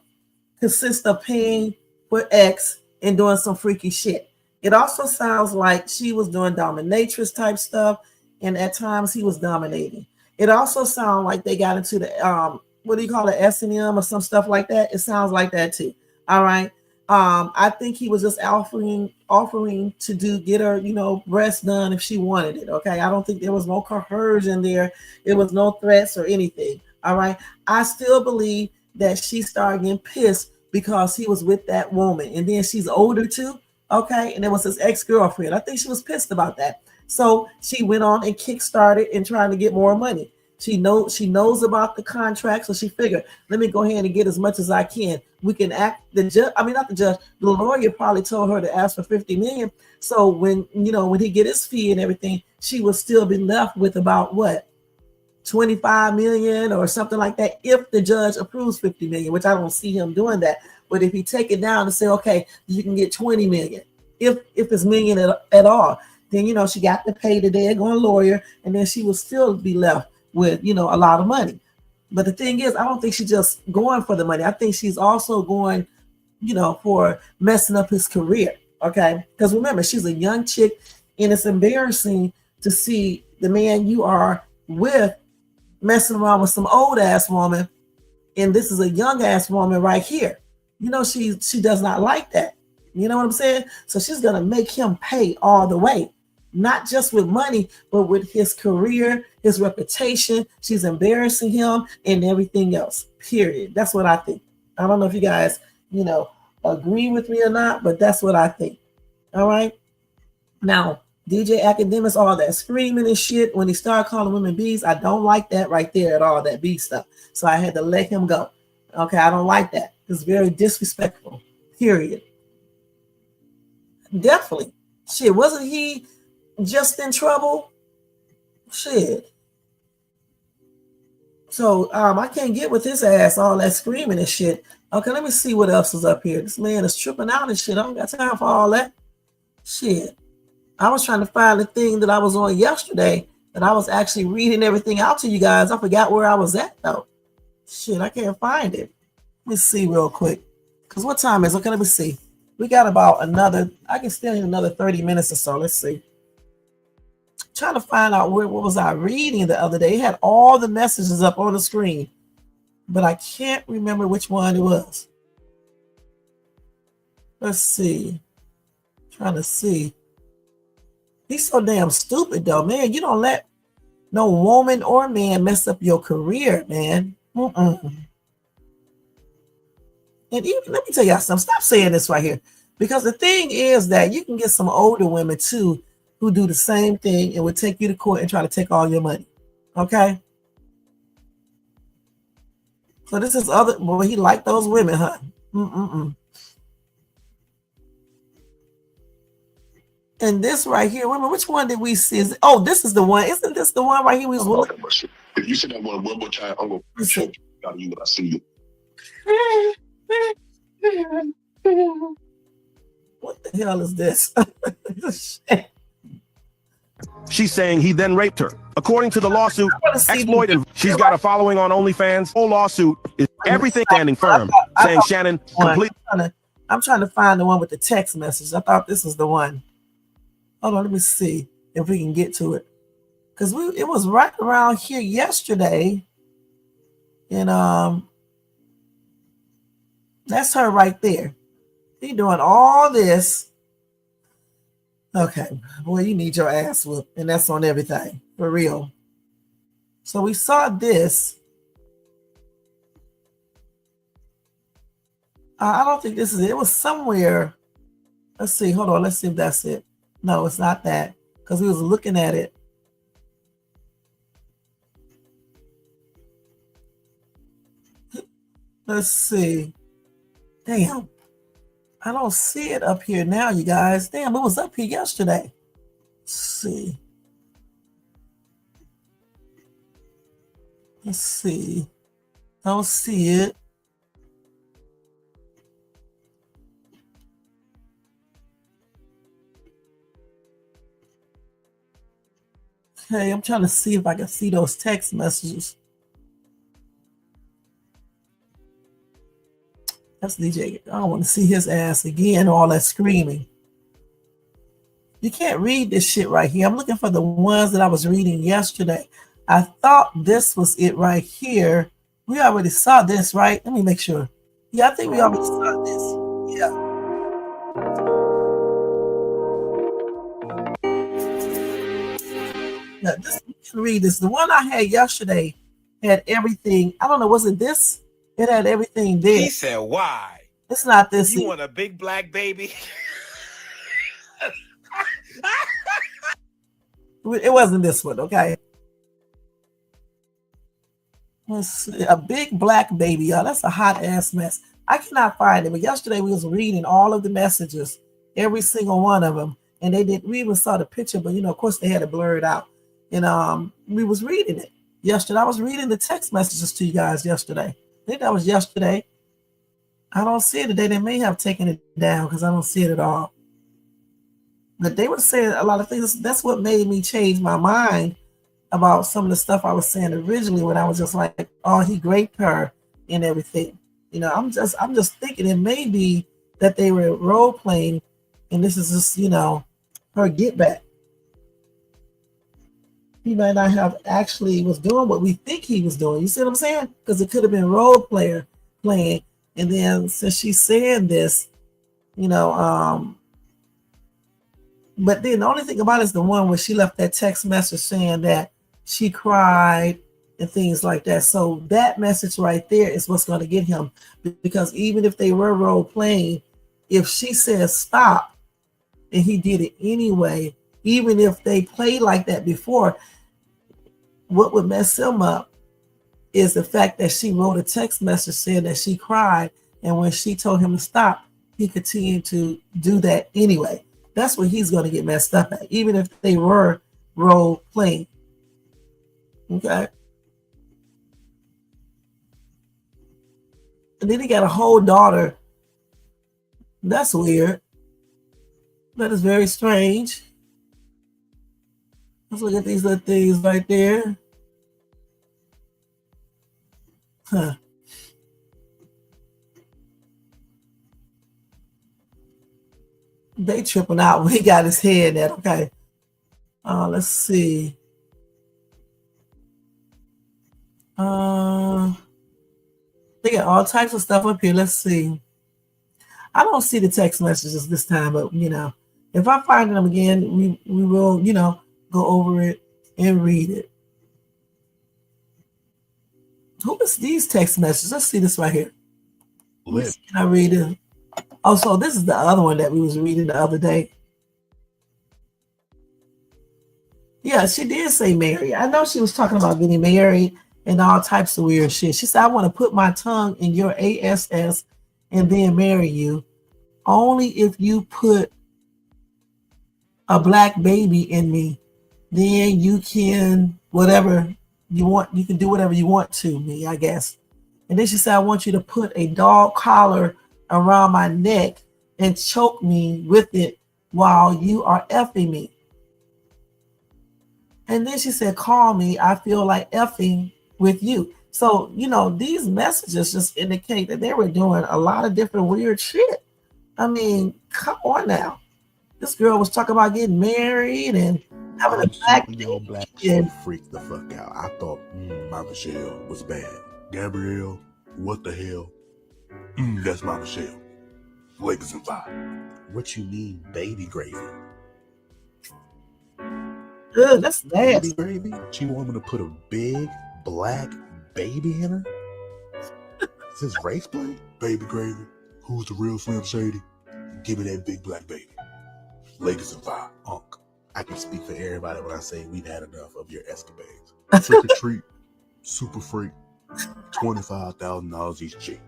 consist of paying for X and doing some freaky shit. It also sounds like she was doing dominatrix type stuff, and at times he was dominating. It also sounds like they got into the what do you call it, S&M or some stuff like that. It sounds like that too. All right. I think he was just offering to get her, you know, breast done if she wanted it. Okay. I don't think there was no coercion there. There was no threats or anything. All right. I still believe that she started getting pissed because he was with that woman, and then she's older too. Okay. And it was his ex-girlfriend. I think she was pissed about that. So she went on and kickstarted and trying to get more money. She knows about the contract. So she figured, let me go ahead and get as much as I can. We can act the judge. I mean, not the judge. The lawyer probably told her to ask for $50 million. So when he get his fee and everything, she would still be left with about what? $25 million or something like that. If the judge approves $50 million, which I don't see him doing that. But if he take it down and say, okay, you can get $20 million, if it's million at all, then, you know, she got to pay the daggone lawyer, and then she will still be left with, you know, a lot of money. But the thing is, I don't think she's just going for the money. I think she's also going, you know, for messing up his career. Okay. Because remember, she's a young chick, and it's embarrassing to see the man you are with messing around with some old ass woman. And this is a young ass woman right here. You know, she does not like that. You know what I'm saying? So she's going to make him pay all the way, not just with money, but with his career his reputation. She's embarrassing him and everything else, period. That's what I think. I don't know if you guys, agree with me or not, but that's what I think. All right. Now, DJ Academics, all that screaming and shit, when he started calling women bees, I don't like that right there at all, that bee stuff. So I had to let him go. Okay, I don't like that. It's very disrespectful, period. Definitely. Shit, wasn't he just in trouble? Shit. So I can't get with his ass, all that screaming and shit. Okay, let me see what else is up here. This man is tripping out and shit. I don't got time for all that. Shit. I was trying to find the thing that I was on yesterday, and I was actually reading everything out to you guys. I forgot where I was at, though. Shit, I can't find it. Let me see real quick. Because what time is it? Okay, let me see. We got about I can still need another 30 minutes or so. Let's see. Trying to find out what was I reading the other day. It had all the messages up on the screen, but I can't remember which one it was. Let's see. Trying to see. He's so damn stupid, though, man. You don't let no woman or man mess up your career, man. And even, let me tell y'all something. Stop saying this right here. Because the thing is that you can get some older women, too, who do the same thing and would take you to court and try to take all your money. Okay? So this is he liked those women, huh? And this right here, women, which one did we see? This is the one. Isn't this the one right here? If you say that one more time, I'm going to choke out of you when I see you. What the hell is this? She's saying he then raped her. According to the lawsuit, exploited. She's got a following on OnlyFans. Whole lawsuit is everything standing firm, saying Shannon complete. I'm trying to find the one with the text message. I thought this was the one. Hold on, let me see if we can get to it. Because it was right around here yesterday. And that's her right there. He doing all this. Okay, boy, you need your ass whooped, and that's on everything, for real. So we saw this. I don't think this is it. It was somewhere. Let's see. Hold on. Let's see if that's it. No, it's not that, because we was looking at it. Let's see. Damn. I don't see it up here now, you guys. Damn, it was up here yesterday. Let's see. Let's see. Don't see it. Okay, I'm trying to see if I can see those text messages. That's DJ. I don't want to see his ass again, all that screaming. You can't read this shit right here. I'm looking for the ones that I was reading yesterday. I thought this was it right here. We already saw this, right? Let me make sure. Yeah, I think we already saw this. Yeah. Now, you can read this. The one I had yesterday had everything. I don't know, was it this? It had everything there. He said, why? It's not this. You want a big black baby? It wasn't this one, okay? Let's see. A big black baby, y'all. That's a hot ass mess. I cannot find it, but yesterday we was reading all of the messages, every single one of them, and we even saw the picture, but of course they had it blurred out. And we was reading it yesterday. I was reading the text messages to you guys yesterday. I think that was yesterday. I don't see it today. They may have taken it down because I don't see it at all. But they were saying a lot of things. That's what made me change my mind about some of the stuff I was saying originally, when I was just like, oh, he raped her and everything. I'm just thinking it may be that they were role playing, and this is just, her get back. He might not have actually was doing what we think he was doing. You see what I'm saying? Because it could have been role playing. And then since she's saying this, but then the only thing about it is the one where she left that text message saying that she cried and things like that. So that message right there is what's going to get him, because even if they were role playing, if she says stop and he did it anyway, even if they played like that before, what would mess him up is the fact that she wrote a text message saying that she cried, and when she told him to stop, he continued to do that anyway. That's what he's going to get messed up at, even if they were role playing. Okay. And then he got a whole daughter. That's weird. That is very strange. Let's look at these little things right there. Huh. They tripping out when he got his head at. Okay. Let's see. They got all types of stuff up here. Let's see. I don't see the text messages this time, but if I find them again, we will, go over it and read it. Who is these text messages? Let's see this right here. Can I read it? Oh, so this is the other one that we was reading the other day. Yeah, she did say marry. I know she was talking about getting married and all types of weird shit. She said, I want to put my tongue in your ass and then marry you. Only if you put a black baby in me, then you can whatever you want. You can do whatever you want to me, I guess. And then she said, I want you to put a dog collar around my neck and choke me with it while you are effing me. And then she said, call me. I feel like effing with you. So, these messages just indicate that they were doing a lot of different weird shit. I mean, come on now. This girl was talking about getting married and having a black shit freaked the fuck out. I thought my Michelle was bad. Gabrielle, what the hell? That's my Michelle. Lakers and 5. What you mean, baby gravy? That's bad. Baby gravy? She want me to put a big black baby in her? Is this race play? Baby gravy? Who's the real Slim Shady? Give me that big black baby. Lakers and 5. Unk. I can speak for everybody when I say we've had enough of your escapades. Trick or treat, super freak, $25,000 each check.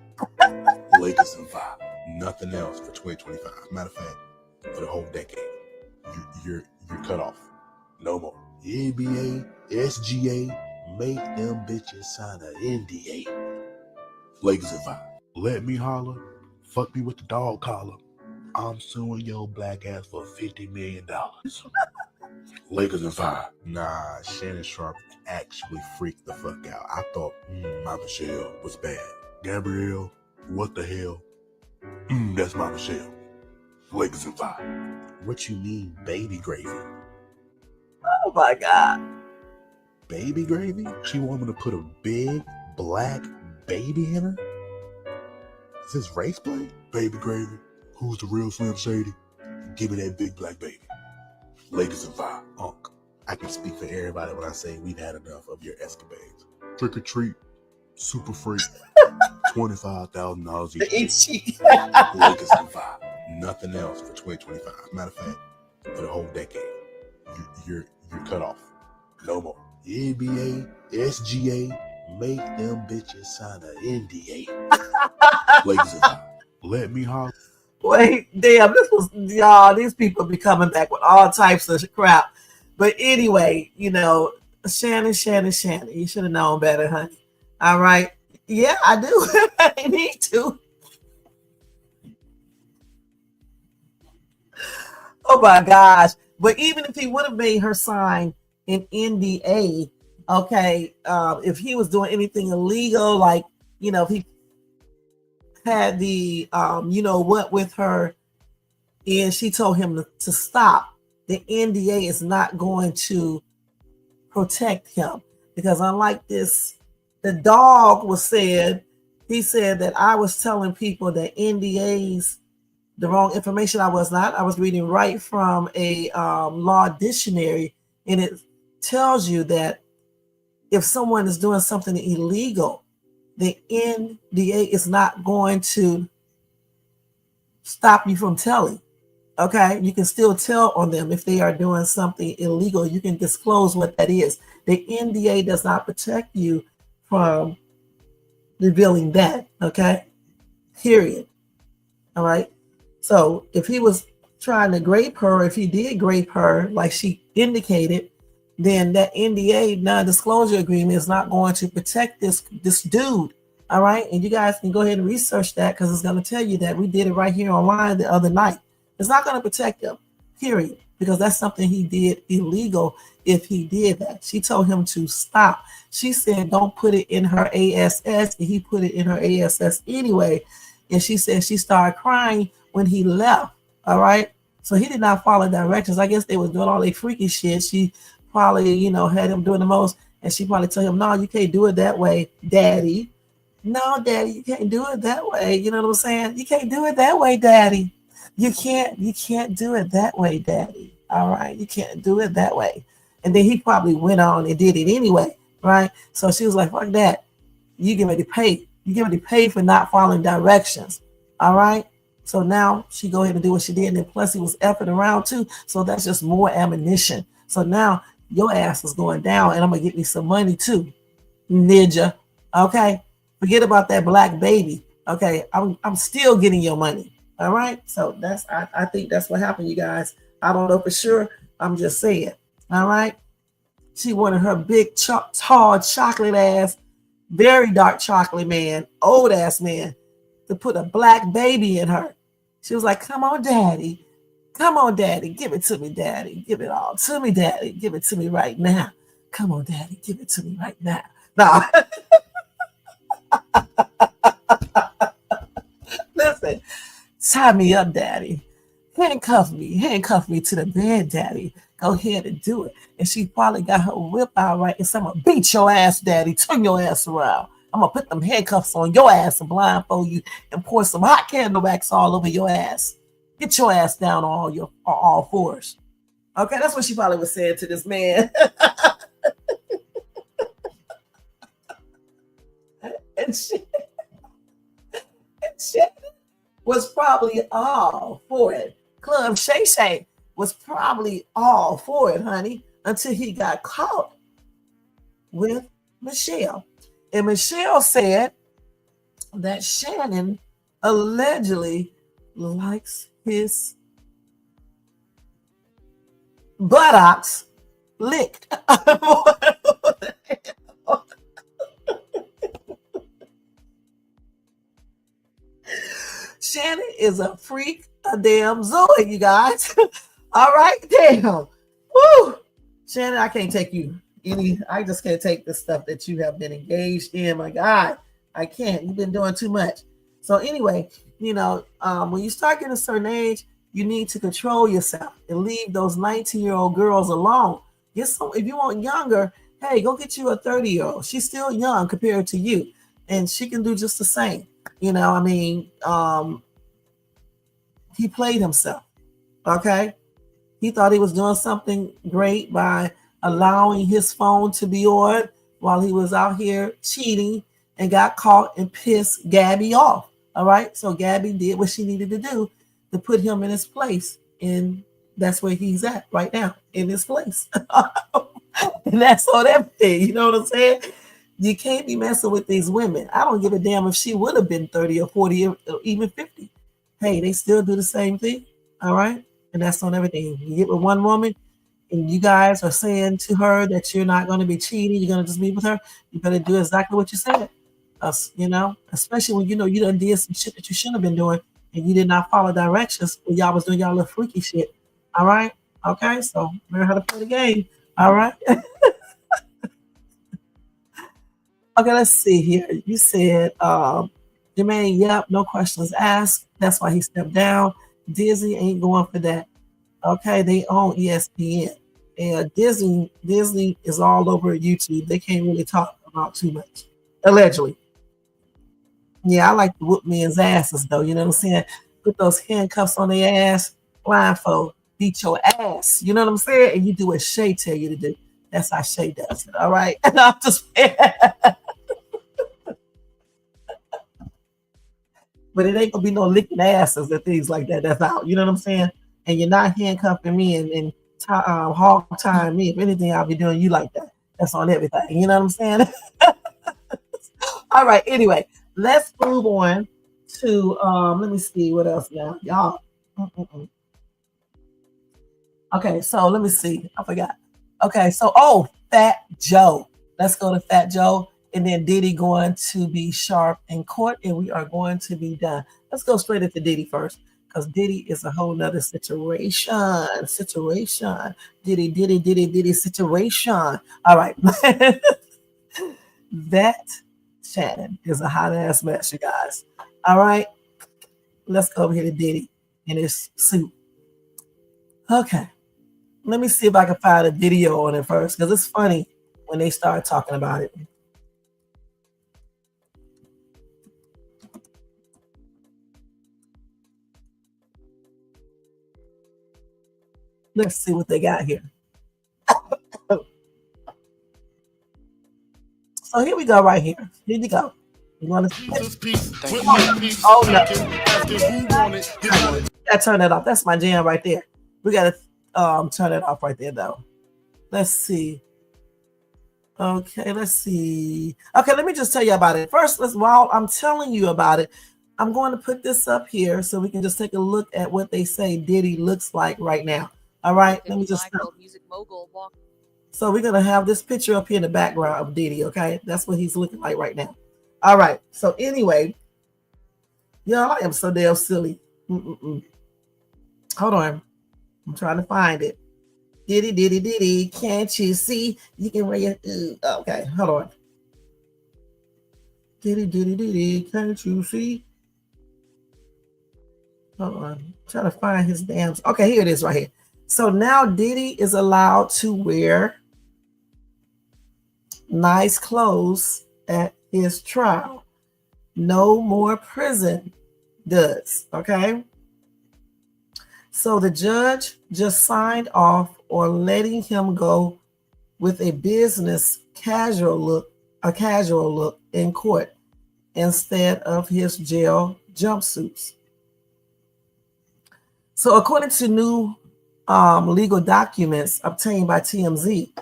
Lakers and 5. Nothing else for 2025. Matter of fact, for the whole decade, you're cut off. No more. NBA, SGA, make them bitches sign an NDA. Lakers and 5. Let me holler. Fuck me with the dog collar. I'm suing your black ass for $50 million. Lakers and 5. Nah, Shannon Sharpe actually freaked the fuck out. I thought my Michelle was bad. Gabrielle, what the hell? That's my Michelle. Lakers and 5. What you mean, baby gravy? Oh my God. Baby gravy? She want me to put a big black baby in her? Is this race play? Baby gravy? Who's the real Slim Shady? Give me that big black baby. Lakers and 5. Unk. I can speak for everybody when I say we've had enough of your escapades. Trick or treat, super freak, $25,000 each. Lakers and 5. Nothing else for 2025. Matter of fact, for the whole decade, you're cut off. No more. NBA, SGA, make them bitches sign an NDA. Lakers and 5. Let me holler. Wait, damn, this was, y'all, these people be coming back with all types of crap. But anyway, Shannon, you should have known better, honey. All right. Yeah, I do. I need to. Oh my gosh. But even if he would have made her sign an NDA, okay, if he was doing anything illegal, like, if he had the what with her and she told him to stop, the NDA is not going to protect him, because unlike this, the dog he said that I was telling people that NDAs, the wrong information. I was not. I was reading right from a law dictionary, and it tells you that if someone is doing something illegal, the NDA is not going to stop you from telling. Okay, you can still tell on them if they are doing something illegal. You can disclose what that is. The NDA does not protect you from revealing that. Okay, period. All right. So if he was trying to grape her, if he did grape her, like she indicated, then that NDA, non-disclosure agreement, is not going to protect this dude. All right. And you guys can go ahead and research that, because it's going to tell you that. We did it right here online the other night. It's not going to protect him, period, because that's something he did illegal if he did that. She told him to stop. She said don't put it in her ASS, and he put it in her ASS anyway. And she said she started crying when he left. All right. So he did not follow directions. I guess they was doing all their freaky shit. She probably, had him doing the most. And she probably told him, no, you can't do it that way, Daddy. No, Daddy, you can't do it that way. You know what I'm saying? You can't do it that way, Daddy. You can't do it that way, Daddy. All right. You can't do it that way. And then he probably went on and did it anyway. Right. So she was like, fuck that. You get ready to pay. You get ready to pay for not following directions. All right. So now she go ahead and do what she did. And then plus he was effing around too. So that's just more ammunition. So now your ass is going down, and I'm going to get me some money too, ninja. Okay. Forget about that black baby. Okay. I'm still getting your money. All right. So I think that's what happened, you guys. I don't know for sure. I'm just saying. All right. She wanted her big, tall, chocolate ass, very dark chocolate man, old ass man, to put a black baby in her. She was like, come on, Daddy. Come on, Daddy. Give it to me, Daddy. Give it all to me, Daddy. Give it to me right now. Come on, Daddy. Give it to me right now. No. Listen. Tie me up, Daddy. Handcuff me to the bed, Daddy. Go ahead and do it. And she probably got her whip out right and said, I'm gonna beat your ass, Daddy. Turn your ass around. I'm gonna put them handcuffs on your ass and blindfold you and pour some hot candle wax all over your ass. Get your ass down on all fours. Okay, that's what she probably was saying to this man. and she was probably all for it. Club Shay Shay was probably all for it, honey, until he got caught with Michelle. And Michelle said that Shannon allegedly likes his buttocks licked. Shannon is a freak, a damn Zoe, you guys. All right, damn. Woo. Shannon, I can't take you I just can't take the stuff that you have been engaged in. My God, I can't. You've been doing too much. So anyway, when you start getting a certain age, you need to control yourself and leave those 19-year-old girls alone. If you want younger, hey, go get you a 30-year-old. She's still young compared to you, and she can do just the same. He played himself. Okay. He thought he was doing something great by allowing his phone to be on while he was out here cheating, and got caught and pissed Gabby off. All right. So Gabby did what she needed to do to put him in his place. And that's where he's at right now, in his place. And that's on everything. You know what I'm saying? You can't be messing with these women. I don't give a damn if she would have been 30 or 40 or even 50. Hey, they still do the same thing. All right. And that's on everything. You get with one woman and you guys are saying to her that you're not going to be cheating, you're going to just be with her, you better do exactly what you said. Especially when you done did some shit that you shouldn't have been doing and you did not follow directions when y'all was doing y'all little freaky shit. All right. Okay. So learn how to play the game. All right. Okay, let's see here. You said, Jermaine, yep, no questions asked. That's why he stepped down. Disney ain't going for that. Okay, they own ESPN. And Disney is all over YouTube. They can't really talk about too much. Allegedly. Yeah, I like to whoop men's asses, though. You know what I'm saying? Put those handcuffs on their ass, blindfold, beat your ass. You know what I'm saying? And you do what Shay tell you to do. That's how Shay does it. All right. And I'm just but it ain't gonna be no licking asses and things like that. That's out. You know what I'm saying? And you're not handcuffing me and hog tying me. If anything, I'll be doing you like that. That's on everything. You know what I'm saying? All right. Anyway, let's move on to let me see what else now, y'all. Okay, so let me see. I forgot. Okay, so Fat Joe. Let's go to Fat Joe, and then Diddy going to be sharp in court, and we are going to be done. Let's go straight into Diddy first, because Diddy is a whole nother situation. Diddy situation. All right. That Shannon is a hot ass mess, you guys. All right. Let's go over here to Diddy in his suit. Okay. Let me see if I can find a video on it first, because it's funny when they start talking about it. Let's see what they got here. So here we go, right here. Here we go. You want to see it? Oh no! Gotta turn that off. That's my jam right there. We gotta turn it off right there, though. Let's see. Okay, let's see. Okay, let me just tell you about it. First, while I'm telling you about it, I'm going to put this up here so we can just take a look at what they say Diddy looks like right now. All right, let me just. So we're gonna have this picture up here in the background of Diddy. Okay, that's what he's looking like right now. All right. So anyway, y'all, I am so damn silly. Hold on, I'm trying to find it. Diddy, can't you see? You can wear your. Okay, hold on. Diddy, can't you see? Hold on, I'm trying to find his damn. Okay, here it is right here. So now Diddy is allowed to wear nice clothes at his trial. No more prison goods. Okay. So the judge just signed off on letting him go with a casual look in court instead of his jail jumpsuits. So according to new legal documents obtained by TMZ,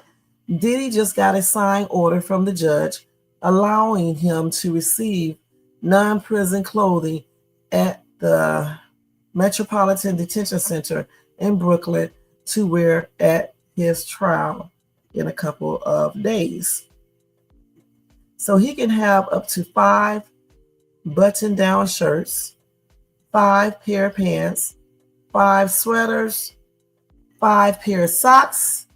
Diddy just got a signed order from the judge allowing him to receive non-prison clothing at the Metropolitan Detention Center in Brooklyn to wear at his trial in a couple of days. So he can have up to 5 button-down shirts, 5 pair of pants, 5 sweaters, 5 pair of socks,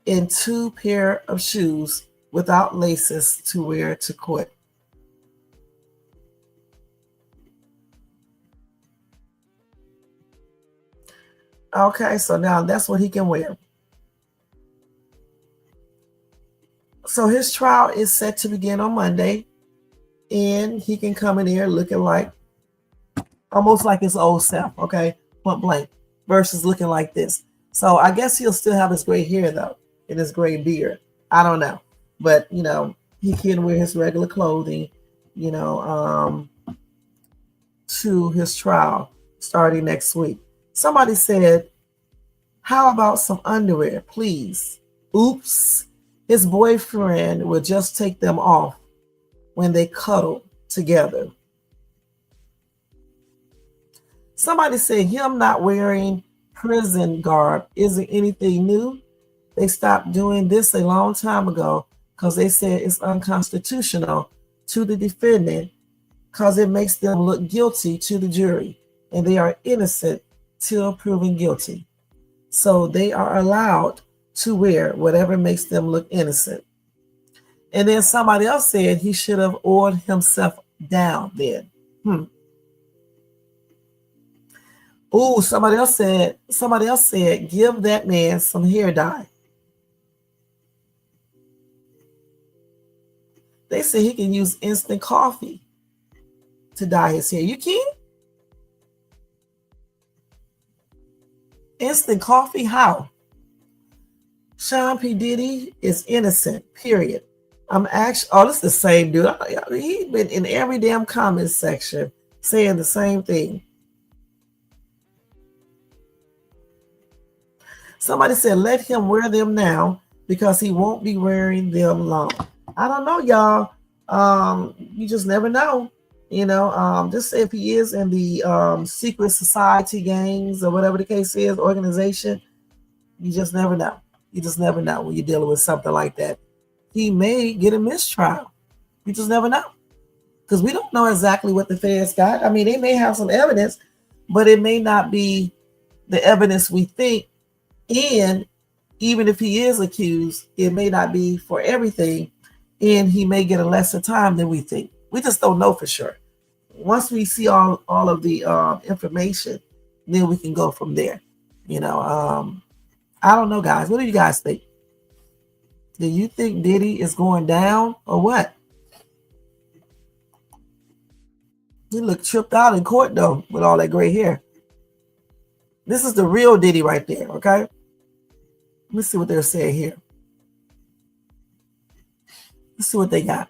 and 2 pair of shoes without laces to wear to court. Okay, so now that's what he can wear. So his trial is set to begin on Monday, and he can come in here looking like almost like his old self, okay, point blank, versus looking like this. So I guess he'll still have his gray hair though, and his gray beard. I don't know, but you know, he can wear his regular clothing, you know, to his trial starting next week. Somebody said, how about some underwear, please? Oops. His boyfriend would just take them off when they cuddle together. Somebody said him not wearing prison garb isn't anything new. They stopped doing this a long time ago because they said it's unconstitutional to the defendant because it makes them look guilty to the jury, and they are innocent till proven guilty. So they are allowed to wear whatever makes them look innocent. And then somebody else said he should have oiled himself down then. Oh, somebody else said, give that man some hair dye. They say he can use instant coffee to dye his hair. You can? Instant coffee? How? Sean P. Diddy is innocent, period. I'm actually, oh, this is the same dude. He's been in every damn comment section saying the same thing. Somebody said, let him wear them now because he won't be wearing them long. I don't know, y'all. You just never know. You know, just if he is in the secret society gangs or whatever the case is, organization, you just never know. You just never know when you're dealing with something like that. He may get a mistrial. You just never know. Because we don't know exactly what the feds got. I mean, they may have some evidence, but it may not be the evidence we think. And even if he is accused, it may not be for everything. And he may get a lesser time than we think. We just don't know for sure. Once we see all of the information, then we can go from there. You know, I don't know, guys. What do you guys think? Do you think Diddy is going down or what? He looked tripped out in court, though, with all that gray hair. This is the real Diddy right there, okay? Let me see what they're saying here. Let's see what they got.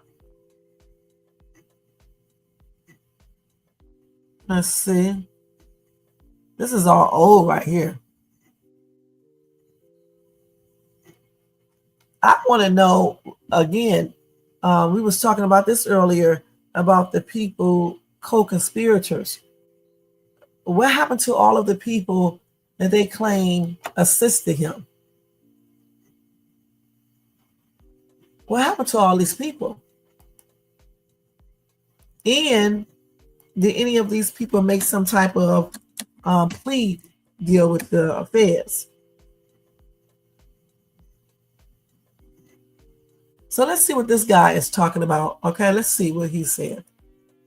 Let's see. This is all old right here. I want to know, again, we was talking about this earlier, about the people, co-conspirators. What happened to all of the people that they claim assisted him? What happened to all these people? And did any of these people make some type of plea deal with the feds? So let's see what this guy is talking about. Okay, let's see what he said.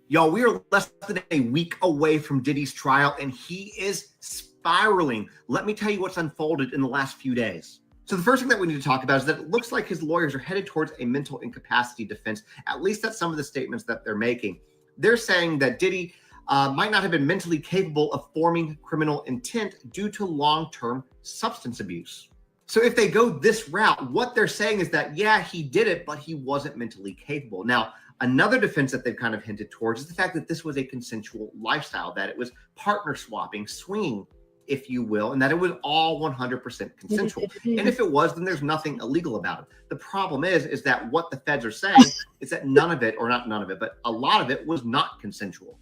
Y'all, we are less than a week away from Diddy's trial, and he is spiraling. Let me tell you what's unfolded in the last few days. So the first thing that we need to talk about is that it looks like his lawyers are headed towards a mental incapacity defense. At least that's some of the statements that they're making. They're saying that Diddy might not have been mentally capable of forming criminal intent due to long-term substance abuse. So if they go this route, what they're saying is that, yeah, he did it, but he wasn't mentally capable. Now, another defense that they've kind of hinted towards is the fact that this was a consensual lifestyle, that it was partner swapping, swinging, if you will, and that it was all 100% consensual. And if it was, then there's nothing illegal about it. The problem is that what the feds are saying is that none of it, or not none of it, but a lot of it was not consensual.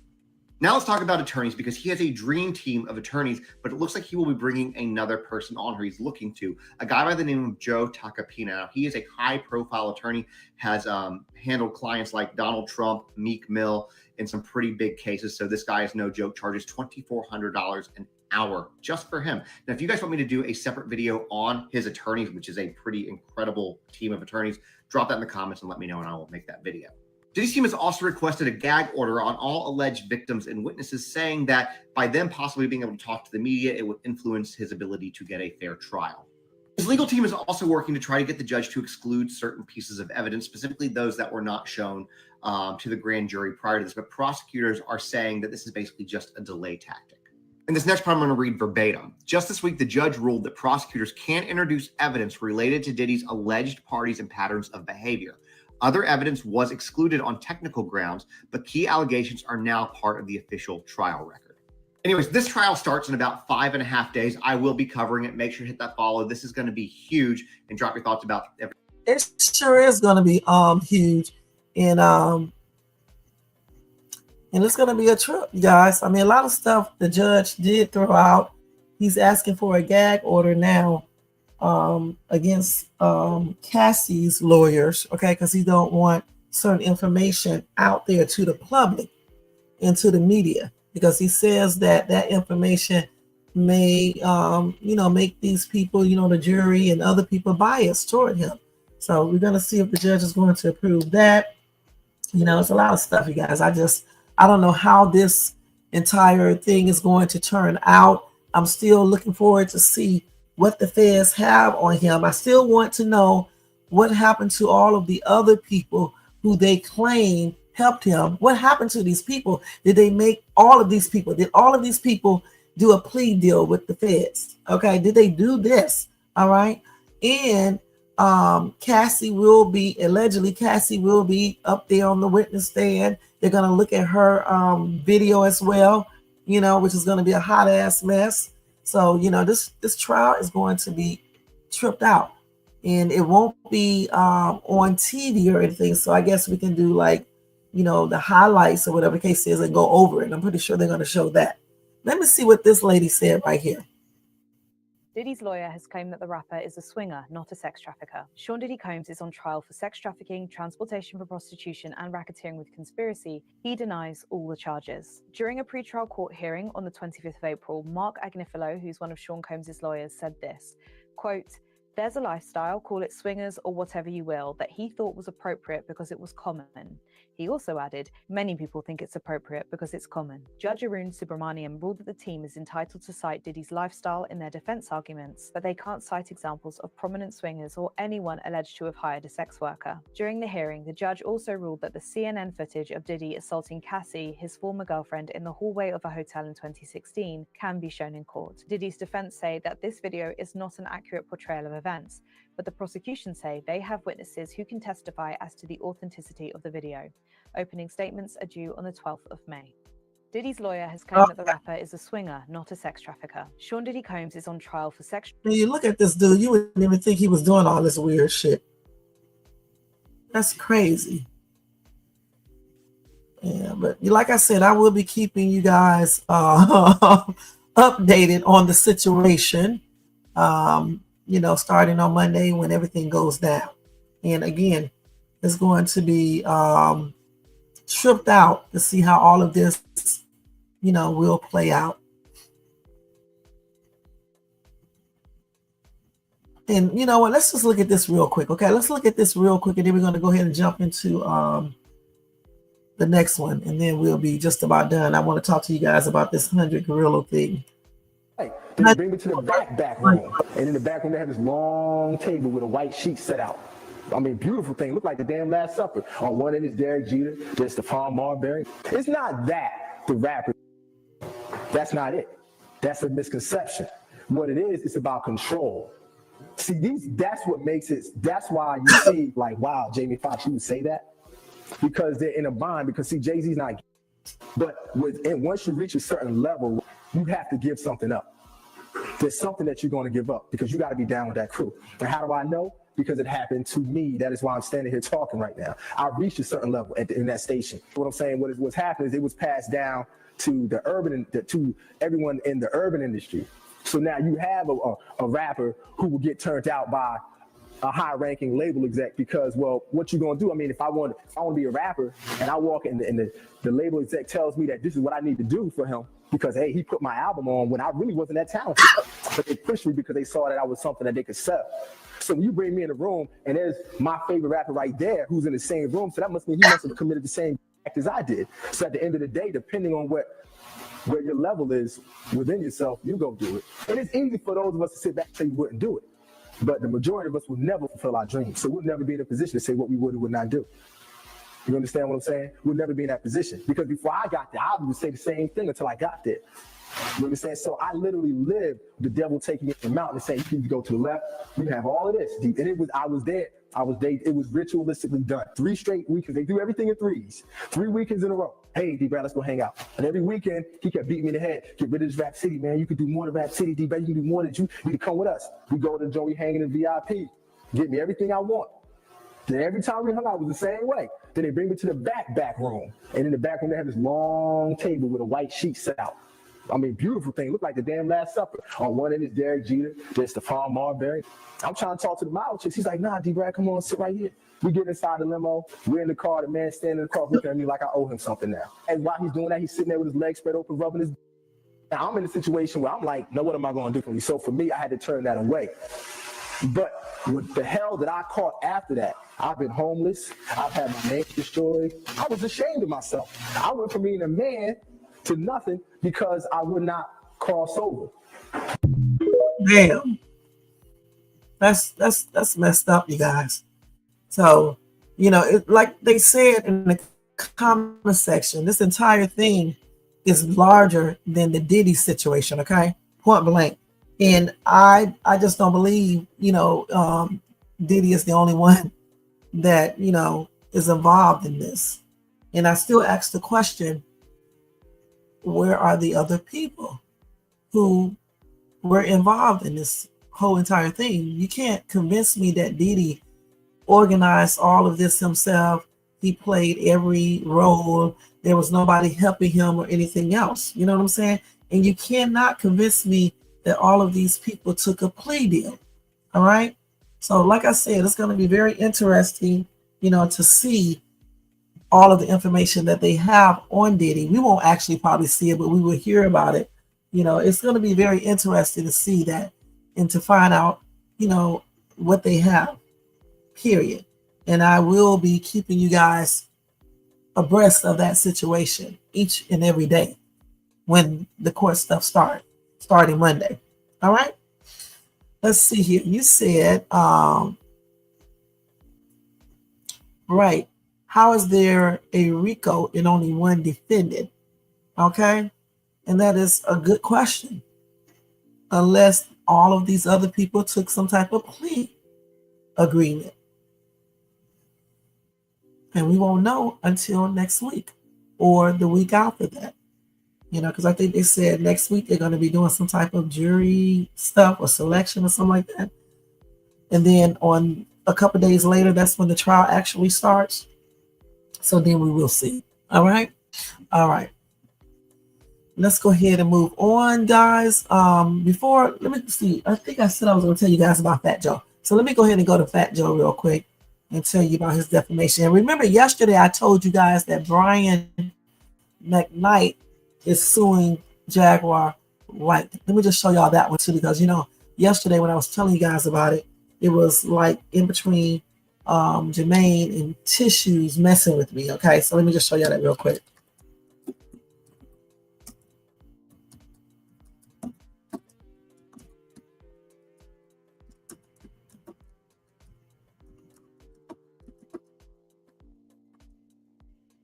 Now let's talk about attorneys, because he has a dream team of attorneys, but it looks like he will be bringing another person on who he's looking to, a guy by the name of Joe Suing. Now, he is a high-profile attorney, has handled clients like Donald Trump, Meek Mill, in some pretty big cases. So this guy is no joke, charges $2,400 an hour just for him. Now, if you guys want me to do a separate video on his attorneys, which is a pretty incredible team of attorneys, drop that in the comments and let me know, and I will make that video. Diddy's team has also requested a gag order on all alleged victims and witnesses, saying that by them possibly being able to talk to the media, it would influence his ability to get a fair trial. His legal team is also working to try to get the judge to exclude certain pieces of evidence, specifically those that were not shown to the grand jury prior to this, but prosecutors are saying that this is basically just a delay tactic. In this next part, I'm going to read verbatim. Just this week, the judge ruled that prosecutors can't introduce evidence related to Diddy's alleged parties and patterns of behavior. Other evidence was excluded on technical grounds, but key allegations are now part of the official trial record. Anyways, this trial starts in about 5.5 days. I will be covering it. Make sure to hit that follow. This is going to be huge, and drop your thoughts about everything. It sure is going to be huge, and it's going to be a trip, guys. I mean, a lot of stuff the judge did throw out. He's asking for a gag order now against Cassie's lawyers, okay, because he don't want certain information out there to the public and to the media, because he says that that information may make these people, the jury and other people biased toward him. So we're going to see if the judge is going to approve that. It's a lot of stuff, you guys. I don't know how this entire thing is going to turn out. I'm still looking forward to see what the feds have on him. I still want to know what happened to all of the other people who they claim helped him. What happened to these people? Did all of these people do a plea deal with the feds? Okay, did they do this? All right. And Cassie will be up there on the witness stand. They're going to look at her video as well, which is going to be a hot ass mess. So, this trial is going to be tripped out, and it won't be on TV or anything. So I guess we can do the highlights or whatever the case is and go over it. I'm pretty sure they're going to show that. Let me see what this lady said right here. Diddy's lawyer has claimed that the rapper is a swinger, not a sex trafficker. Sean Diddy Combs is on trial for sex trafficking, transportation for prostitution, and racketeering with conspiracy. He denies all the charges. During a pre-trial court hearing on the 25th of April, Mark Agnifilo, who's one of Sean Combs' lawyers, said this, quote, "There's a lifestyle, call it swingers or whatever you will, that he thought was appropriate because it was common." He also added, "Many people think it's appropriate because it's common." Judge Arun Subramaniam ruled that the team is entitled to cite Diddy's lifestyle in their defense arguments, but they can't cite examples of prominent swingers or anyone alleged to have hired a sex worker. During the hearing, the judge also ruled that the CNN footage of Diddy assaulting Cassie, his former girlfriend, in the hallway of a hotel in 2016 can be shown in court. Diddy's defense say that this video is not an accurate portrayal of events, but the prosecution say they have witnesses who can testify as to the authenticity of the video. Opening statements are due on the 12th of May. Diddy's lawyer has claimed that the rapper is a swinger, not a sex trafficker. Sean Diddy Combs is on trial for sex. When you look at this dude, you wouldn't even think he was doing all this weird shit. That's crazy. Yeah, but like I said, I will be keeping you guys updated on the situation. Starting on Monday when everything goes down. And again, it's going to be tripped out to see how all of this, will play out. And you know what? Let's just look at this real quick. Okay, let's look at this real quick, and then we're going to go ahead and jump into the next one, and then we'll be just about done. I want to talk to you guys about this 100 gorilla thing. They bring me to the back room, and in the back room they have this long table with a white sheet set out. I mean, beautiful thing. Look like the damn Last Supper. On one end is Derek Jeter, there's Stephon Marbury. It's not that the rapper. That's not it. That's a misconception. What it is, it's about control. See, that's what makes it. That's why you see, like, wow, Jamie Foxx, you would say that because they're in a bind. Because see, Jay-Z's not. But once you reach a certain level, you have to give something up. There's something that you're going to give up because you got to be down with that crew. And how do I know? Because it happened to me. That is why I'm standing here talking right now. I reached a certain level in that station. What I'm saying, what's happening is it was passed down to to everyone in the urban industry. So now you have a rapper who will get turned out by a high-ranking label exec because, well, what you gonna do? I mean, if I want to be a rapper and I walk in and the label exec tells me that this is what I need to do for him because, hey, he put my album on when I really wasn't that talented, but they pushed me because they saw that I was something that they could sell. So when you bring me in a room and there's my favorite rapper right there who's in the same room, so that must mean he must have committed the same act as I did. So at the end of the day, depending on where your level is within yourself, you go do it. And it's easy for those of us to sit back and say we wouldn't do it. But the majority of us will never fulfill our dreams. So we'll never be in a position to say what we would or would not do. You understand what I'm saying? We'll never be in that position. Because before I got there, I would say the same thing until I got there. You understand? So I literally lived the devil taking me to the mountain and saying, you can go to the left, you have all of this. And I was there. It was ritualistically done. 3 straight weekends. They do everything in 3s. 3 weekends in a row. Hey, D-Brad, let's go hang out. And every weekend, he kept beating me in the head. Get rid of this Rap City, man. You can do more than Rap City, D-Brad. You can do more than you can come with us. We go to Joey hanging in VIP. Get me everything I want. Then every time we hung out, it was the same way. Then they bring me to the back room. And in the back room, they have this long table with a white sheet set out. I mean, beautiful thing. Look like the damn Last Supper. On one end is Derek Jeter, there's Stephon Marbury. I'm trying to talk to the model chicks. He's like, nah, D-Brad, come on, sit right here. We get inside the limo. We're in the car. The man standing in the car looking at me like I owe him something now. And while he's doing that, he's sitting there with his legs spread open, rubbing his. Now I'm in a situation where I'm like, no, what am I going to do for you? So for me, I had to turn that away. But what the hell that I caught after that? I've been homeless. I've had my name destroyed. I was ashamed of myself. I went from being a man to nothing because I would not cross over. Damn. That's messed up, you guys. So, like they said in the comment section, this entire thing is larger than the Diddy situation, okay? Point blank. And I just don't believe, Diddy is the only one that, is involved in this. And I still ask the question, where are the other people who were involved in this whole entire thing? You can't convince me that Diddy organized all of this himself. He played every role. There was nobody helping him or anything else. You know what I'm saying? And you cannot convince me that all of these people took a plea deal. All right. So like I said, it's going to be very interesting, to see all of the information that they have on Diddy. We won't actually probably see it, but we will hear about it. It's going to be very interesting to see that and to find out, what they have, period. And I will be keeping you guys abreast of that situation each and every day when the court stuff starting Monday. All right. Let's see here. You said, right. How is there a RICO and only one defendant? Okay. And that is a good question. Unless all of these other people took some type of plea agreement. And we won't know until next week or the week after that. Because I think they said next week they're going to be doing some type of jury stuff or selection or something like that. And then on a couple of days later, that's when the trial actually starts. So then we will see. All right. All right. Let's go ahead and move on, guys. Let me see. I think I said I was going to tell you guys about Fat Joe. So let me go ahead and go to Fat Joe real quick and tell you about his defamation. And remember, yesterday I told you guys that brianmcknight is suing Jaguar Wright. Let me just show y'all that one too, because yesterday when I was telling you guys about it, it was like in between Jermaine and Tissues messing with me. Okay, so let me just show y'all that real quick.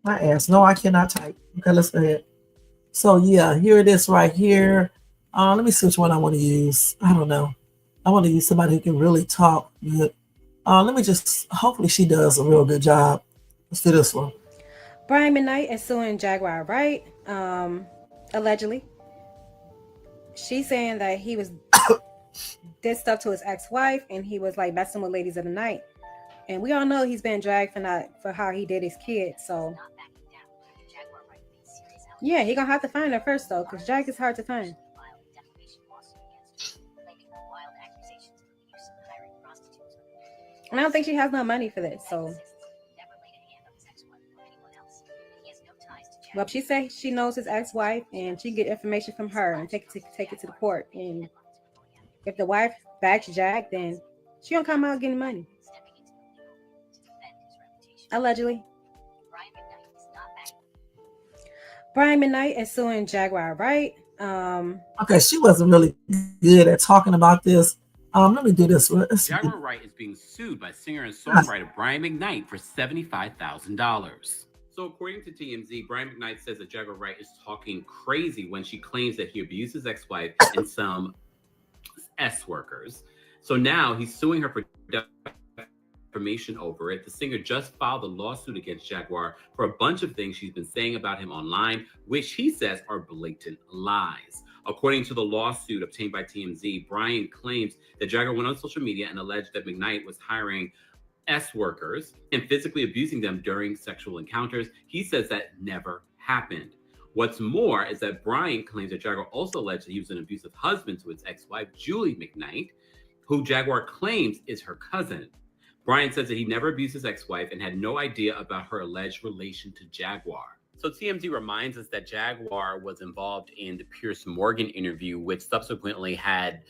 My ass. No, I cannot type. Okay, let's go ahead. So yeah, here it is right here. Let me see which one I want to use. I don't know. I want to use somebody who can really talk good. Let me just, hopefully she does a real good job. Let's do this one. BrianmckKnight is suing Jaguar Wright, allegedly. She's saying that he did stuff to his ex-wife and he was like messing with ladies of the night. And we all know he's been dragged for how he did his kid. So yeah, he gonna have to find her first though, because Jag is hard to find. And I don't think she has no money for this. So well, she said she knows his ex-wife and she can get information from her and take it to the court. And if the wife backs Jag, then she gonna come out getting money. Allegedly. BrianmckKnight is suing Jaguar Wright. Okay, she wasn't really good at talking about this. Let me do this. Jaguar Wright is being sued by singer and songwriter BrianmckKnight for $75,000. So according to TMZ, BrianmckKnight says that Jaguar Wright is talking crazy when she claims that he abused his ex-wife and some S workers. So now he's suing her for defamation over it. The singer just filed a lawsuit against Jaguar for a bunch of things she's been saying about him online, which he says are blatant lies. According to the lawsuit obtained by TMZ, Brian claims that Jaguar went on social media and alleged that McKnight was hiring S workers and physically abusing them during sexual encounters. He says that never happened. What's more is that Brian claims that Jaguar also alleged that he was an abusive husband to his ex-wife, Julie McKnight, who Jaguar claims is her cousin. Brian says that he never abused his ex-wife and had no idea about her alleged relation to Jaguar. So TMZ reminds us that Jaguar was involved in the Piers Morgan interview, which subsequently had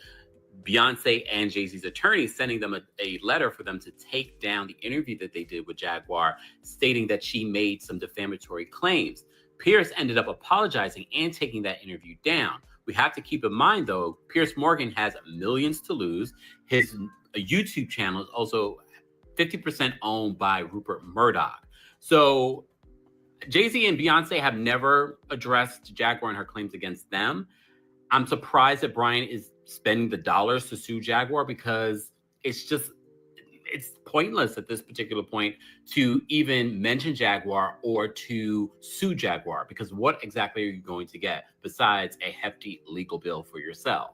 Beyonce and Jay-Z's attorney sending them a letter for them to take down the interview that they did with Jaguar, stating that she made some defamatory claims. Piers ended up apologizing and taking that interview down. We have to keep in mind, though, Piers Morgan has millions to lose. His YouTube channel is also 50% owned by Rupert Murdoch. So Jay-Z and Beyonce have never addressed Jaguar and her claims against them. I'm surprised that Brian is spending the dollars to sue Jaguar, because it's pointless at this particular point to even mention Jaguar or to sue Jaguar, because what exactly are you going to get besides a hefty legal bill for yourself?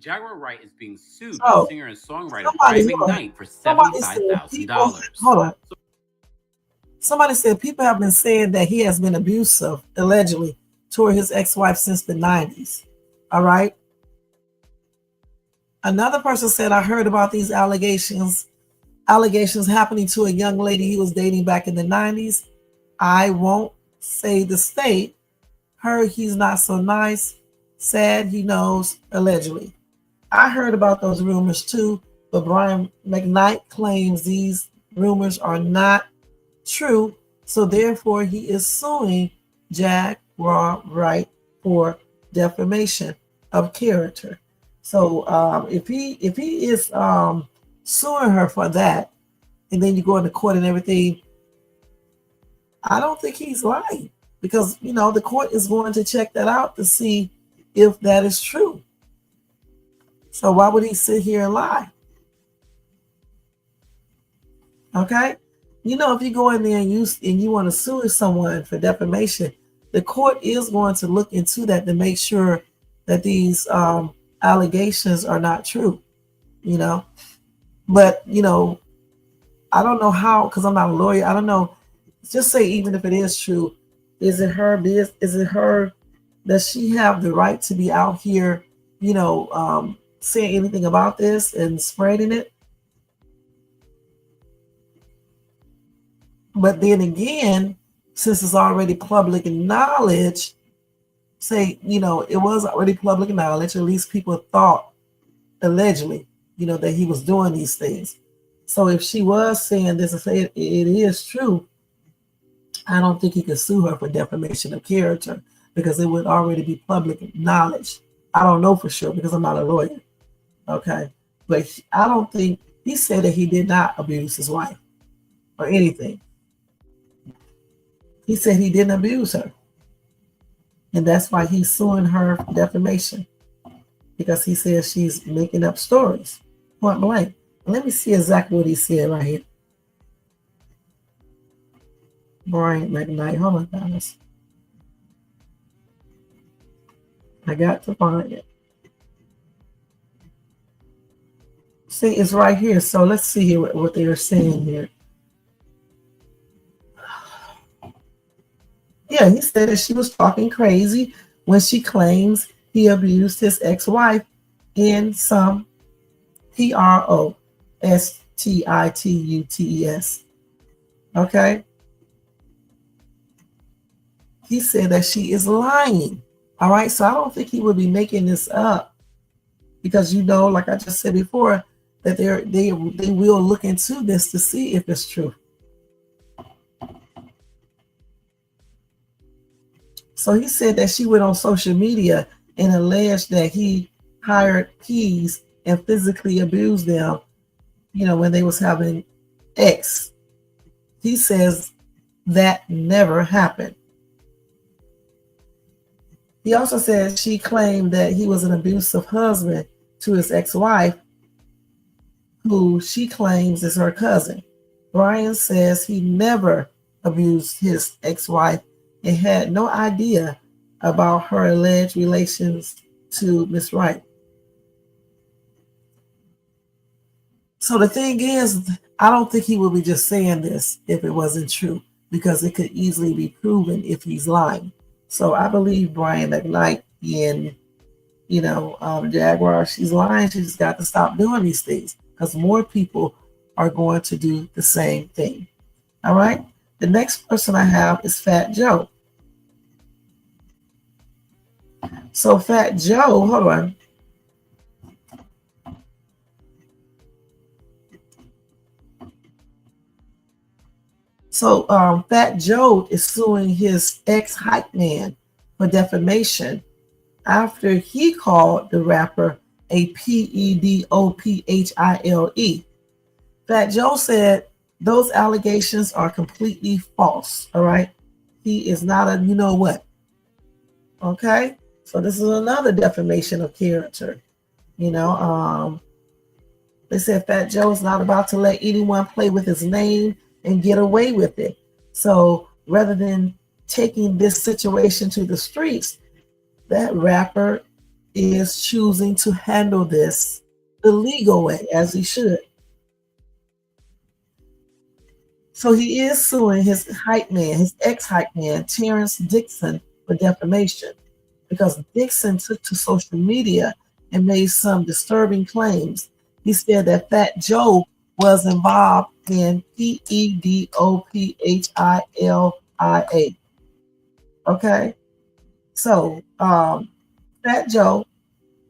Jaguar Wright is being sued by singer and songwriter Brian McKnight for $75,000. Hold on. Somebody said people have been saying that he has been abusive, allegedly, toward his ex-wife since the 90s. All right. Another person said, I heard about these allegations happening to a young lady he was dating back in the 90s. I won't say the state. Heard he's not so nice. Sad he knows, allegedly. I heard about those rumors too, but Brian McKnight claims these rumors are not true, so therefore he is suing Jaguar Wright for defamation of character. So if he is suing her for that, and then you go into court and everything, I don't think he's lying, because the court is going to check that out to see if that is true. So why would he sit here and lie? Okay, if you go in there and you want to sue someone for defamation, the court is going to look into that to make sure that these allegations are not true. But I don't know how, because I'm not a lawyer. I don't know. Just say, even if it is true, is it her business? Is it her? Does she have the right to be out here, saying anything about this and spreading it? But then again, since it's already public knowledge, it was already public knowledge, at least people thought, allegedly, that he was doing these things. So if she was saying this and say it is true, I don't think he could sue her for defamation of character, because it would already be public knowledge. I don't know for sure, because I'm not a lawyer. Okay. But I don't think, he said that he did not abuse his wife or anything. He said he didn't abuse her. And that's why he's suing her for defamation, because he says she's making up stories. Point blank. Let me see exactly what he said right here. Brian McKnight. Hold on, guys. I got to find it. See, it's right here. So let's see here what they are saying here. Yeah, he said that she was talking crazy when she claims he abused his ex-wife in some prostitutes. Okay. He said that she is lying. All right. So I don't think he would be making this up, because like I just said before, that they will look into this to see if it's true. So he said that she went on social media and alleged that he hired keys and physically abused them, when they was having sex. He says that never happened. He also said she claimed that he was an abusive husband to his ex-wife, who she claims is her cousin. Brian says he never abused his ex-wife and had no idea about her alleged relations to Miss Wright. So the thing is, I don't think he would be just saying this if it wasn't true, because it could easily be proven if he's lying. So I believe Brian McKnight in, Jaguar, she's lying. She's got to stop doing these things, because more people are going to do the same thing. All right. The next person I have is Fat Joe. So Fat Joe, hold on. So Fat Joe is suing his ex-hype man for defamation after he called the rapper a pedophile. Fat Joe said those allegations are completely false. All right. He is not a what. Okay. So this is another defamation of character. They said Fat Joe's not about to let anyone play with his name and get away with it. So rather than taking this situation to the streets, that rapper is choosing to handle this the legal way, as he should. So he is suing his hype man, his ex-hype man, Terrence Dixon, for defamation, because Dixon took to social media and made some disturbing claims. He said that Fat Joe was involved in pedophilia. Okay, so Fat Joe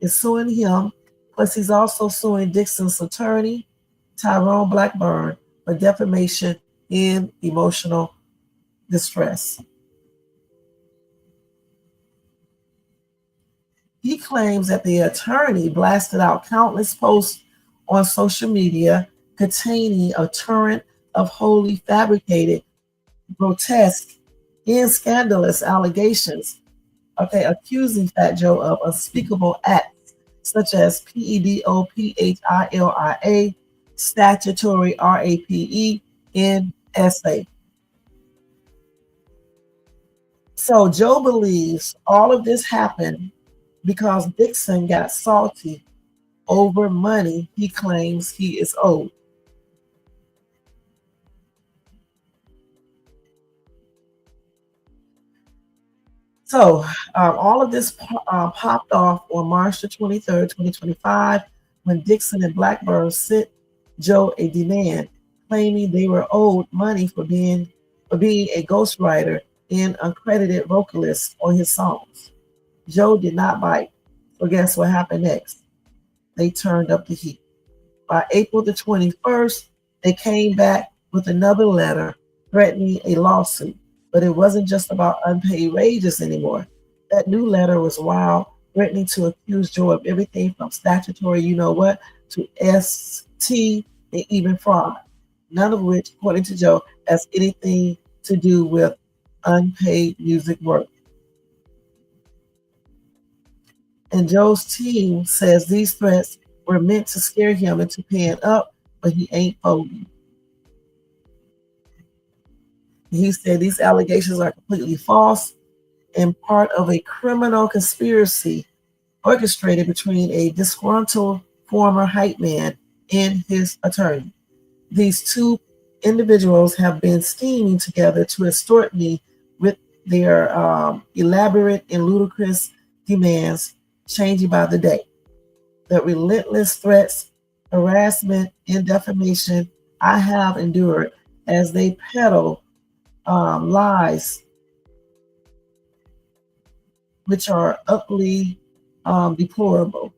is suing him, plus he's also suing Dixon's attorney, Tyrone Blackburn, for defamation and emotional distress. He claims that the attorney blasted out countless posts on social media containing a torrent of wholly fabricated, grotesque, and scandalous allegations, accusing Fat Joe of unspeakable acts such as pedophilia, statutory rape, and SA. So Joe believes all of this happened because Dixon got salty over money he claims he is owed. So all of this popped off on March the 23rd, 2025, when Dixon and Blackburn sent Joe a demand claiming they were owed money for being a ghostwriter and uncredited vocalist on his songs. Joe did not bite. So guess what happened next? They turned up the heat. By April the 21st, they came back with another letter threatening a lawsuit. But it wasn't just about unpaid wages anymore. That new letter was wild, threatening to accuse Joe of everything from statutory to ST and even fraud. None of which, according to Joe, has anything to do with unpaid music work. And Joe's team says these threats were meant to scare him into paying up, but he ain't folding. He said these allegations are completely false and part of a criminal conspiracy orchestrated between a disgruntled former hype man and his attorney. These two individuals have been scheming together to extort me with their elaborate and ludicrous demands, changing by the day. The relentless threats, harassment, and defamation I have endured as they peddle lies which are utterly deplorable.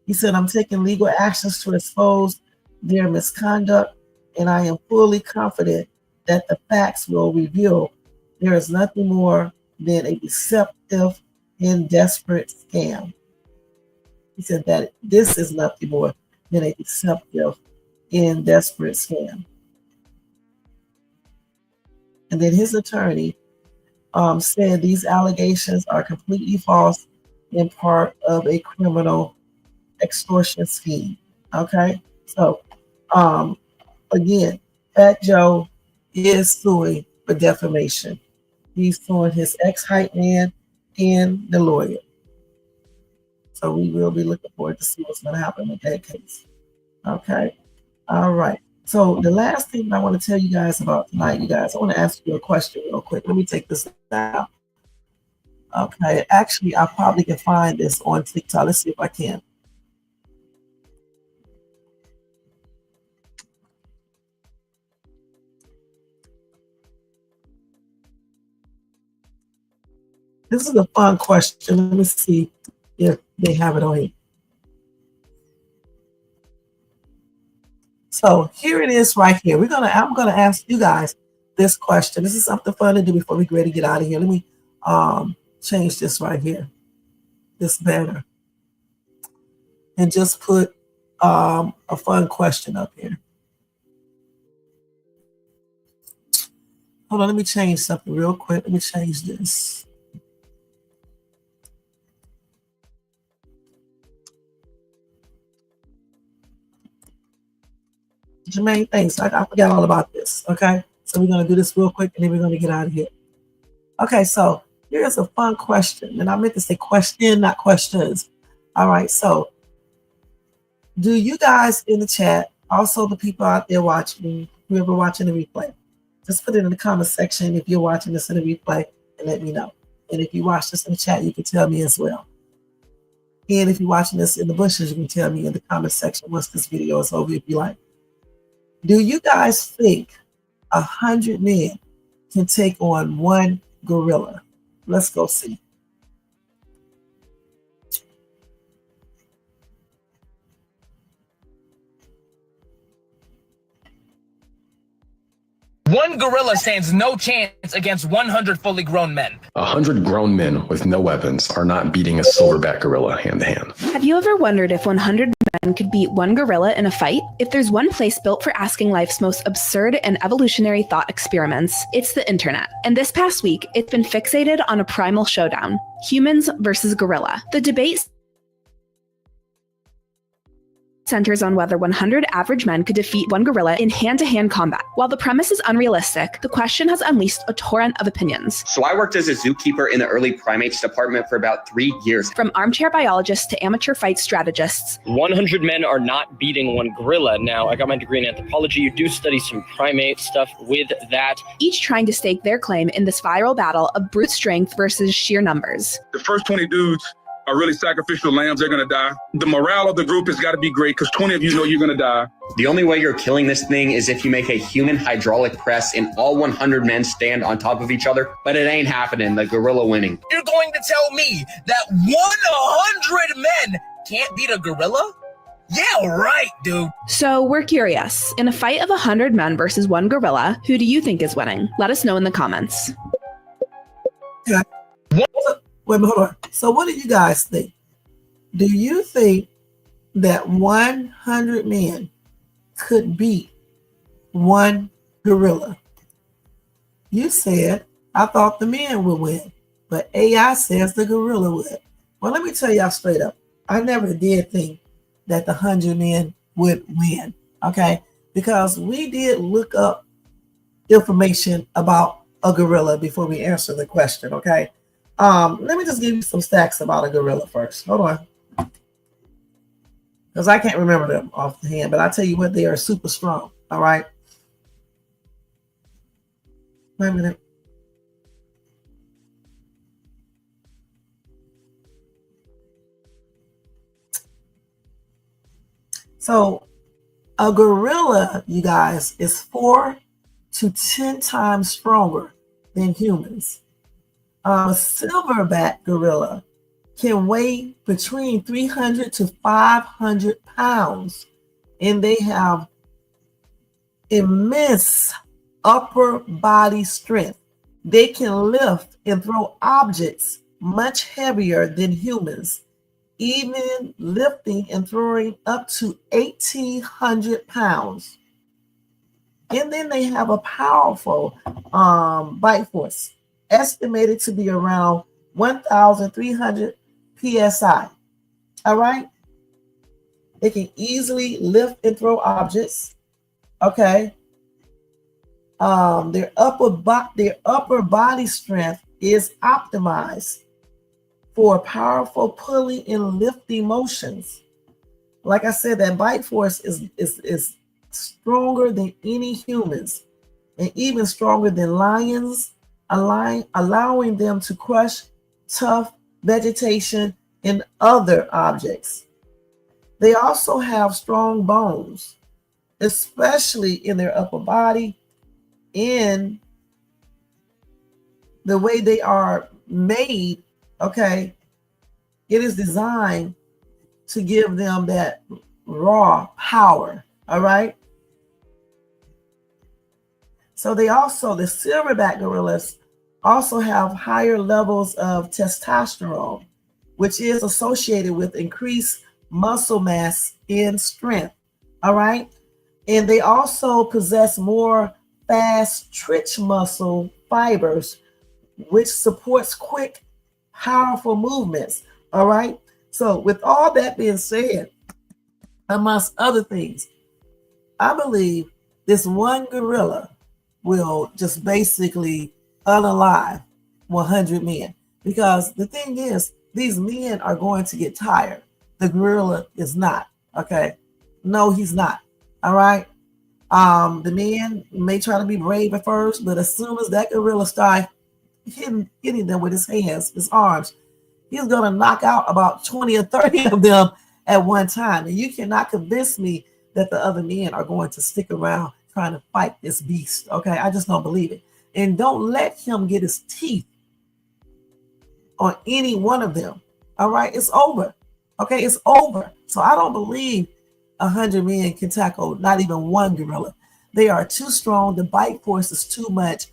He said, I'm taking legal actions to expose their misconduct, and I am fully confident that the facts will reveal there is nothing more than a deceptive and desperate scam. He said that this is nothing more than a deceptive and desperate scam. And then his attorney said these allegations are completely false and part of a criminal extortion scheme. Okay, so again, Fat Joe is suing for defamation. He's suing his ex-hype man and the lawyer. So we will be looking forward to see what's going to happen with that case. Okay, all right. So the last thing I want to tell you guys about tonight, you guys, I want to ask you a question real quick. Let me take this down. Okay, actually, I probably can find this on TikTok. Let's see if I can. This is a fun question. Let me see if they have it on here. So here it is right here. I'm gonna ask you guys this question. This is something fun to do before we get ready to get out of here. Let me change this right here, this banner, and just put a fun question up here. Hold on, let me change something real quick. Let me change this. Jermaine, thanks. I forgot all about this. Okay. So we're going to do this real quick and then we're going to get out of here. Okay. So here's a fun question. And I meant to say question, not questions. All right. So do you guys in the chat, also the people out there watching, whoever watching the replay, just put it in the comment section if you're watching this in the replay and let me know. And if you watch this in the chat, you can tell me as well. And if you're watching this in the bushes, you can tell me in the comment section once this video is over if you like. Do you guys think 100 men can take on one gorilla? Let's go see. One gorilla stands no chance against 100 fully grown men. 100 grown men with no weapons are not beating a silverback gorilla hand to hand. Have you ever wondered if 100 men could beat one gorilla in a fight? If there's one place built for asking life's most absurd and evolutionary thought experiments, it's the internet. And this past week, it's been fixated on a primal showdown: humans versus gorilla. The debate centers on whether 100 average men could defeat one gorilla in hand-to-hand combat. While the premise is unrealistic, the question has unleashed a torrent of opinions. So I worked as a zookeeper in the early primates department for about 3 years. From armchair biologists to amateur fight strategists. 100 men are not beating one gorilla. Now, I got my degree in anthropology. You do study some primate stuff with that. Each trying to stake their claim in this viral battle of brute strength versus sheer numbers. The first 20 dudes are really sacrificial lambs. They're going to die. The morale of the group has got to be great because 20 of you know you're going to die. The only way you're killing this thing is if you make a human hydraulic press and all 100 men stand on top of each other, but it ain't happening. The gorilla winning. You're going to tell me that 100 men can't beat a gorilla? Yeah, right, dude. So we're curious. In a fight of 100 men versus one gorilla, who do you think is winning? Let us know in the comments. Yeah. Wait, hold on. So what do you guys think? Do you think that 100 men could beat one gorilla? You said, I thought the men would win, but AI says the gorilla would. Well, let me tell y'all straight up. I never did think that the 100 men would win, okay? Because we did look up information about a gorilla before we answer the question, okay? Let me just give you some stats about a gorilla first. Hold on. Because I can't remember them off the hand, but I'll tell you what, they are super strong. All right. Wait a minute. So a gorilla, you guys, is 4 to 10 times stronger than humans. A silverback gorilla can weigh between 300 to 500 pounds, and they have immense upper body strength. They can lift and throw objects much heavier than humans, even lifting and throwing up to 1,800 pounds. And then they have a powerful bite force, estimated to be around 1,300 psi. All right. They can easily lift and throw objects. Okay. Their upper body strength is optimized for powerful pulling and lifting motions. Like I said, that bite force is stronger than any humans, and even stronger than lions, allowing them to crush tough vegetation and other objects. They also have strong bones, especially in their upper body. In the way they are made, okay, it is designed to give them that raw power. All right. So the silverback gorillas also have higher levels of testosterone, which is associated with increased muscle mass and strength. All right. And they also possess more fast twitch muscle fibers, which supports quick, powerful movements. All right. So with all that being said, amongst other things, I believe this one gorilla will just basically unalive 100 men. Because the thing is, these men are going to get tired. The gorilla is not. Okay? No, he's not. All right? The man may try to be brave at first, but as soon as that gorilla starts hitting them with his hands, his arms, he's going to knock out about 20 or 30 of them at one time. And you cannot convince me that the other men are going to stick around trying to fight this beast. Okay? I just don't believe it. And don't let him get his teeth on any one of them. All right? It's over. Okay? It's over. So I don't believe 100 men can tackle not even one gorilla. They are too strong. The bite force is too much.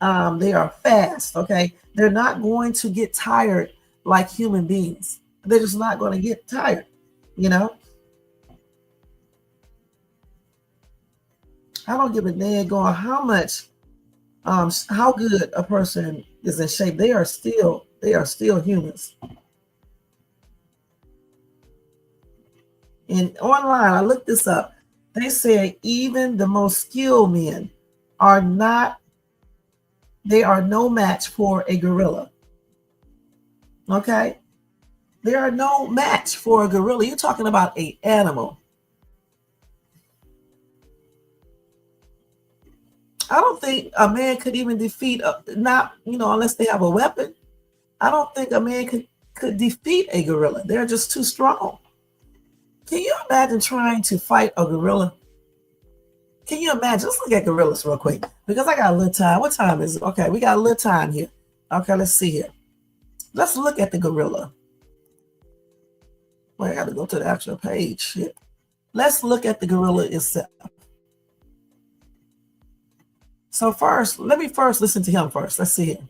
They are fast. Okay? They're not going to get tired like human beings. They're just not going to get tired. You know? I don't give a damn going how much, how good a person is in shape. They are still humans. And online, I looked this up. They say even the most skilled men are not, they are no match for a gorilla. Okay? They are no match for a gorilla. You're talking about an animal. I don't think a man could even defeat, unless they have a weapon. I don't think a man could defeat a gorilla. They're just too strong. Can you imagine trying to fight a gorilla? Can you imagine? Let's look at gorillas real quick because I got a little time. What time is it? Okay, we got a little time here. Okay, let's see here. Let's look at the gorilla. Well, I got to go to the actual page. Shit. Let's look at the gorilla itself. So let me listen to him first. Let's see him.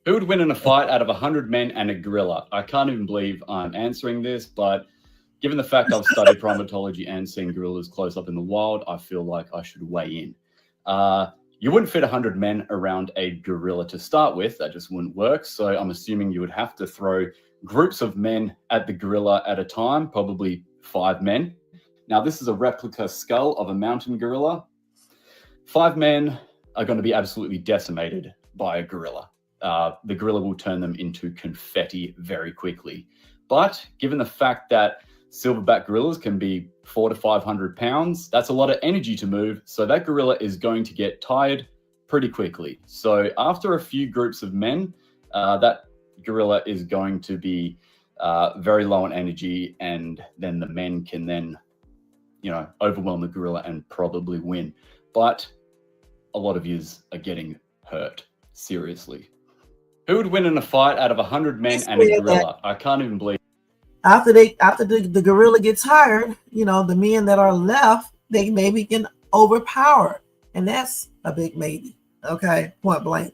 Who would win in a fight out of 100 men and a gorilla? I can't even believe I'm answering this, but given the fact I've studied primatology and seen gorillas close up in the wild, I feel like I should weigh in. You wouldn't fit 100 men around a gorilla to start with. That just wouldn't work. So I'm assuming you would have to throw groups of men at the gorilla at a time, probably 5 men. Now, this is a replica skull of a mountain gorilla. 5 men are going to be absolutely decimated by a gorilla. The gorilla will turn them into confetti very quickly. But given the fact that silverback gorillas can be 400 to 500 pounds, that's a lot of energy to move. So that gorilla is going to get tired pretty quickly. So after a few groups of men, that gorilla is going to be very low on energy, and then the men can then, overwhelm the gorilla and probably win. But a lot of yous are getting hurt seriously. Who would win in a fight out of 100 men and a gorilla? I can't even believe. After the gorilla gets tired, the men that are left, they maybe can overpower, and that's a big maybe. Okay, point blank.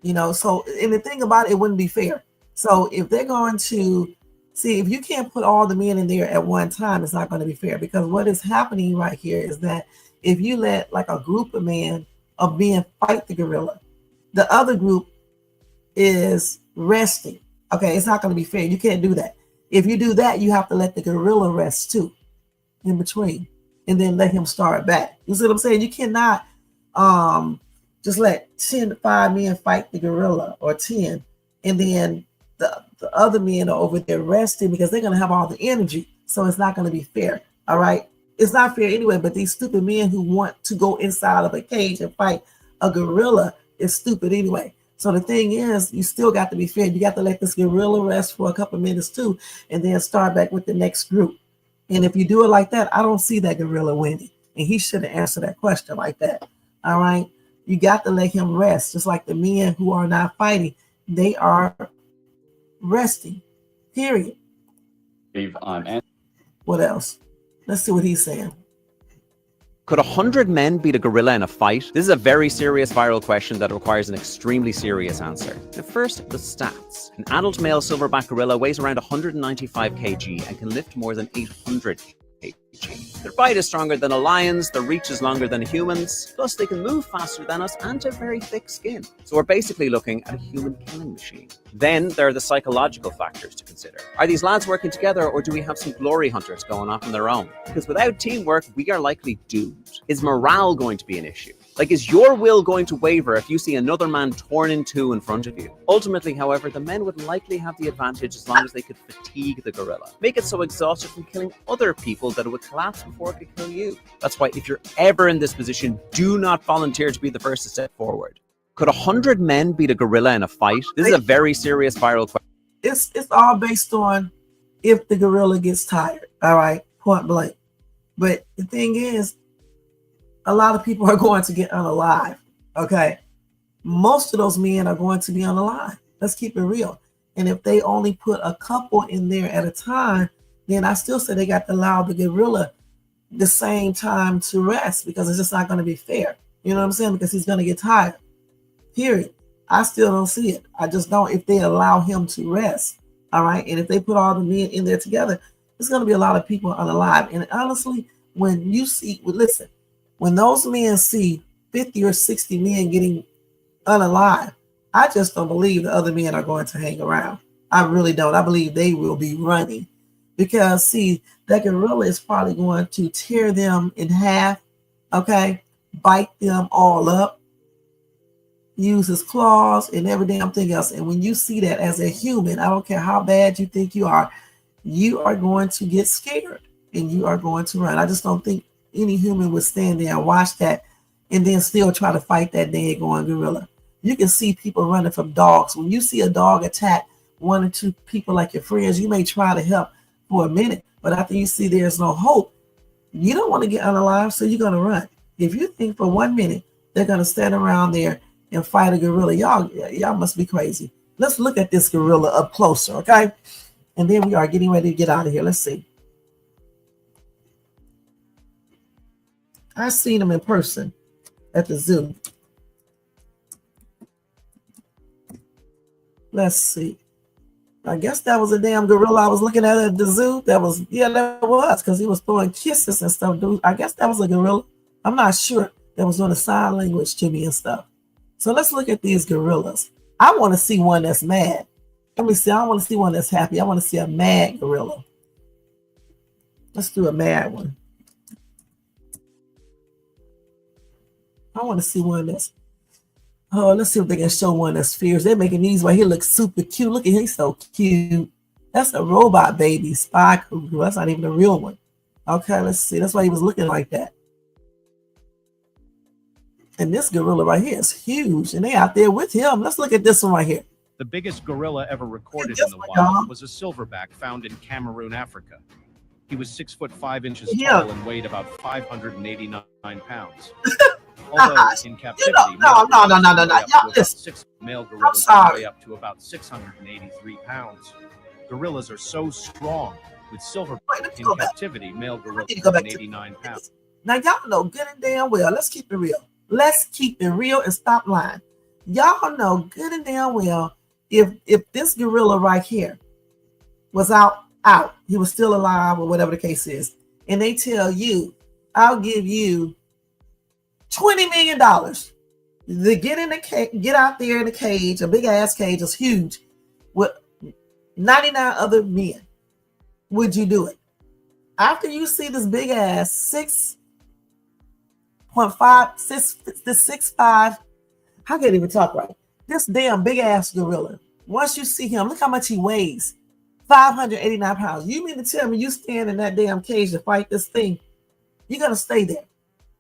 So and the thing about it wouldn't be fair. So if they're going to see, if you can't put all the men in there at one time, it's not going to be fair, because what is happening right here is that if you let like a group of men fight the gorilla, the other group is resting. Okay, it's not going to be fair. You can't do that. If you do that, you have to let the gorilla rest too in between, and then let him start back. You see what I'm saying? You cannot just let 5 men fight the gorilla, or 10, and then the other men are over there resting, because they're going to have all the energy. So it's not going to be fair. All right. It's not fair anyway, but these stupid men who want to go inside of a cage and fight a gorilla is stupid anyway. So the thing is, you still got to be fair. You got to let this gorilla rest for a couple of minutes too, and then start back with the next group. And if you do it like that, I don't see that gorilla winning. And he should have answered that question like that. All right. You got to let him rest. Just like the men who are not fighting, they are resting. Period. What else? Let's see what he's saying. Could 100 men beat a gorilla in a fight? This is a very serious viral question that requires an extremely serious answer. Now first, the stats. An adult male silverback gorilla weighs around 195 kg and can lift more than 800 kg. Their bite is stronger than a lion's, their reach is longer than a human's, plus they can move faster than us and have very thick skin. So we're basically looking at a human killing machine. Then there are the psychological factors to consider. Are these lads working together, or do we have some glory hunters going off on their own? Because without teamwork, we are likely doomed. Is morale going to be an issue? Like, is your will going to waver if you see another man torn in two in front of you? Ultimately, however, the men would likely have the advantage as long as they could fatigue the gorilla. Make it so exhausted from killing other people that it would collapse before it could kill you. That's why if you're ever in this position, do not volunteer to be the first to step forward. Could 100 men beat a gorilla in a fight? This is a very serious viral question. It's all based on if the gorilla gets tired, all right, point blank. But the thing is, a lot of people are going to get unalive, okay? Most of those men are going to be unalive. Let's keep it real. And if they only put a couple in there at a time, then I still say they got to allow the gorilla the same time to rest, because it's just not going to be fair. You know what I'm saying? Because he's going to get tired. Period. I still don't see it. I just don't, if they allow him to rest, all right? And if they put all the men in there together, there's going to be a lot of people unalive. And honestly, when you see, listen, when those men see 50 or 60 men getting unalive, I just don't believe the other men are going to hang around. I really don't. I believe they will be running, because see, that gorilla is probably going to tear them in half, okay? Bite them all up, use his claws and every damn thing else. And when you see that as a human, I don't care how bad you think you are going to get scared and you are going to run. I just don't think any human would stand there and watch that and then still try to fight that daggone gorilla. You can see people running from dogs. When you see a dog attack one or two people like your friends, you may try to help for a minute, but after you see there's no hope, you don't want to get unalive, so you're going to run. If you think for 1 minute they're going to stand around there and fight a gorilla, y'all must be crazy. Let's look at this gorilla up closer, okay? And then we are getting ready to get out of here. Let's see. I seen him in person at the zoo. Let's see. I guess that was a damn gorilla I was looking at the zoo. That was, because he was throwing kisses and stuff, dude. I guess that was a gorilla. I'm not sure. That was doing the sign language to me and stuff. So let's look at these gorillas. I want to see one that's mad. Let me see. I want to see one that's happy. I want to see a mad gorilla. Let's do a mad one. I want to see one that's, let's see if they can show one that's fierce. They're making these where he looks super cute. Look at him, he's so cute. That's a robot baby, spy cougar. That's not even a real one. Okay, let's see. That's why he was looking like that. And this gorilla right here is huge, and they out there with him. Let's look at this one right here. The biggest gorilla ever recorded in the wild was a silverback found in Cameroon, Africa. He was 6'5" tall and weighed about 589 pounds. Although in captivity, male gorillas can weigh up to about 683 pounds. Gorillas are so strong. With silverback in captivity, male gorillas can 89 pounds. Now y'all know good and damn well. Let's keep it real. Let's keep it real and stop lying. Y'all know good and damn well if this gorilla right here was out, he was still alive or whatever the case is, and they tell you, I'll give you $20 million to get in the get out there in the cage, a big ass cage is huge, with 99 other men. Would you do it? After you see this big ass 6'5", I can't even talk right. This damn big ass gorilla. Once you see him, look how much he weighs. 589 pounds. You mean to tell me you stand in that damn cage to fight this thing? You're gonna stay there.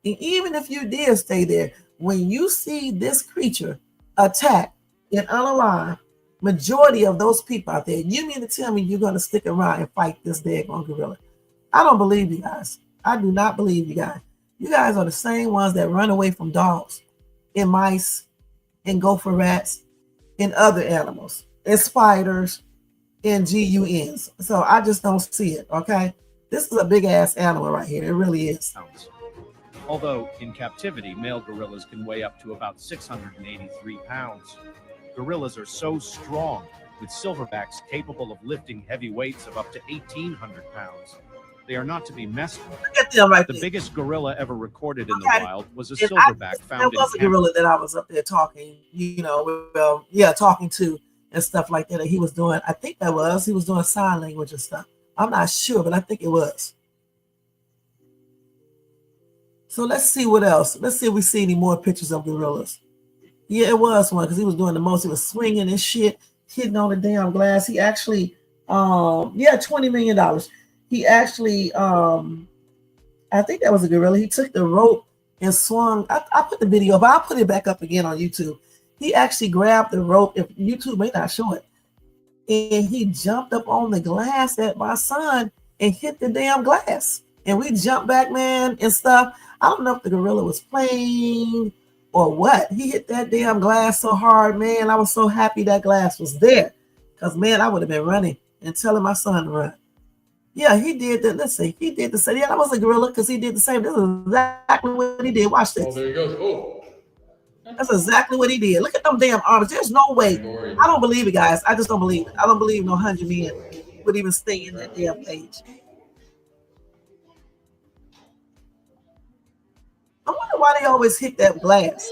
And even if you did stay there, when you see this creature attack and unalive majority of those people out there, you mean to tell me you're gonna stick around and fight this daggone gorilla? I don't believe you guys. I do not believe you guys. You guys are the same ones that run away from dogs and mice and gopher rats and other animals and spiders and GUNs. So I just don't see it, okay? This is a big ass animal right here. It really is. Although in captivity, male gorillas can weigh up to about 683 pounds. Gorillas are so strong, with silverbacks capable of lifting heavy weights of up to 1,800 pounds. They are not to be messed with. The biggest gorilla ever recorded in the wild was a silverback found in Cameroon. There was a gorilla that I was up there talking, talking to, and stuff like that. He was doing, I think he was doing sign language and stuff. I'm not sure, but I think it was. So let's see what else. Let's see if we see any more pictures of gorillas. Yeah, it was one because he was doing the most. He was swinging and shit, hitting on the damn glass. He actually, $20 million. He actually, I think that was a gorilla. He took the rope and swung. I put the video, but I'll put it back up again on YouTube. He actually grabbed the rope. If YouTube may not show it, and he jumped up on the glass at my son and hit the damn glass. And we jumped back, man, and stuff. I don't know if the gorilla was playing or what. He hit that damn glass so hard, man. I was so happy that glass was there. Because, man, I would have been running and telling my son to run. Yeah, he did that. Let's see. He did the same. Yeah, that was a gorilla because he did the same. This is exactly what he did. Watch this. Oh, there he goes. Oh. That's exactly what he did. Look at them damn arms. There's no way. I don't believe it, guys. I just don't believe it. I don't believe no 100 men would even stay in that damn cage. I wonder why they always hit that glass.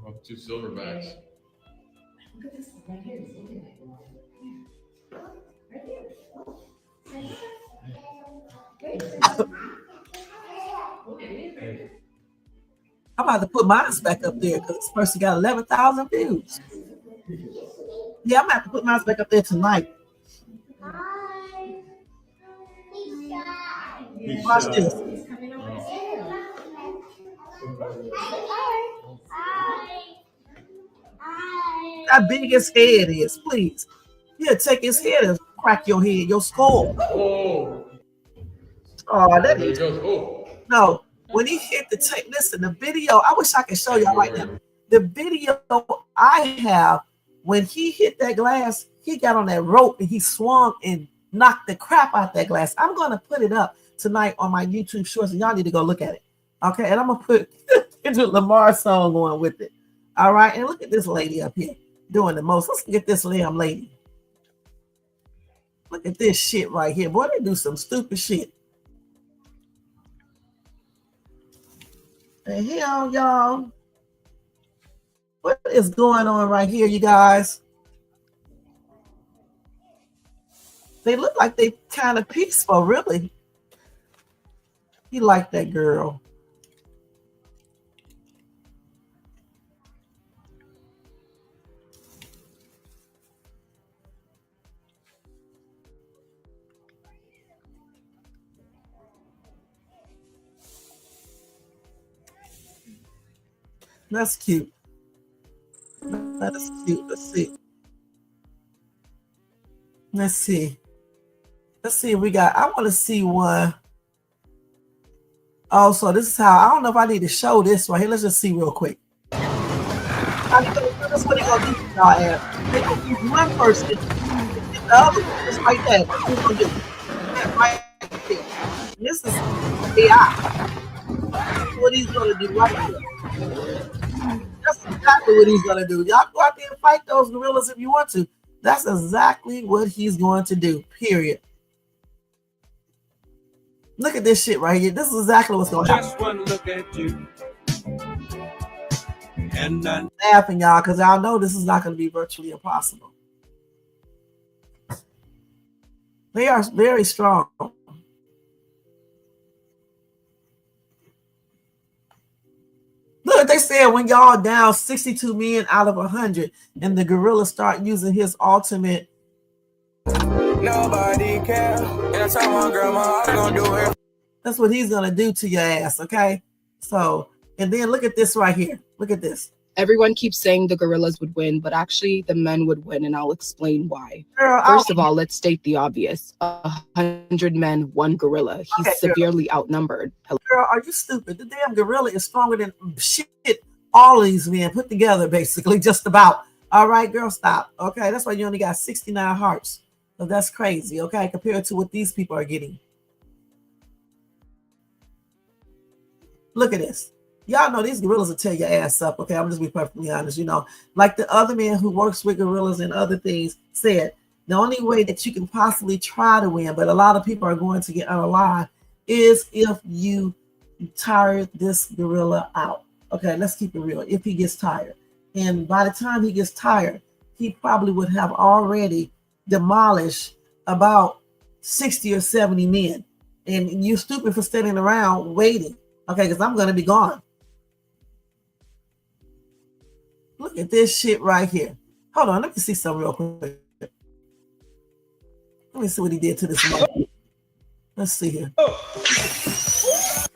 Oh, 2 silverbacks. I'm about to put mine back up there because this person got 11,000 views. Yeah, I'm about to put mine back up there tonight. Watch this. How big his head is, please. Yeah, take his head and crack your head, your skull. Oh, that is. No, when he hit the tape, listen, the video, I wish I could show y'all right now. The video I have, when he hit that glass, he got on that rope and he swung and knocked the crap out that glass. I'm going to put it up tonight on my YouTube shorts, and y'all need to go look at it. Okay, and I'm going to put Kendrick Lamar song on with it. All right, and look at this lady up here doing the most. Let's get this damn lady. Look at this shit right here. Boy, they do some stupid shit. The hell, y'all? What is going on right here, you guys? They look like they kind of peaceful, really. He liked that girl. That's cute. That is cute. Let's see. Let's see. Let's see if we got. I want to see one. Oh, so this is how. I don't know if I need to show this right here. Let's just see real quick. That's what they're gonna do, y'all. They're gonna use one person and the other one, just like that. That's what they're gonna do. That right there. This is AI. That's what he's gonna do right here. That's exactly what he's gonna do. Y'all go out there and fight those gorillas if you want to. That's exactly what he's going to do. Period. Look at this shit right here. This is exactly what's going to happen. Just one look at you. And I'm laughing, y'all, because y'all know this is not going to be virtually impossible. They are very strong. Look, they said when y'all down 62 men out of 100 and the gorilla start using his ultimate. nobody care. And I tell my grandma I'm gonna do it. That's what he's gonna do to your ass, okay? So, and then look at this right here. Look at this. Everyone keeps saying the gorillas would win, but actually the men would win, and I'll explain why. Girl, First of all, let's state the obvious. 100 men, 1 gorilla. He's severely outnumbered. Girl, are you stupid? The damn gorilla is stronger than shit all of these men put together, basically, just about. All right, girl, stop. Okay, that's why you only got 69 hearts. So that's crazy, okay, compared to what these people are getting. Look at this. Y'all know these gorillas will tear your ass up, okay? I'm just be perfectly honest, you know. Like the other man who works with gorillas and other things said, the only way that you can possibly try to win, but a lot of people are going to get unalive, is if you tire this gorilla out. Okay, let's keep it real. If he gets tired. And by the time he gets tired, he probably would have already demolished about 60 or 70 men. And you're stupid for standing around waiting. Okay, because I'm going to be gone. Look at this shit right here. Hold on, let me see something real quick. Let me see what he did to this monkey. Let's see here.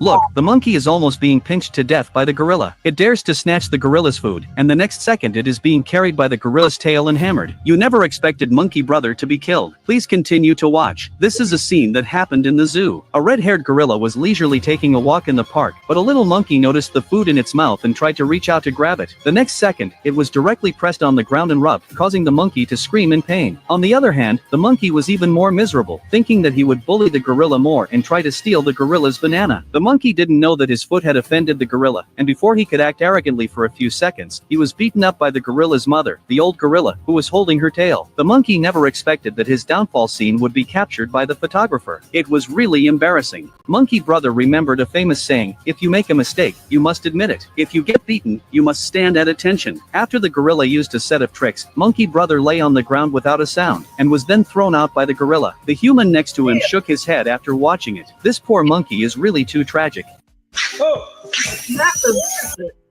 Look, the monkey is almost being pinched to death by the gorilla. It dares to snatch the gorilla's food, and the next second it is being carried by the gorilla's tail and hammered. You never expected Monkey Brother to be killed. Please continue to watch. This is a scene that happened in the zoo. A red-haired gorilla was leisurely taking a walk in the park, but a little monkey noticed the food in its mouth and tried to reach out to grab it. The next second, it was directly pressed on the ground and rubbed, causing the monkey to scream in pain. On the other hand, the monkey was even more miserable, thinking that he would bully the gorilla more and try to steal the gorilla's banana. The monkey didn't know that his foot had offended the gorilla, and before he could act arrogantly for a few seconds, he was beaten up by the gorilla's mother, the old gorilla, who was holding her tail. The monkey never expected that his downfall scene would be captured by the photographer. It was really embarrassing. Monkey Brother remembered a famous saying, if you make a mistake, you must admit it. If you get beaten, you must stand at attention. After the gorilla used a set of tricks, Monkey Brother lay on the ground without a sound, and was then thrown out by the gorilla. The human next to him shook his head after watching it. This poor monkey is really too tragic.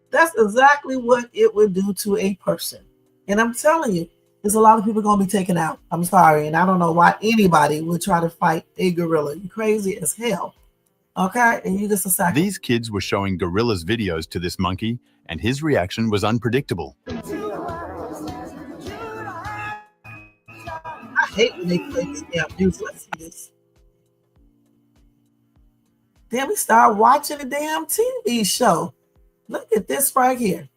That's exactly what it would do to a person. And I'm telling you, there's a lot of people going to be taken out. I'm sorry. And I don't know why anybody would try to fight a gorilla. You're crazy as hell. Okay? And you just a second. These kids were showing gorillas videos to this monkey, and his reaction was unpredictable. I hate when they play this damn music. Let's see this. Then we start watching the damn TV show. Look at this right here.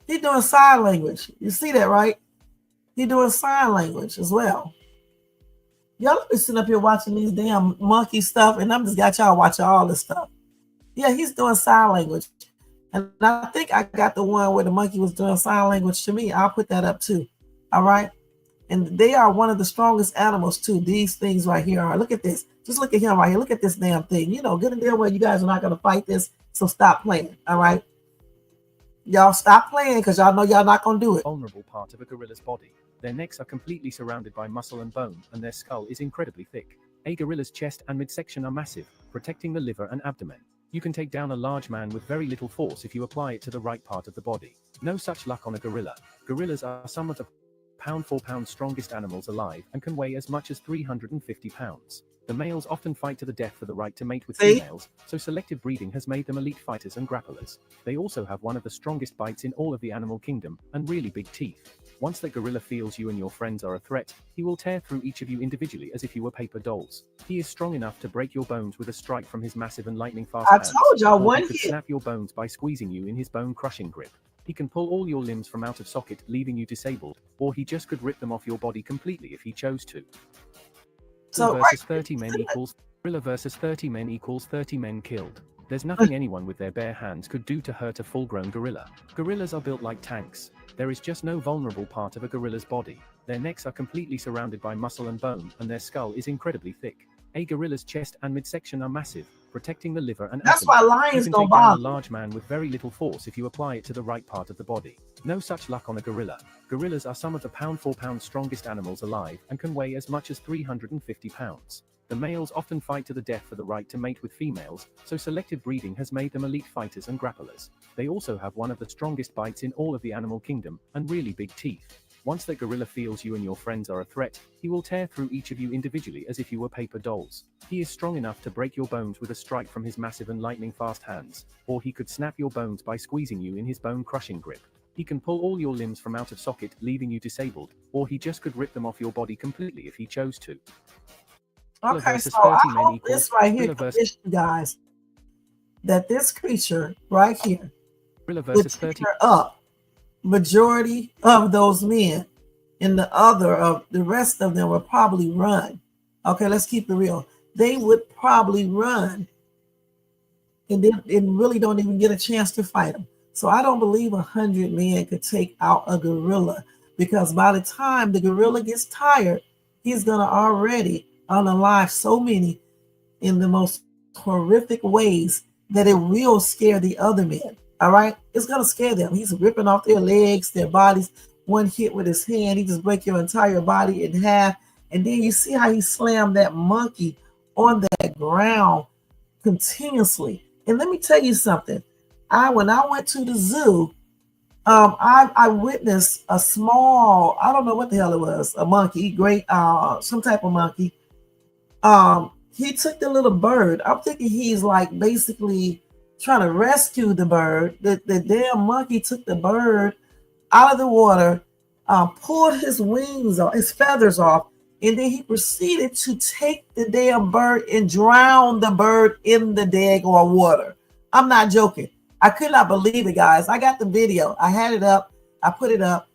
He's doing sign language. You see that, right? He's doing sign language as well. Y'all be sitting up here watching these damn monkey stuff, and I'm just got y'all watching all this stuff. Yeah, he's doing sign language. And I think I got the one where the monkey was doing sign language to me. I'll put that up too. All right. And they are one of the strongest animals too. These things right here are. Look at this. Just look at him right here. Look at this damn thing. You know, good and damn well you guys are not going to fight this. So stop playing. All right. Y'all stop playing because y'all know y'all not going to do it. Vulnerable part of a gorilla's body. Their necks are completely surrounded by muscle and bone, and their skull is incredibly thick. A gorilla's chest and midsection are massive, protecting the liver and abdomen. You can take down a large man with very little force if you apply it to the right part of the body. No such luck on a gorilla. Gorillas are some of the pound for pound strongest animals alive and can weigh as much as 350 pounds. The males often fight to the death for the right to mate with females, so selective breeding has made them elite fighters and grapplers. They also have one of the strongest bites in all of the animal kingdom, and really big teeth. Once the gorilla feels you and your friends are a threat, he will tear through each of you individually as if you were paper dolls. He is strong enough to break your bones with a strike from his massive and lightning-fast hands. I told y'all one hit. He could snap your bones by squeezing you in his bone-crushing grip. He can pull all your limbs from out of socket, leaving you disabled, or he just could rip them off your body completely if he chose to. So versus 30 men equals gorilla versus 30 men equals 30 men killed. There's nothing anyone with their bare hands could do to hurt a full-grown gorilla. Gorillas are built like tanks. There is just no vulnerable part of a gorilla's body. Their necks are completely surrounded by muscle and bone, and their skull is incredibly thick. A gorilla's chest and midsection are massive, protecting the liver and That's abdomen. why lions you can don't take down bother. a large man with very little force if you apply it to the right part of the body. No such luck on a gorilla. Gorillas are some of the pound for pound strongest animals alive and can weigh as much as 350 pounds. The males often fight to the death for the right to mate with females, so selective breeding has made them elite fighters and grapplers. They also have one of the strongest bites in all of the animal kingdom, and really big teeth. Once the gorilla feels you and your friends are a threat, he will tear through each of you individually as if you were paper dolls. He is strong enough to break your bones with a strike from his massive and lightning-fast hands, or he could snap your bones by squeezing you in his bone-crushing grip. He can pull all your limbs from out of socket, leaving you disabled, or he just could rip them off your body completely if he chose to. Okay, so I hope this right here convinced you guys that this creature right here would tear up majority of those men, and the rest of them would probably run. Okay, let's keep it real. They would probably run, and really don't even get a chance to fight them. So I don't believe 100 men could take out a gorilla, because by the time the gorilla gets tired, he's gonna already unalive so many in the most horrific ways that it will scare the other men. All right, it's gonna scare them. He's ripping off their legs, their bodies. One hit with his hand, he just break your entire body in half. And then you see how he slammed that monkey on that ground continuously. And let me tell you something. When I went to the zoo, I witnessed a small, I don't know what the hell it was, a monkey, great, some type of monkey. He took the little bird. I'm thinking he's like basically trying to rescue the bird. The damn monkey took the bird out of the water, pulled his wings off, his feathers off, and then he proceeded to take the damn bird and drown the bird in the daggone water. I'm not joking. I could not believe it, guys. I got the video. I had it up. I put it up.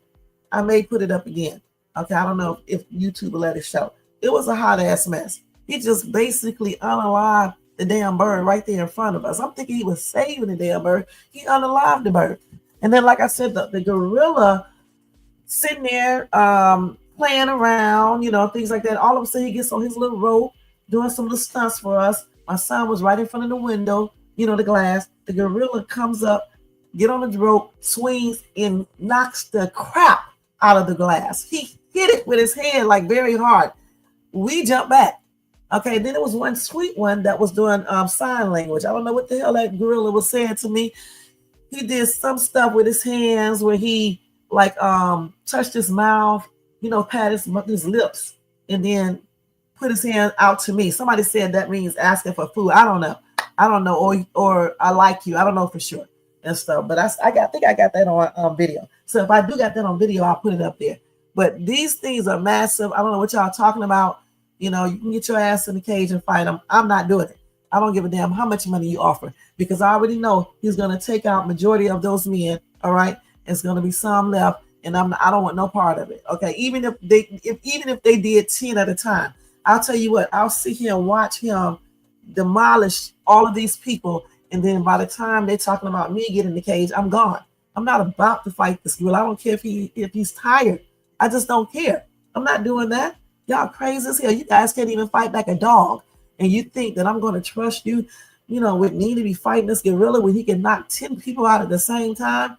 I may put it up again. Okay, I don't know if YouTube will let it show. It was a hot ass mess. He just basically unalived the damn bird right there in front of us. I'm thinking he was saving the damn bird. He unalived the bird. And then, like I said, the gorilla sitting there playing around, you know, things like that. All of a sudden, he gets on his little rope, doing some little stunts for us. My son was right in front of the window, you know, the glass. The gorilla comes up, get on the rope, swings, and knocks the crap out of the glass. He hit it with his hand like very hard. We jumped back. Okay, then there was one sweet one that was doing sign language. I don't know what the hell that gorilla was saying to me. He did some stuff with his hands where he like touched his mouth, you know, pat his lips, and then put his hand out to me. Somebody said that means asking for food. I don't know, or I like you. I don't know for sure and stuff. But I think I got that on video. So if I do got that on video, I'll put it up there. But these things are massive. I don't know what y'all talking about. You know, you can get your ass in the cage and fight them. I'm not doing it. I don't give a damn how much money you offer, because I already know he's going to take out majority of those men. All right, it's going to be some left, and I don't want no part of it. Okay, even if they did 10 at a time, I'll tell you what, I'll sit here and watch him demolish all of these people, and then by the time they're talking about me getting in the cage, I'm gone. I'm not about to fight this girl. I don't care if he's tired. I just don't care. I'm not doing that. Y'all crazy as hell. You guys can't even fight back a dog. And you think that I'm going to trust you, you know, with me to be fighting this gorilla when he can knock 10 people out at the same time?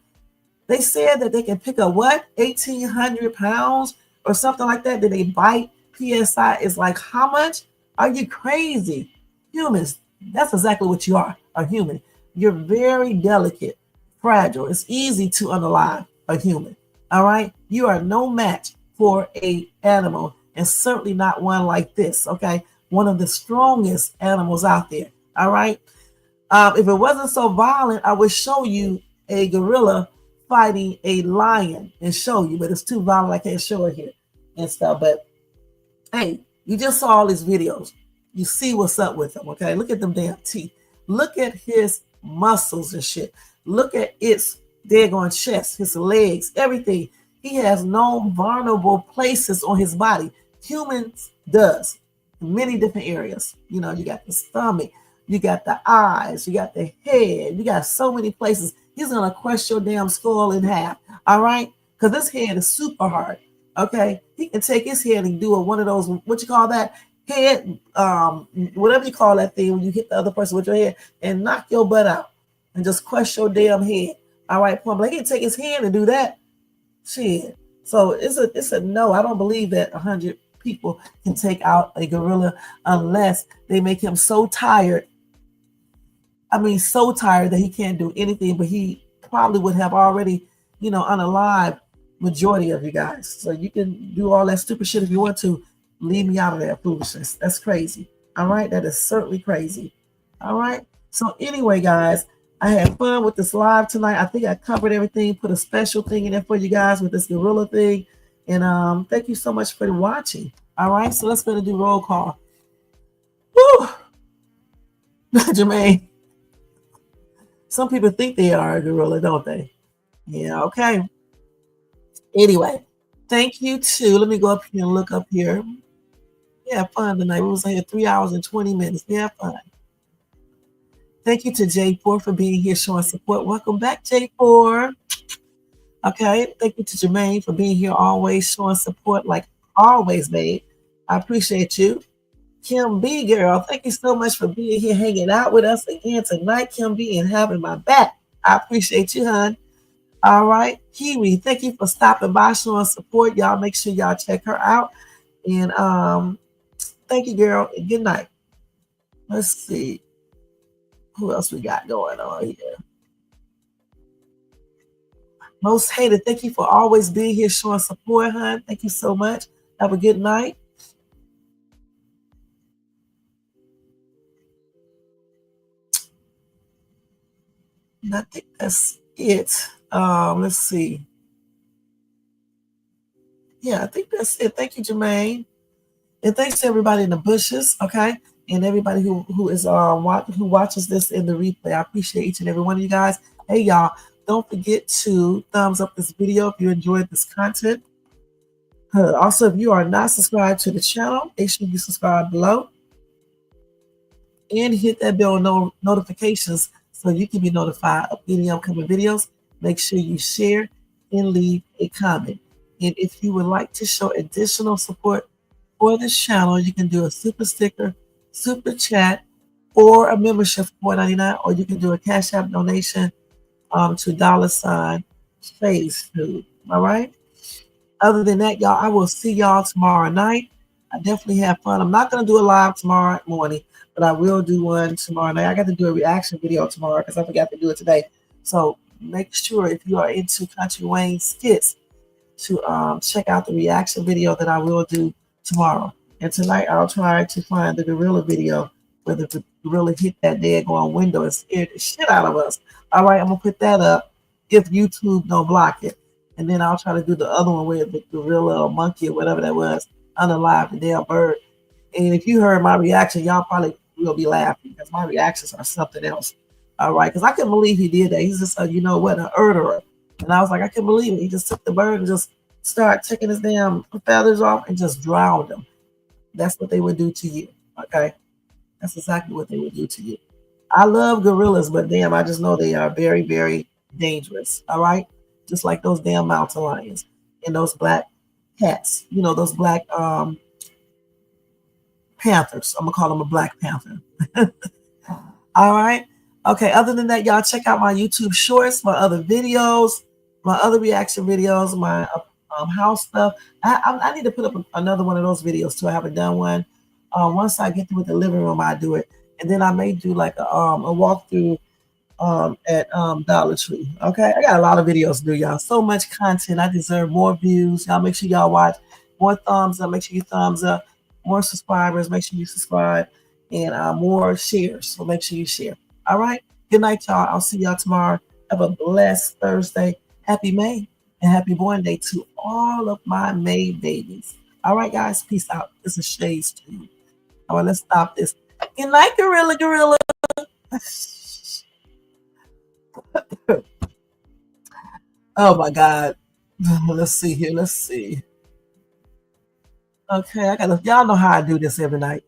They said that they can pick up what? 1,800 pounds or something like that. Did they bite? PSI is like, how much? Are you crazy? Humans, that's exactly what you are, a human. You're very delicate, fragile. It's easy to unalive a human. All right? You are no match for an animal, and certainly not one like this, okay? One of the strongest animals out there, all right? If it wasn't so violent, I would show you a gorilla fighting a lion and show you, but it's too violent, I can't show it here and stuff. But hey, you just saw all these videos. You see what's up with him, okay? Look at them damn teeth. Look at his muscles and shit. Look at its daggone chest, his legs, everything. He has no vulnerable places on his body. Humans does. Many different areas. You know, you got the stomach, you got the eyes, you got the head, you got so many places. He's gonna crush your damn skull in half, all right? Because this head is super hard, okay? He can take his head and do one of those, what you call that? Head, whatever you call that thing when you hit the other person with your head and knock your butt out and just crush your damn head, all right? Like he can take his hand and do that. Shit. So it's a no. I don't believe that 100 people can take out a gorilla unless they make him so tired. I mean, so tired that he can't do anything, but he probably would have already, you know, unalived majority of you guys. So you can do all that stupid shit if you want to. Leave me out of that foolishness. That's crazy. All right. That is certainly crazy. All right. So anyway, guys, I had fun with this live tonight. I think I covered everything, put a special thing in there for you guys with this gorilla thing. And thank you so much for watching. All right, so let's go to do roll call. Woo! Jermaine. Some people think they are a gorilla, don't they? Yeah, okay. Anyway, thank you too. Let me go up here and look up here. Yeah, fun tonight. We was here 3 hours and 20 minutes. Yeah, fun. Thank you to J4 for being here, showing support. Welcome back, J4. Okay, thank you to Jermaine for being here, always showing support like always, babe. I appreciate you. Kim B, girl, thank you so much for being here, hanging out with us again tonight, Kim B, and having my back. I appreciate you, hon. All right. Kiwi, thank you for stopping by, showing support. Y'all make sure y'all check her out. And thank you, girl. And good night. Let's see. Who else we got going on here? Most hated, thank you for always being here, showing support, hon. Thank you so much. Have a good night. And I think that's it. Let's see. Yeah, I think that's it. Thank you, Jermaine. And thanks to everybody in the bushes, okay? And everybody who who watches this in the replay. I appreciate each and every one of you guys. Hey, y'all, don't forget to thumbs up this video if you enjoyed this content. Also, if you are not subscribed to the channel, make sure you subscribe below. And hit that bell notifications so you can be notified of any upcoming videos. Make sure you share and leave a comment. And if you would like to show additional support for this channel, you can do a super sticker, super chat, or a membership for $4.99, or you can do a Cash App donation to $phase food. All right. Other than that, y'all, I will see y'all tomorrow night. I definitely have fun. I'm not going to do a live tomorrow morning, but I will do one tomorrow night. I got to do a reaction video tomorrow because I forgot to do it today. So make sure if you are into Country Wayne skits to check out the reaction video that I will do tomorrow. And tonight I'll try to find the gorilla video where the gorilla hit that daggone window and scared the shit out of us. All right, I'm going to put that up if YouTube don't block it. And then I'll try to do the other one where the gorilla or monkey or whatever that was unalive the damn bird. And if you heard my reaction, y'all probably will be laughing because my reactions are something else. All right, because I couldn't believe he did that. He's just you know what, an murderer. And I was like, I can't believe it. He just took the bird and just started taking his damn feathers off and just drowned him. That's what they would do to you. Okay, that's exactly what they would do to you. I love gorillas, but damn, I just know they are very, very dangerous. All right, just like those damn mountain lions and those black cats. You know, those black panthers. I'm gonna call them a black panther. All right. Okay. Other than that, y'all check out my YouTube shorts, my other videos, my other reaction videos, my house stuff. I need to put up another one of those videos too. I haven't done one. Once I get through with the living room, I do it, and then I may do like a walkthrough at Dollar Tree. Okay, I got a lot of videos to do, y'all. So much content. I deserve more views. Y'all make sure y'all watch. More thumbs up. Make sure you thumbs up. More subscribers. Make sure you subscribe, and more shares. So make sure you share. All right. Good night, y'all. I'll see y'all tomorrow. Have a blessed Thursday. Happy May and happy born day to all of my May babies. All right, guys. Peace out. This is Shades to you. All right, let's stop this. Good night, gorilla. Oh my God. Let's see here. Let's see. Okay, y'all know how I do this every night.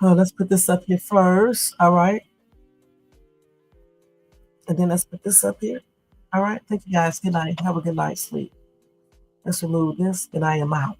Oh, let's put this up here first. All right. And then let's put this up here. All right. Thank you guys. Good night. Have a good night's sleep. Let's remove this and I am out.